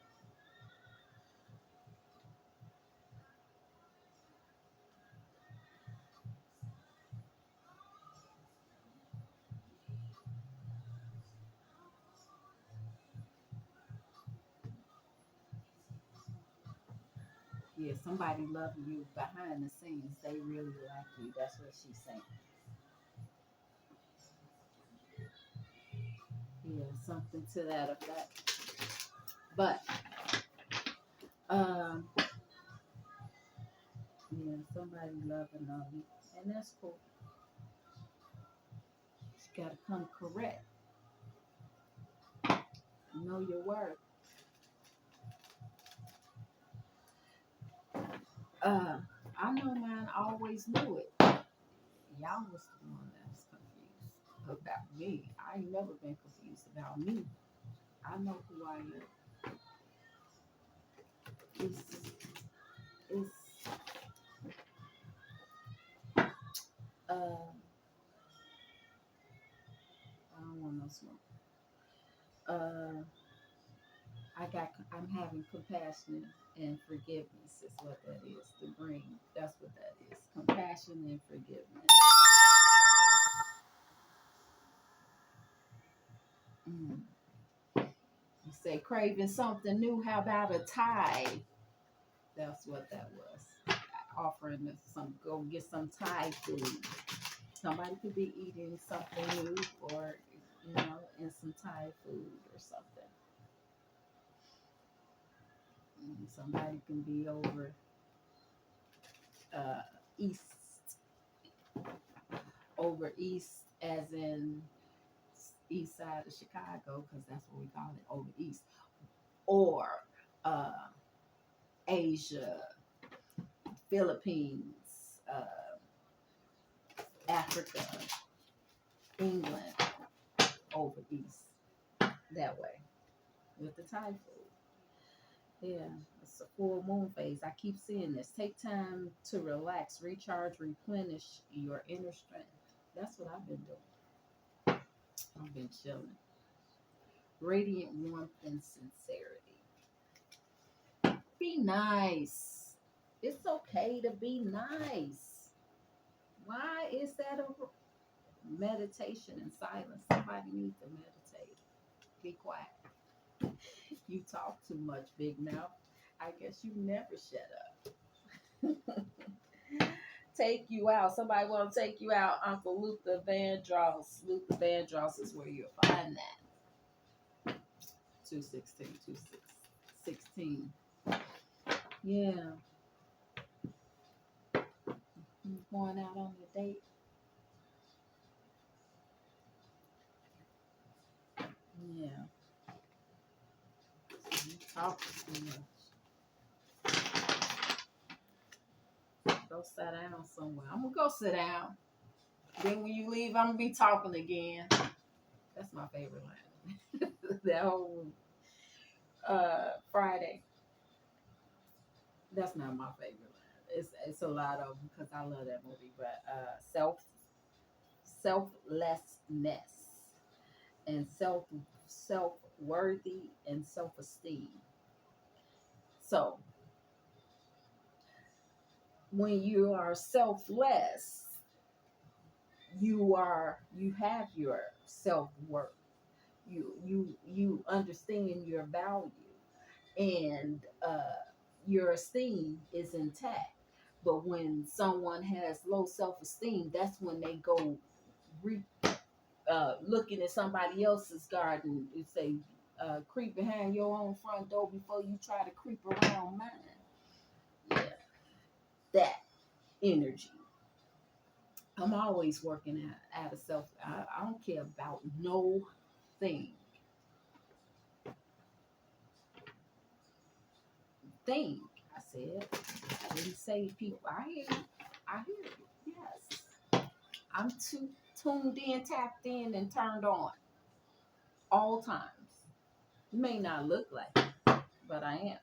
Yeah, somebody loving you behind the scenes. They really like you. That's what she's saying. Yeah, something to that effect. But um, yeah, somebody loving on you, and that's cool. You gotta come correct. Know your worth. Uh, I know mine always knew it. Y'all was the one that was confused about me. I ain't never been confused about me. I know who I am. It's uh no smoke. Uh, I'm having compassion and forgiveness is what that is. To bring, that's what that is. Compassion and forgiveness. Mm. You say craving something new. How about a Thai? That's what that was. Offering us some, go get some Thai food. Somebody could be eating something new, or in some Thai food or something. Somebody can be uh, east, over east, as in east side of Chicago, because that's what we call it, over east, or uh, Asia, Philippines, Africa, England, over east, that way, with the Thai food. Yeah, it's a full moon phase. I keep seeing this. Take time to relax, recharge, replenish your inner strength. That's what I've been doing. I've been chilling. Radiant warmth and sincerity. Be nice. It's okay to be nice. Why is that a meditation and silence? Somebody needs to meditate. Be quiet. You talk too much, big mouth. I guess you never shut up. Take you out. Somebody want to take you out. Uncle Luther Vandross. Luther Vandross is where you'll find that. 216, 216. Yeah. You going out on a date? Yeah. You talk too much. Go sit down somewhere. I'm gonna go sit down. Then when you leave, I'm gonna be talking again. That's my favorite line. That whole Friday. That's not my favorite line. It's a lot of them because I love that movie. But selflessness and self worthy and self esteem. So when you are selfless, you have your self worth. You understand your value, and your esteem is intact. But when someone has low self esteem, that's when they go re, looking at somebody else's garden and say, creep behind your own front door before you try to creep around mine. Yeah, that energy. I'm always working out of self. I don't care about no thing. Thing. I said. I didn't say people. I hear you. I hear you. Yes. I'm too tuned in, tapped in, and turned on all times. It may not look like it, but I am.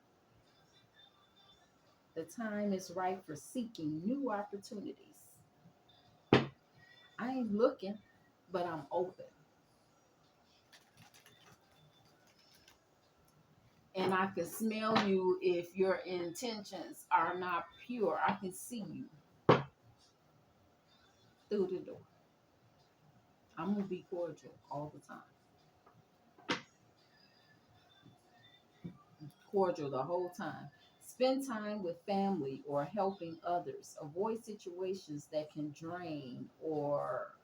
The time is right for seeking new opportunities. I ain't looking, but I'm open. And I can smell you if your intentions are not pure. I can see you through the door. I'm going to be cordial all the time. Cordial the whole time. Spend time with family or helping others. Avoid situations that can drain or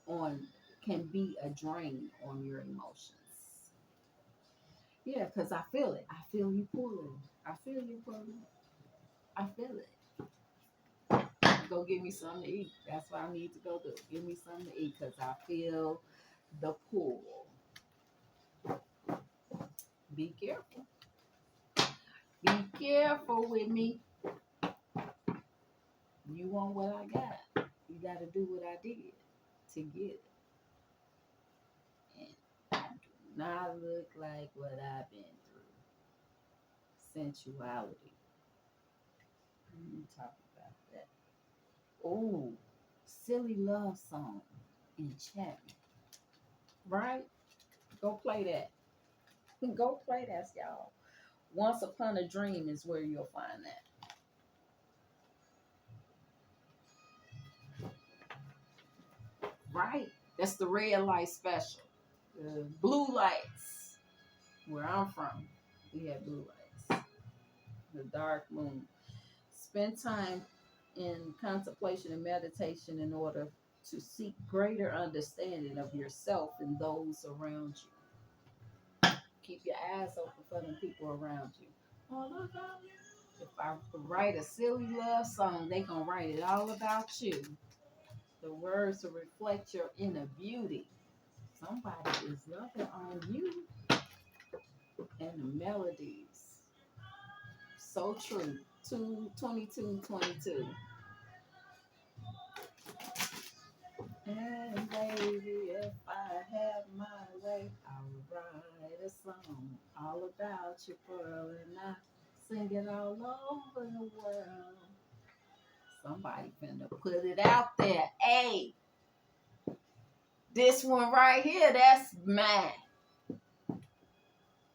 on can be a drain on your emotions. Yeah, because I feel it. I feel you pulling. I feel you pulling. I feel it. Go give me something to eat. That's what I need to go do. Give me something to eat because I feel the pull. Be careful. Be careful with me. You want what I got. You got to do what I did to get it. And I do not look like what I've been through. Sensuality. Let me talk about that. Oh, silly love song, enchantment. Right? Go play that. Go play that, y'all. Once Upon a Dream is where you'll find that. Right? That's the red light special. The blue lights, where I'm from, we have blue lights. The dark moon. Spend time in contemplation and meditation in order to seek greater understanding of yourself and those around you. Keep your eyes open for the people around you. All about you. If I write a silly love song, they gonna write it all about you. The words will reflect your inner beauty. Somebody is loving on you. And the melodies. So true. 2222. And baby, if I have my way, I'll write a song all about you, girl, and I sing it all over the world. Somebody finna put it out there. Hey, this one right here, that's mine.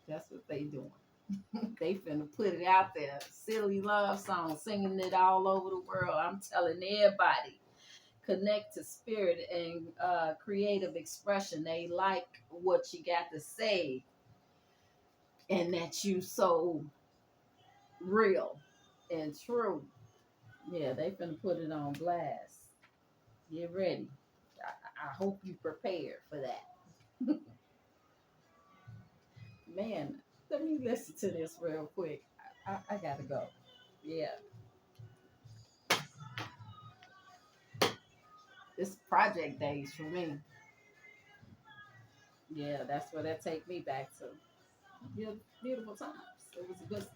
That's what they doing. They finna put it out there. Silly love song, singing it all over the world. I'm telling everybody. Connect to spirit and creative expression. They like what you got to say, and that you so real and true. Yeah, they finna put it on blast. Get ready. I hope you prepared for that. Man, let me listen to this real quick. I gotta go. Yeah, it's project days for me. Yeah, that's where that take me back to. Beautiful times. It was a good.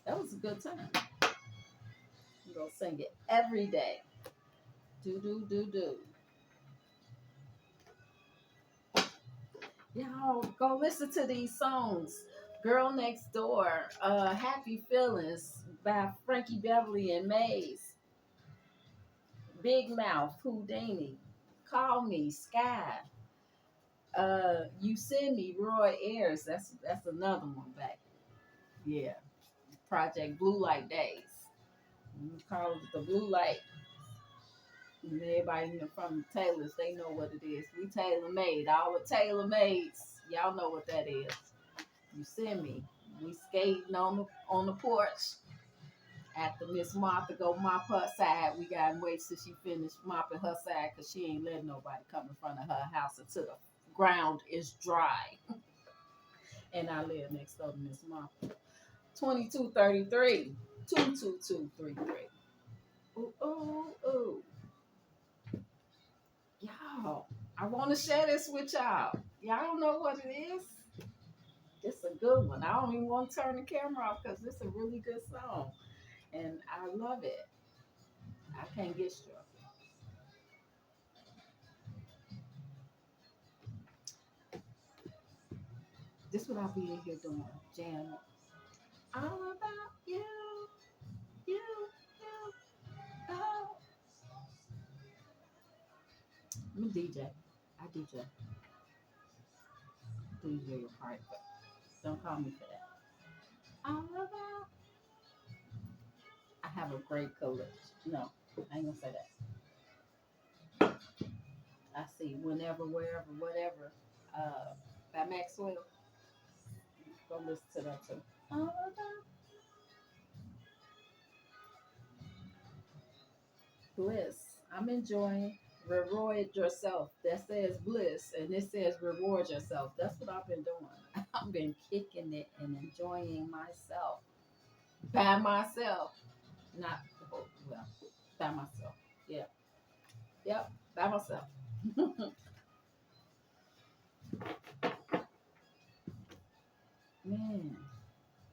That was a good time. I'm gonna sing it every day. Do do do do. Y'all go listen to these songs. Girl Next Door, Happy Feelings by Frankie Beverly and Maze. Big Mouth, Whodini. Call Me, Sky. You Send Me, Roy Ayers. That's another one back. Yeah. Project Blue Light Days. We call it the Blue Light. And everybody from the Taylors, they know what it is. We tailor made. All the tailor mades. Y'all know what that is. You Send Me. We skating on the porch. After Miss Martha go mop her side, we gotta wait till she finished mopping her side because she ain't letting nobody come in front of her house until the ground is dry. And I live next door to Miss Martha. 2233. 22233. Ooh, ooh, ooh. Y'all, I want to share this with y'all. Y'all don't know what it is? It's a good one. I don't even want to turn the camera off because it's a really good song. And I love it. I can't get struck. This what I'll be in here doing, jamming. All about you, you, you. Oh. I'm a DJ. I DJ. DJ your part, but don't call me for that. All about. I have a great collection. No, I ain't gonna say that. I see whenever, wherever, whatever. By Maxwell. Go listen to that too. All about bliss. I'm enjoying. Reward yourself. That says bliss, and this says reward yourself. That's what I've been doing. I've been kicking it and enjoying myself by myself. Not well, by myself. Yeah, yep, by myself. Man,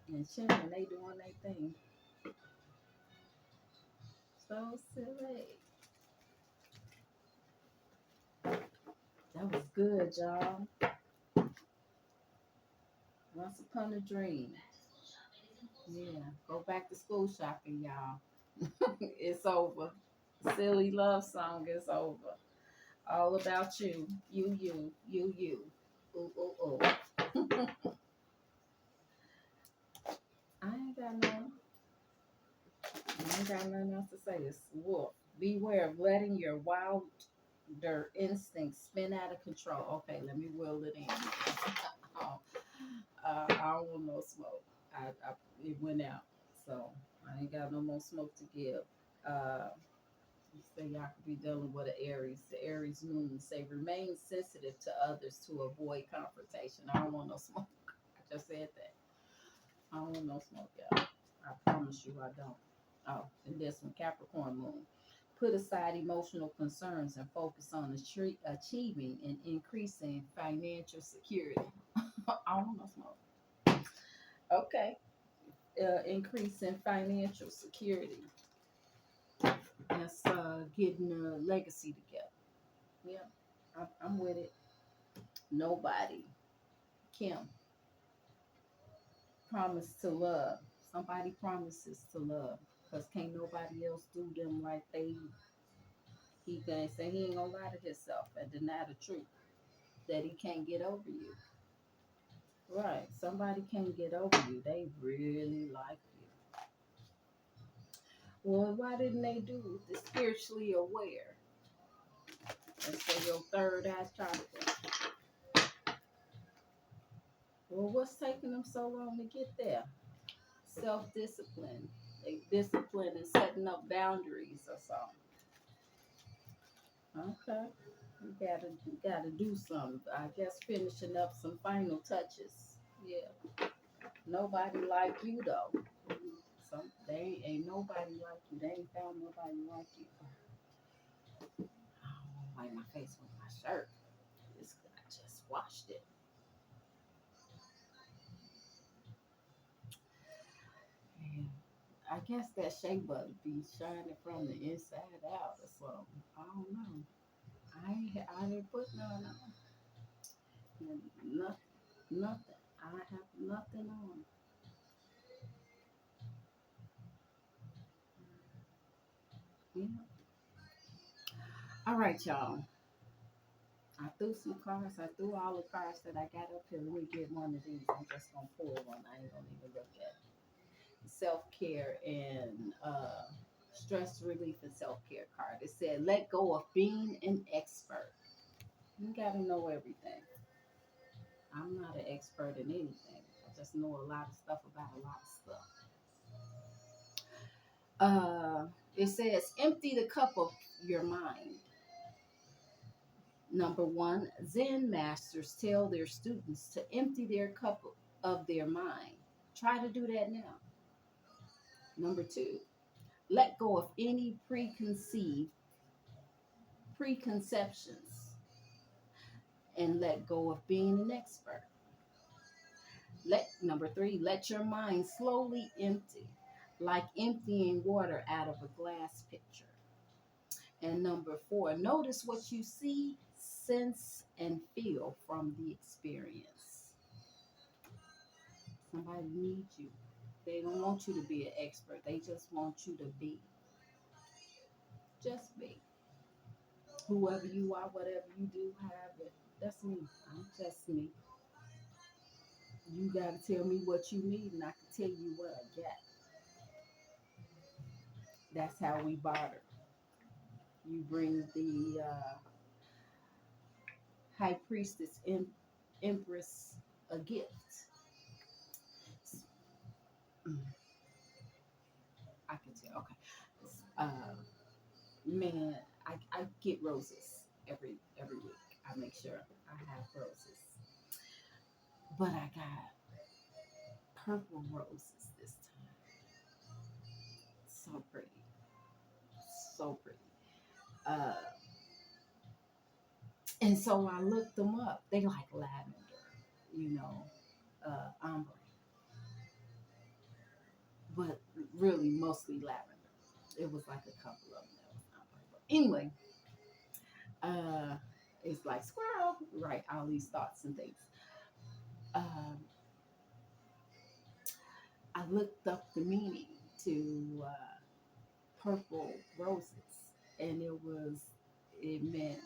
and children, they doing their thing. So silly. That was good, y'all. Once upon a dream. Yeah, go back to school shopping, y'all. It's over. Silly love song is over. All about you. You, you, you, you. Ooh, ooh, ooh. I ain't got nothing else to say. It's wolf. Beware of letting your wilder instincts spin out of control. Okay, let me will it in. Oh, I don't want no smoke. It went out, so I ain't got no more smoke to give. Uh, you say y'all could be dealing with an Aries. The Aries moon say remain sensitive to others to avoid confrontation. I don't want no smoke. I just said that. I don't want no smoke, y'all. I promise you, I don't. Oh, and this one, Capricorn moon. Put aside emotional concerns and focus on achieving and increasing financial security. I don't want no smoke. Okay. Increasing financial security. That's getting a legacy together. Yeah, I'm with it. Nobody, Kim, promised to love. Somebody promises to love. Because can't nobody else do them like he gonna say he ain't gonna lie to himself and deny the truth that he can't get over you. Right. Somebody can't get over you. They really like you. Well, why didn't they do the spiritually aware? And so your third eye chakra. Well, what's taking them so long to get there? Self discipline. They discipline and setting up boundaries or something. Okay. You gotta do something. I guess finishing up some final touches. Yeah. Nobody like you though. They ain't nobody like you. They ain't found nobody like you. I don't wipe my face with my shirt. I just washed it. And I guess that shea butter be shining from the inside out or something. I don't know. I didn't put none on. Nothing. Nothing. I have nothing on. Yeah. All right, y'all. I threw some cards. I threw all the cards that I got up here. Let me get one of these. I'm just gonna pull one. I ain't gonna even look at self care and stress relief and self care card. It said, "Let go of being an expert." You gotta know everything. I'm not an expert in anything. I just know a lot of stuff about a lot of stuff. It says, "Empty the cup of your mind." Number one, Zen masters tell their students to empty their cup of their mind. Try to do that now. Number two, let go of any preconceptions and let go of being an expert. Number three, let your mind slowly empty, like emptying water out of a glass pitcher. And number four, notice what you see, sense, and feel from the experience. Somebody needs you. They don't want you to be an expert. They just want you to be. Just be. Whoever you are, whatever you do, however, that's me. I'm just me. You got to tell me what you need, and I can tell you what I got. That's how we barter. You bring the high priestess, empress, a gift. Mm, I can tell. Okay. Uh, man, I get roses every week. I make sure I have roses, but I got purple roses this time. So pretty, so pretty. Uh, and so I looked them up. They like lavender, you know, ombre, but really mostly lavender. It was like a couple of them that was ombre. But anyway, uh, it's like squirrel, right? All these thoughts and things. Um, I looked up the meaning to purple roses, and it meant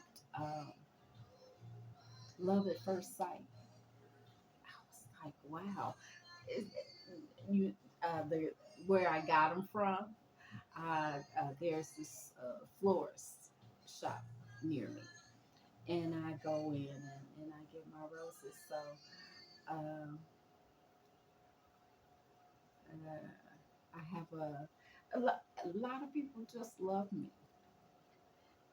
love at first sight. I was like, wow. It, you the where I got them from. There's this florist shop near me, and I go in and I get my roses. So um, I have a lot of people just love me.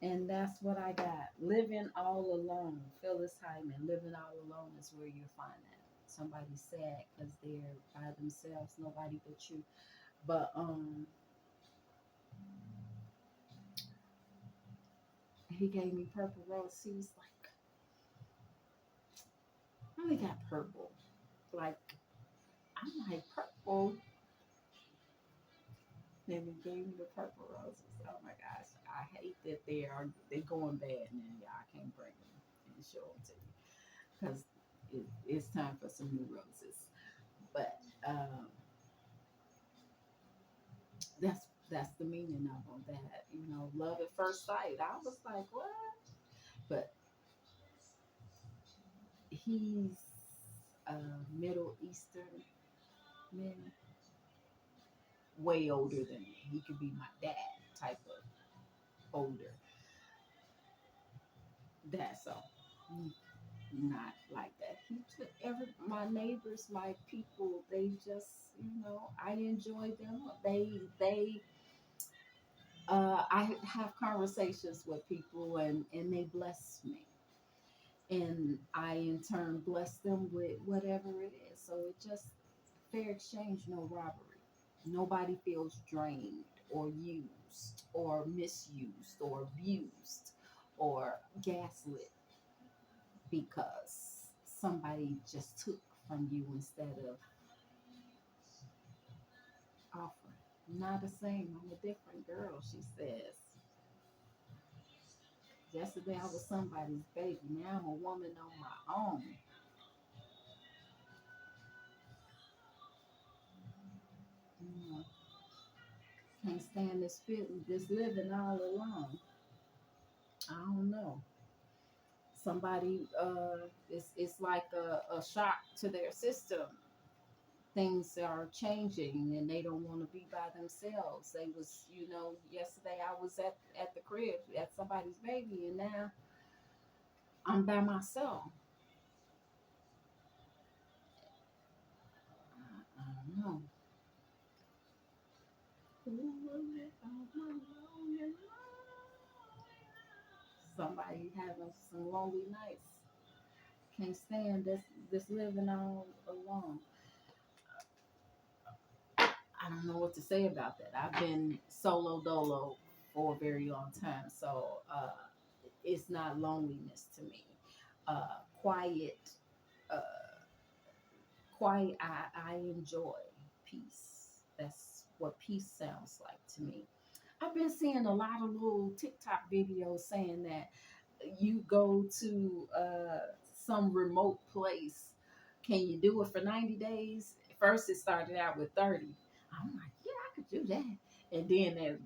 And that's what I got. Living all alone. Phyllis Hyman, living all alone is where you find that. Somebody's sad because they're by themselves, nobody but you. But he gave me purple rose. He was like, I only got purple. Like, I'm like, purple. Then he gave me the purple roses. Oh my gosh. I hate that they're going bad and yeah, I can't bring them and show them to you. Because it's time for some new roses. But that's the meaning of them. That love at first sight. I was like, what? But he's Middle Eastern man, way older than me. He could be my dad type of older. That's so not like that. He just my neighbors, my people. They just I enjoy them. I have conversations with people and they bless me. And I in turn bless them with whatever it is. So it just fair exchange, no robbery. Nobody feels drained or used or misused or abused or gaslit because somebody just took from you instead of offering. Not the same. I'm a different girl, she says. Yesterday I was somebody's baby. Now I'm a woman on my own. You know, can't stand this feeling, this living all alone. I don't know. Somebody, it's like a shock to their system. Things are changing and they don't want to be by themselves. They was, yesterday I was at the crib at somebody's baby and now I'm by myself. I don't know. Somebody having some lonely nights. Can't stand this living all alone. I don't know what to say about that. I've been solo dolo for a very long time, so it's not loneliness to me. Quiet, uh, quiet. I enjoy peace. That's what peace sounds like to me. I've been seeing a lot of little TikTok videos saying that you go to some remote place. Can you do it for 90 days? First, it started out with 30. I'm like, yeah, I could do that. And then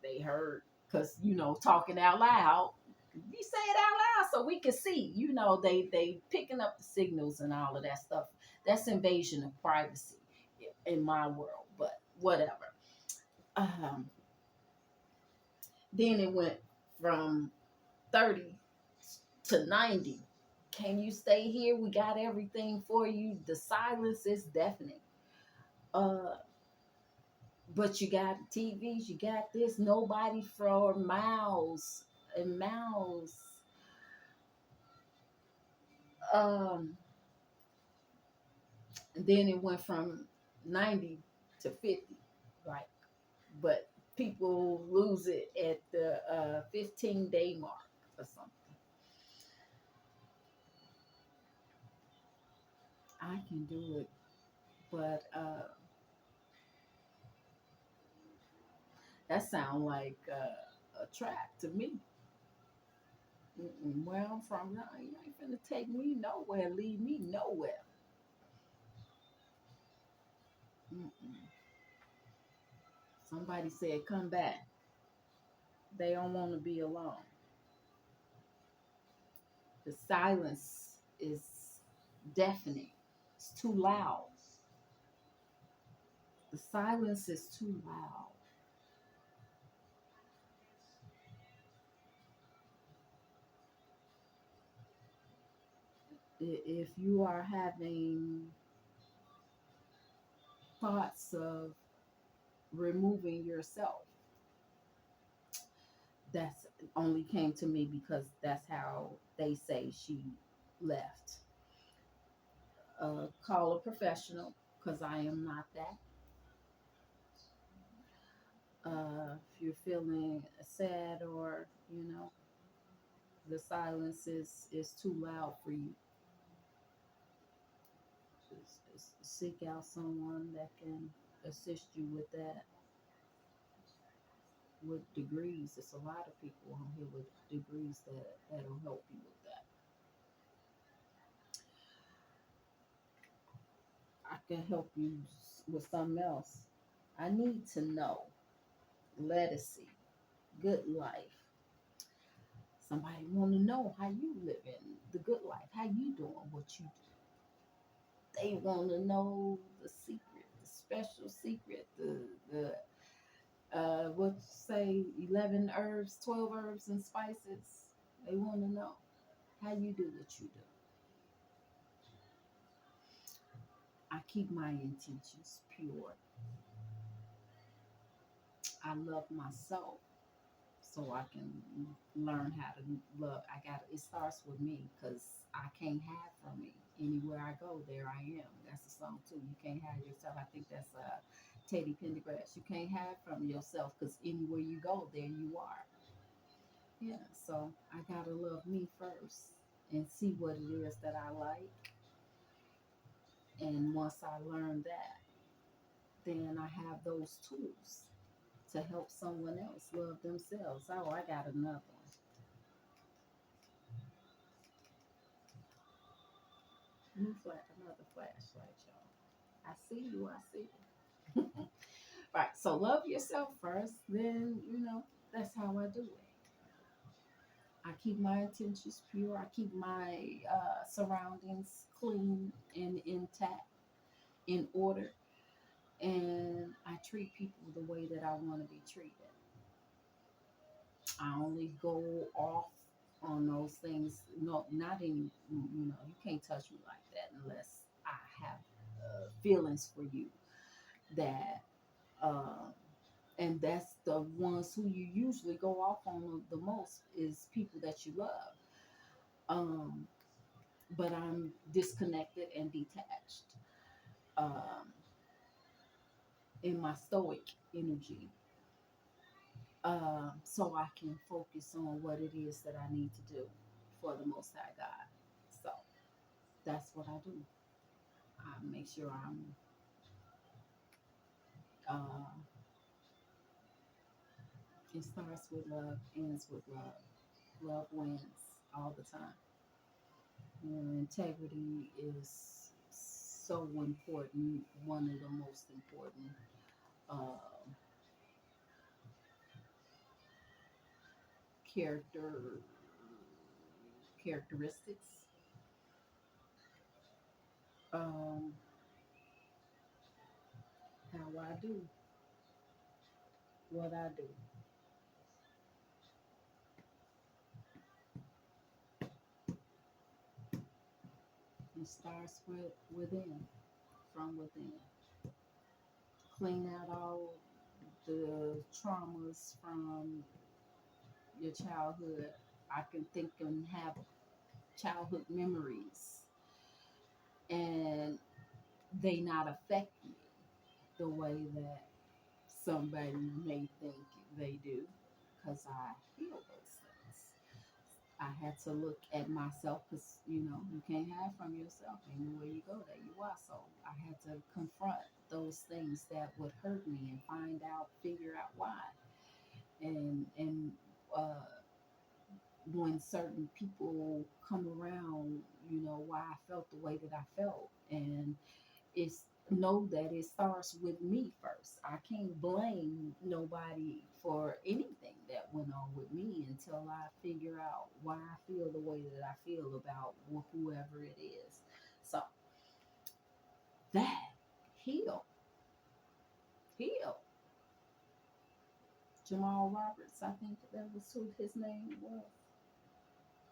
they heard, because, talking out loud, we say it out loud so we can see, they picking up the signals and all of that stuff. That's invasion of privacy in my world, but whatever. Um, then it went from 30 to 90. Can you stay here? We got everything for you. The silence is deafening. Uh, but you got TVs, you got this. Nobody for miles and miles. Um, and then it went from 90 to 50, right? But people lose it at the 15-day mark or something. I can do it, but that sounds like a trap to me. Where I'm from, no, you ain't finna take me nowhere, leave me nowhere. Mm-mm. Somebody said, come back. They don't want to be alone. The silence is deafening. It's too loud. The silence is too loud. If you are having thoughts of removing yourself, that's only came to me because that's how they say she left. Call a professional because I am not that. If you're feeling sad or the silence is too loud for you, just seek out someone that can assist you with that, with degrees. It's a lot of people on here with degrees that'll help you with that. I can help you with something else. I need to know. Legacy, good life. Somebody want to know how you living the good life, how you doing what you do. They want to know the secret, the special secret, the what you say, 11 herbs, 12 herbs and spices. They want to know how you do what you do. I keep my intentions pure. I love myself so I can learn how to love. It starts with me because I can't hide from me. Anywhere I go, there I am. That's a song too. You can't hide yourself. I think that's Teddy Pendergrass. You can't hide from yourself because anywhere you go, there you are. Yeah, so I gotta love me first and see what it is that I like. And once I learn that, then I have those tools to help someone else love themselves. Oh, I got another one. Another flashlight, y'all. I see you. I see you. Right. So love yourself first. Then that's how I do it. I keep my intentions pure. I keep my surroundings clean and intact, in order, and I treat people the way that I want to be treated. I only go off on those things. No, not any. You can't touch me like that unless I have feelings for you. That um, and that's the ones who you usually go off on the most is people that you love. Um, but I'm disconnected and detached um, in my stoic energy, so I can focus on what it is that I need to do for the Most High God. So that's what I do. I make sure uh, it starts with love, ends with love. Love wins all the time. Integrity is so important, one of the most important uh, character characteristics. Um, how I do what I do. It starts within, from within. Clean out all the traumas from your childhood. I can think and have childhood memories, and they not affect me the way that somebody may think they do, because I feel those things. I had to look at myself because you can't hide from yourself. Anywhere you go, there you are. So I had to confront those things that would hurt me and figure out why. And uh, when certain people come around, why I felt the way that I felt, and It's know that it starts with me first. I can't blame nobody for anything that went on with me until I figure out why I feel the way that I feel about whoever it is. So that heal, heal. Jamal Roberts, I think that was who his name was.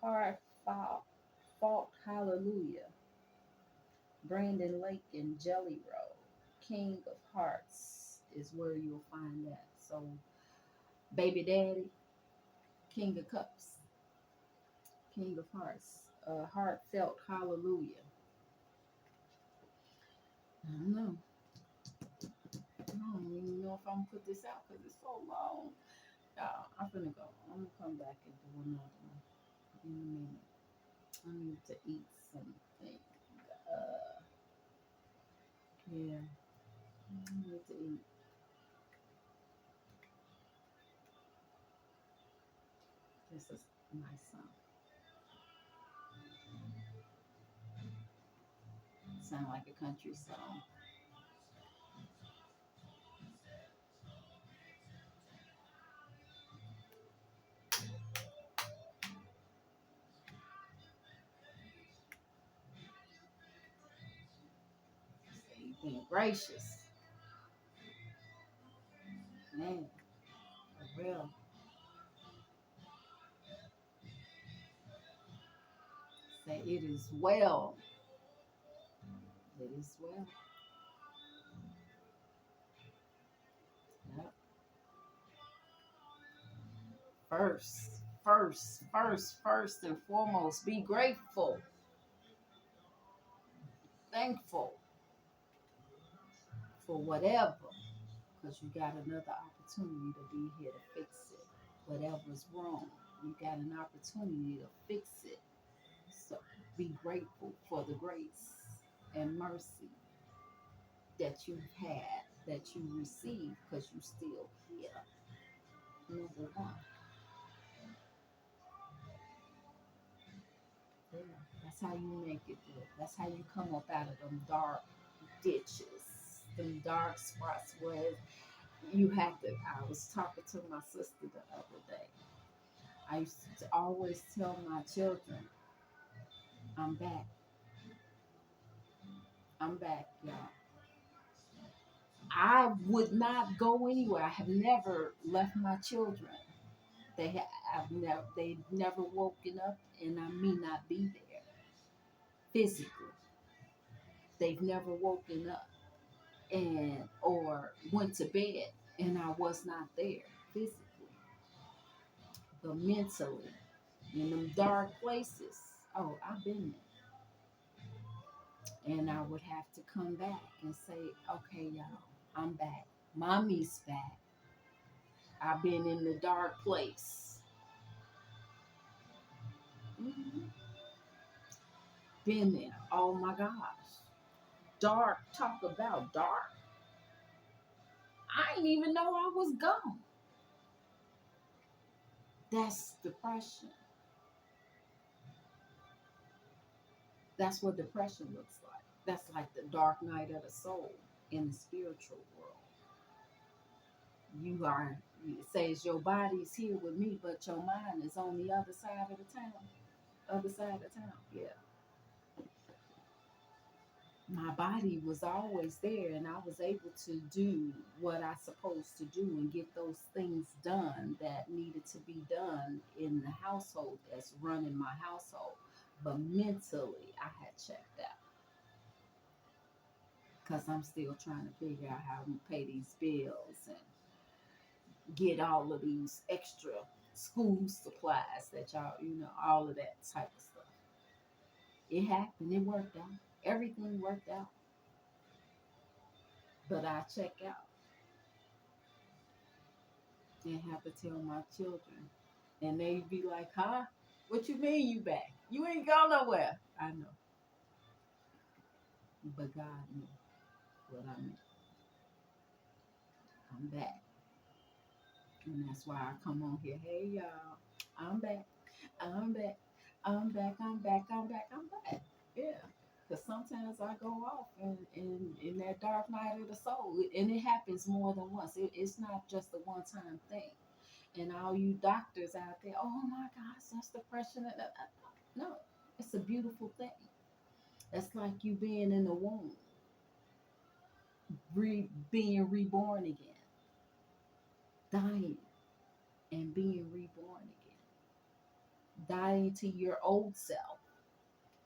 Hard fought hallelujah. Brandon Lake and Jelly Roll. King of Hearts is where you'll find that. So, Baby Daddy, King of Cups, King of Hearts, Heartfelt Hallelujah. I don't know. I don't even know if I'm gonna put this out because it's so long. I'm gonna go. I'm gonna come back and do another one in a minute. I need to eat something. Yeah, I need to eat. This is my son. Sound like a country song. You've been gracious, man. For real. Say it is well. It is well. Yep. First and foremost, be grateful, thankful for whatever, because you got another opportunity to be here to fix it. Whatever's wrong, you got an opportunity to fix it. So be grateful for the grace and mercy that you've had, that you received, because you still here. Number one. Yeah, that's how you make it through. That's how you come up out of them dark ditches, them dark spots where you have to. I was talking to my sister the other day. I used to always tell my children, I'm back. I'm back, y'all. I would not go anywhere. I have never left my children. They've never woken up, and I may not be there physically. They've never woken up and or went to bed, and I was not there physically, but mentally in them dark places. Oh, I've been there, and I would have to come back and say, "Okay, y'all, I'm back. Mommy's back. I've been in the dark place. Mhm. Been there. Oh my gosh, dark. Talk about dark. I didn't even know I was gone. That's depression. That's what depression looks like. That's like the dark night of the soul in the spiritual world. You are, it says your body's here with me, but your mind is on the other side of the town. Other side of town, yeah. My body was always there, and I was able to do what I supposed to do and get those things done that needed to be done in the household that's running my household. But mentally, I had checked out because I'm still trying to figure out how to pay these bills and get all of these extra school supplies that y'all, all of that type of stuff. It happened. It worked out. Everything worked out. But I check out and have to tell my children. And they be like, huh? What you mean you back? You ain't go nowhere. I know. But God knew what I meant. I'm back. And that's why I come on here. Hey y'all. I'm back. I'm back. I'm back. I'm back. I'm back. I'm back. Yeah. Because sometimes I go off in that dark night of the soul, and it happens more than once. It's not just a one time thing. And all you doctors out there, oh my gosh, that's depression. No, it's a beautiful thing. It's like you being in the womb, being reborn again, dying and being reborn again, dying to your old self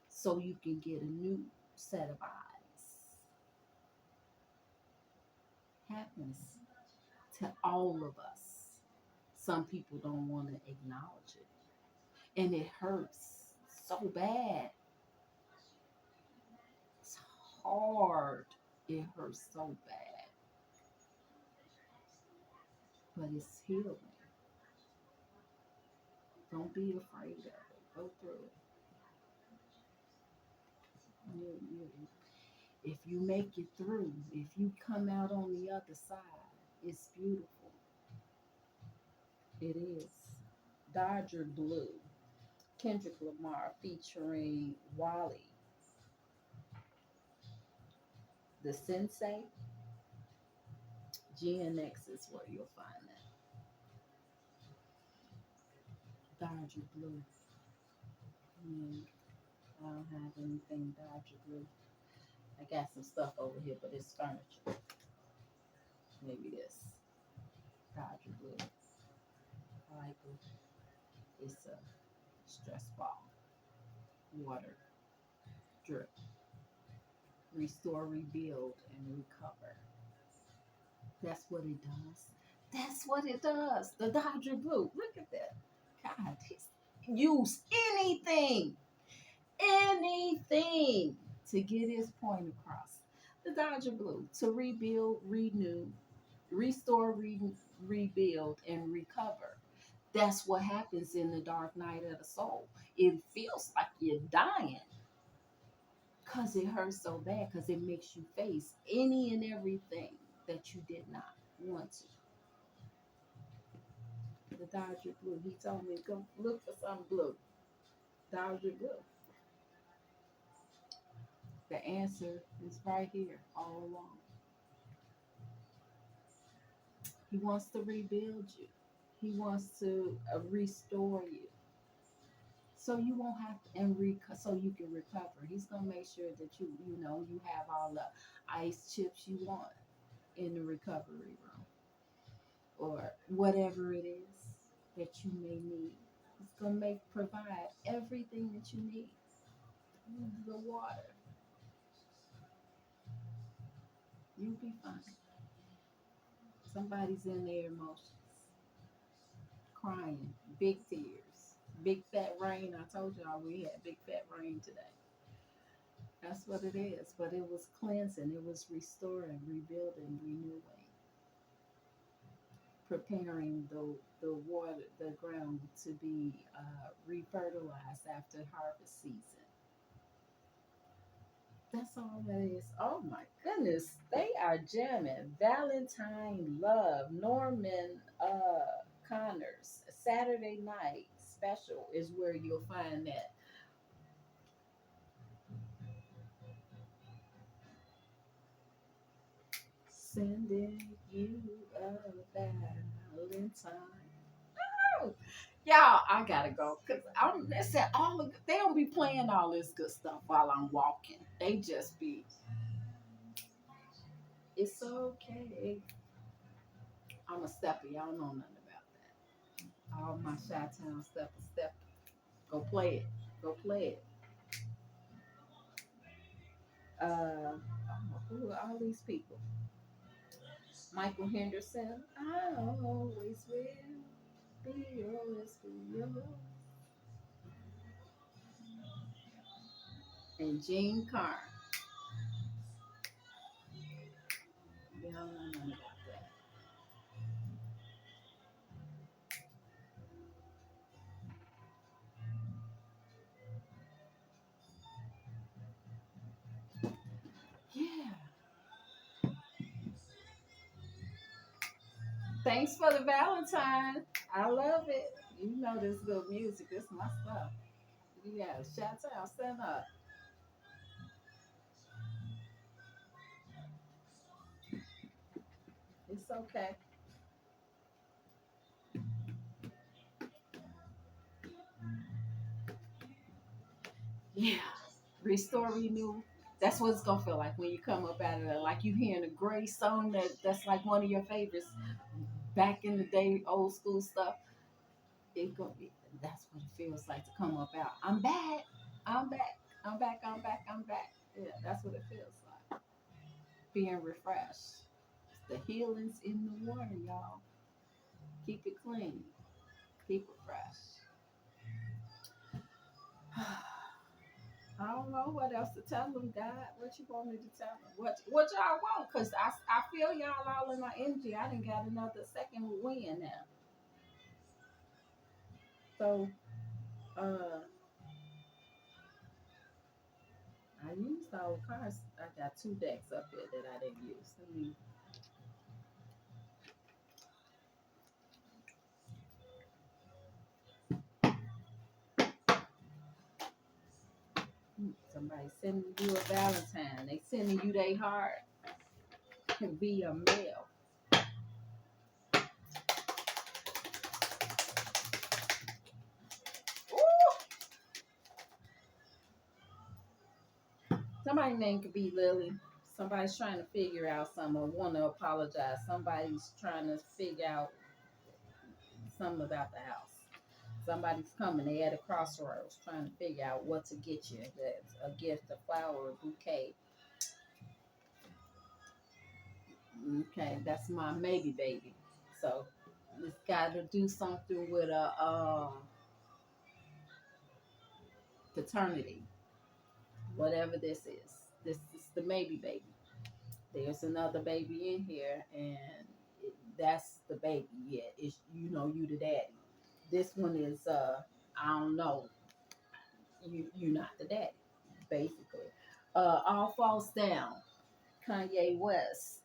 so you can get a new set of eyes. Happens to all of us. Some people don't want to acknowledge it, and it hurts so bad. It's hard. It hurts so bad, but it's healing. Don't be afraid of it. Go through it. If you make it through, if you come out on the other side, it's beautiful. It is. Dodger Blue, Kendrick Lamar featuring Wally, the Sensei. GNX is where you'll find that. Dodger Blue. Mm, I don't have anything Dodger Blue. I got some stuff over here, but it's furniture. Maybe this. Dodger Blue. I like it. It's a stress ball. Water. Drip. Restore, rebuild, and recover. That's what it does. That's what it does. The Dodger Blue. Look at that. God, he's used anything to get his point across. The Dodger Blue to rebuild, renew, restore, rebuild, and recover. That's what happens in the dark night of the soul. It feels like you're dying because it hurts so bad because it makes you face any and everything that you did not want to. The Dodger Blue. He told me, go look for some blue. Dodger Blue. The answer is right here all along. He wants to rebuild you. He wants to restore you. So you won't have to, so you can recover. He's gonna make sure that you have all the ice chips you want in the recovery room or whatever it is that you may need. It's gonna provide everything that you need. The water, you'll be fine. Somebody's in their emotions, crying, big tears, big fat rain. I told y'all we had big fat rain today. That's what it is. But it was cleansing, it was restoring, rebuilding, renewing, preparing the water, the ground to be refertilized after harvest season. That's all that is. Oh my goodness, they are jamming. Valentine Love, Norman Connors, Saturday Night Special is where you'll find that. Sending you a Valentine. Oh, y'all, I gotta go because I'm. They said they don't be playing all this good stuff while I'm walking. They just be. It's okay. I'm a stepper. Y'all know nothing about that. All my Chi-Town step. Go play it. Go play it. Oh, who are all these people? Michael Henderson. I always will be yours, be yours. And Gene Carr. Y'all know nothing about that. Yeah. Thanks for the Valentine. I love it. You know this good music. This is my stuff. Yeah, shout out, stand up. okay. Yeah. Restore, renew. That's what it's gonna feel like when you come up out of there. Like you hearing a great song that's like one of your favorites back in the day, old school stuff. It go, that's what it feels like to come up out. I'm back. I'm back. I'm back. I'm back. I'm back. Yeah, that's what it feels like. Being refreshed. The healing's in the water, y'all. Keep it clean. Keep it fresh. I don't know what else to tell them, God. What you want me to tell them? What y'all want? Cause I feel y'all all in my energy. I didn't got another second win now. So I used all the cards. I got two decks up here that I didn't use. Let me. Somebody sending you a Valentine. They sending you their heart. Can be a male. Ooh. Somebody's name could be Lily. Somebody's trying to figure out something or want to apologize. Somebody's trying to figure out something about the house. Somebody's coming. They at a crossroads trying to figure out what to get you. That's a gift, a flower, a bouquet. Okay, that's my maybe baby. So it's got to do something with a paternity, whatever this is. This is the maybe baby. There's another baby in here, and that's the baby. Yeah, it's you the daddy. This one is I don't know. You not the daddy, basically. All falls down. Kanye West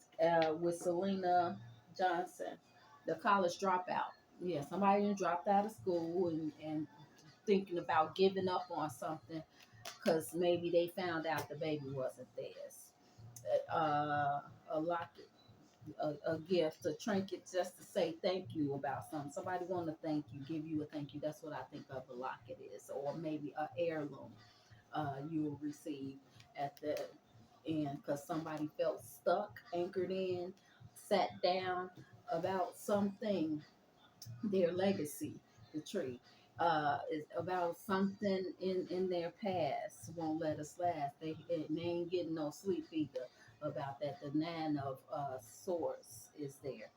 with Selena Johnson, the college dropout. Yeah, somebody done dropped out of school and thinking about giving up on something because maybe they found out the baby wasn't theirs. A locket, a gift, a trinket just to say thank you about something. Somebody want to thank you, give you a thank you. That's what I think of a locket is, or maybe a heirloom you will receive at the end because somebody felt stuck, anchored in, sat down about something, their legacy, the tree. Is about something in their past won't let us last. They ain't getting no sleep either about that. The nine of swords is there.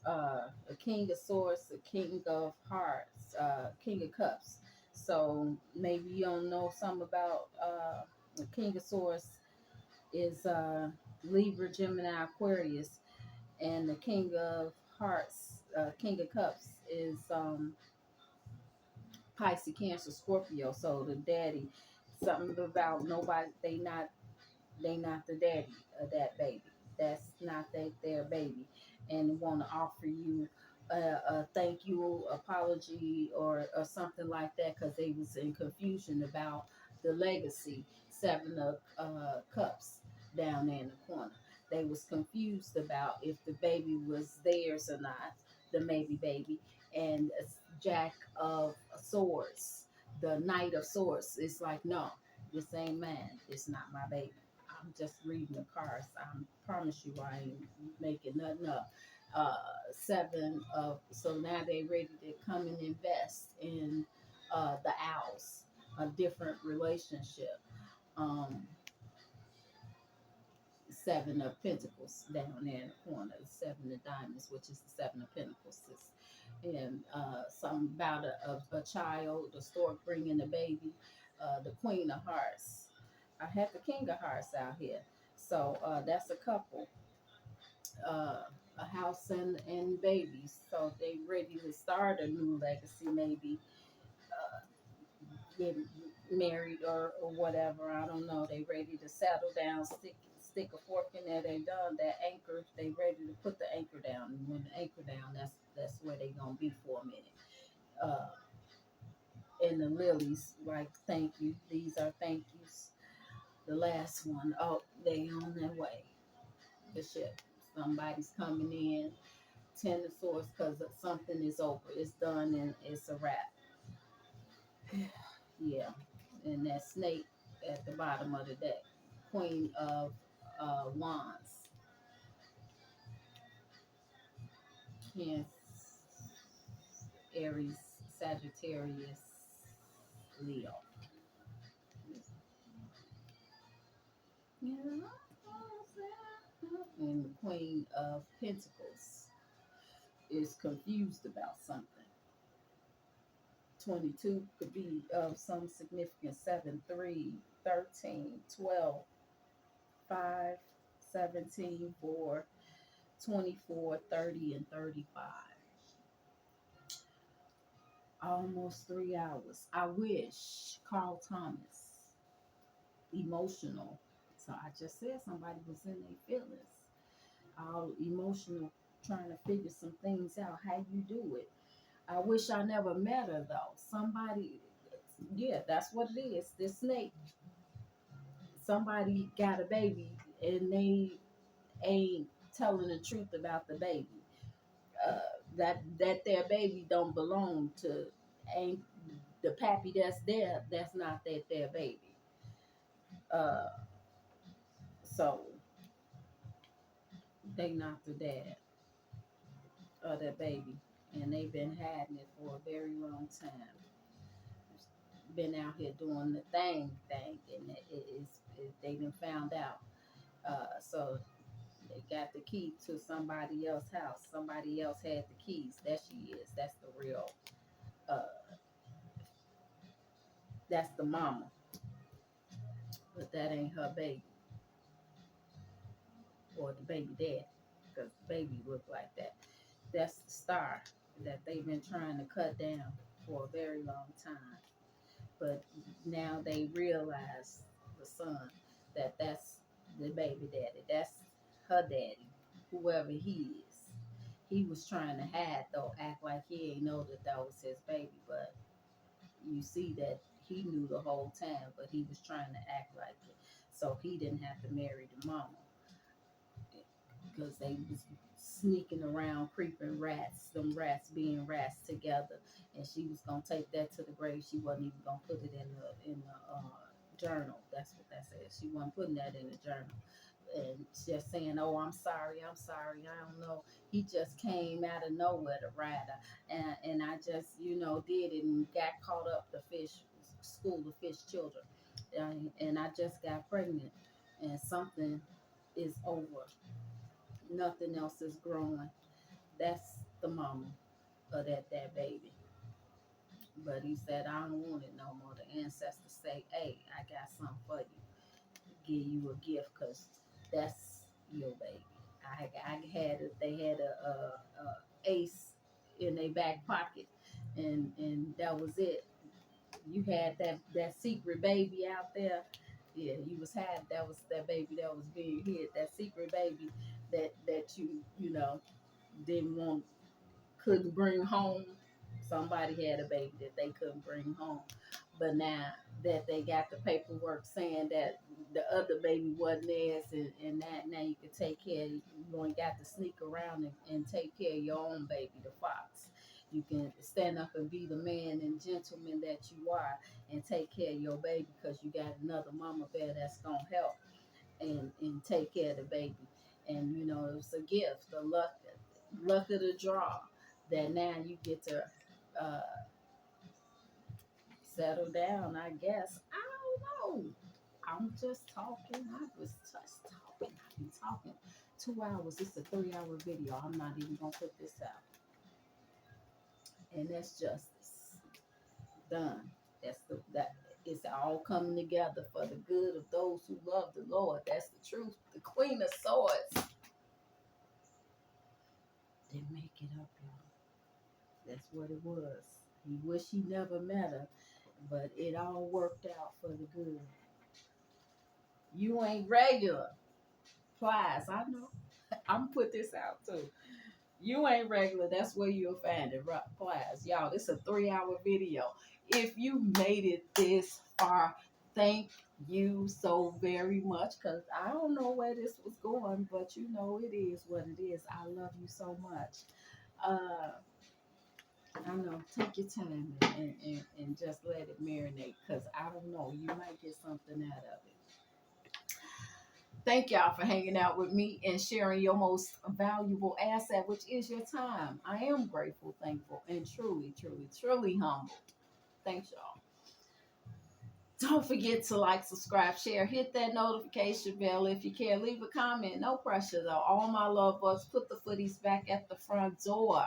A king of swords, a king of hearts, king of cups. So maybe you don't know something about the king of swords is Libra, Gemini, Aquarius, and the king of hearts, king of cups is Pisces, Cancer, Scorpio. So the daddy, something about nobody, they not the daddy of that baby. That's not their baby, and want to offer you a thank you, apology, or something like that because they was in confusion about the legacy. Seven of cups down there in the corner. They was confused about if the baby was theirs or not, the maybe baby, and Jack of Swords, the Knight of Swords. It's like no, this ain't mine. It's not my baby. I'm just reading the cards. I promise you, I ain't making nothing up. Seven of so now they ready to come and invest in the owls, a different relationship. Um, Seven of Pentacles down there in the corner, the Seven of Diamonds, which is the Seven of Pentacles. And something about a child, the stork bringing the baby, the Queen of Hearts. I had the King of Hearts out here. So that's a couple, uh, a house and babies. So they ready to start a new legacy, maybe get married or whatever. I don't know. They ready to settle down, stick a fork in there. They done that anchor. They ready to put the anchor down. And when the anchor down, that's where they gonna be for a minute. Uh, and the lilies, like thank you. These are thank yous. The last one, oh, they on their way. The ship. Somebody's coming in, 10 of swords, because something is over. It's done and it's a wrap. Yeah. And that snake at the bottom of the deck. Queen of Wands. Cancer, Aries, Sagittarius, Leo. Yeah. And the Queen of Pentacles is confused about something. 22 could be of some significance. 7, 3, 13, 12, 5, 17, 4, 24, 30, and 35. Almost 3 hours. I wish Carl Thomas, emotional. So I just said somebody was in their feelings. All emotional, trying to figure some things out. How you do it. I wish I never met her though. Somebody, yeah, that's what it is. This snake. Somebody got a baby and they ain't telling the truth about the baby. Uh, that their baby don't belong to, ain't the pappy that's there. That's not their baby. Uh, so they not the dad of that baby, and they've been hiding it for a very long time. Been out here doing the thing, and they done found out. So they got the key to somebody else's house. Somebody else had the keys. There she is. That's the real. Uh, that's the mama, but that ain't her baby or the baby daddy, because the baby look like that. That's the star that they've been trying to cut down for a very long time. But now they realize, the son, that that's the baby daddy. That's her daddy, whoever he is. He was trying to hide though, act like he ain't know that was his baby. But you see that he knew the whole time, but he was trying to act like it. So he didn't have to marry the mama, because they was sneaking around, creeping rats, them rats being rats together, and she was gonna take that to the grave. She wasn't even gonna put it in the journal. That's what that says. She wasn't putting that in the journal, and just saying, "Oh, I'm sorry, I don't know." He just came out of nowhere, the rider, and I just did it and got caught up to fish school to fish children, and I just got pregnant, and something is over. Nothing else is growing. That's the mama of that baby. But he said, I don't want it no more. The ancestors say, hey, I got something for you. Give you a gift, because that's your baby. They had a ace in their back pocket, and that was it. You had that secret baby out there. Yeah, you was had that was that baby that was being hid. That secret baby that you didn't want, couldn't bring home. Somebody had a baby that they couldn't bring home. But now that they got the paperwork saying that the other baby wasn't theirs, and that now you can take care of, you ain't got to sneak around and take care of your own baby, the fox. You can stand up and be the man and gentleman that you are, and take care of your baby, because you got another mama bear that's going to help and take care of the baby. And it's a gift, the luck of the draw, that now you get to uh, settle down, I guess. I don't know. I'm just talking. I was just talking. I've been talking 2 hours. It's a 3-hour video. I'm not even gonna put this out. And that's justice done. That it's all coming together for the good of those who love the Lord. That's the truth. The Queen of Swords didn't make it up, y'all. That's what it was. He wished he never met her, but it all worked out for the good. You ain't regular. Plies, I know. I'm gonna put this out too. You ain't regular. That's where you'll find it. Right, Plies, y'all. This is a 3-hour video. If you made it this far, Thank you so very much, because I don't know where this was going, but you know it is what it is. I love you so much. Uh, I know. Take your time and just let it marinate, because I don't know. You might get something out of it. Thank y'all for hanging out with me and sharing your most valuable asset, which is your time. I am grateful, thankful, and truly, truly, truly humbled. Thanks, y'all. Don't forget to like, subscribe, share, hit that notification bell if you can. Leave a comment. No pressure, though. All my love bugs, put the footies back at the front door.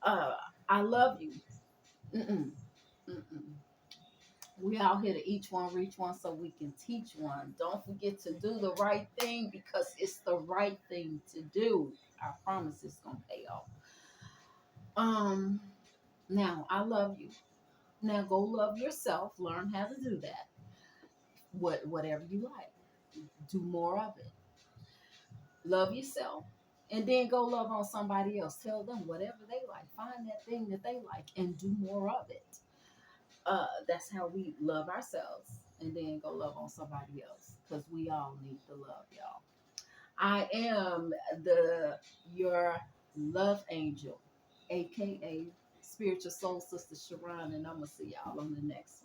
Uh, I love you. Mm-mm, mm-mm. We out here to each one reach one so we can teach one. Don't forget to do the right thing, because it's the right thing to do. I promise it's gonna pay off. Um, Now I love you. Now go love yourself. Learn how to do that. Whatever you like, do more of it. Love yourself, and then go love on somebody else. Tell them whatever they like. Find that thing that they like and do more of it. That's how we love ourselves, and then go love on somebody else, because we all need the love, y'all. I am the your love angel, aka spiritual soul sister Sha'Ron, and I'm gonna see y'all on the next one.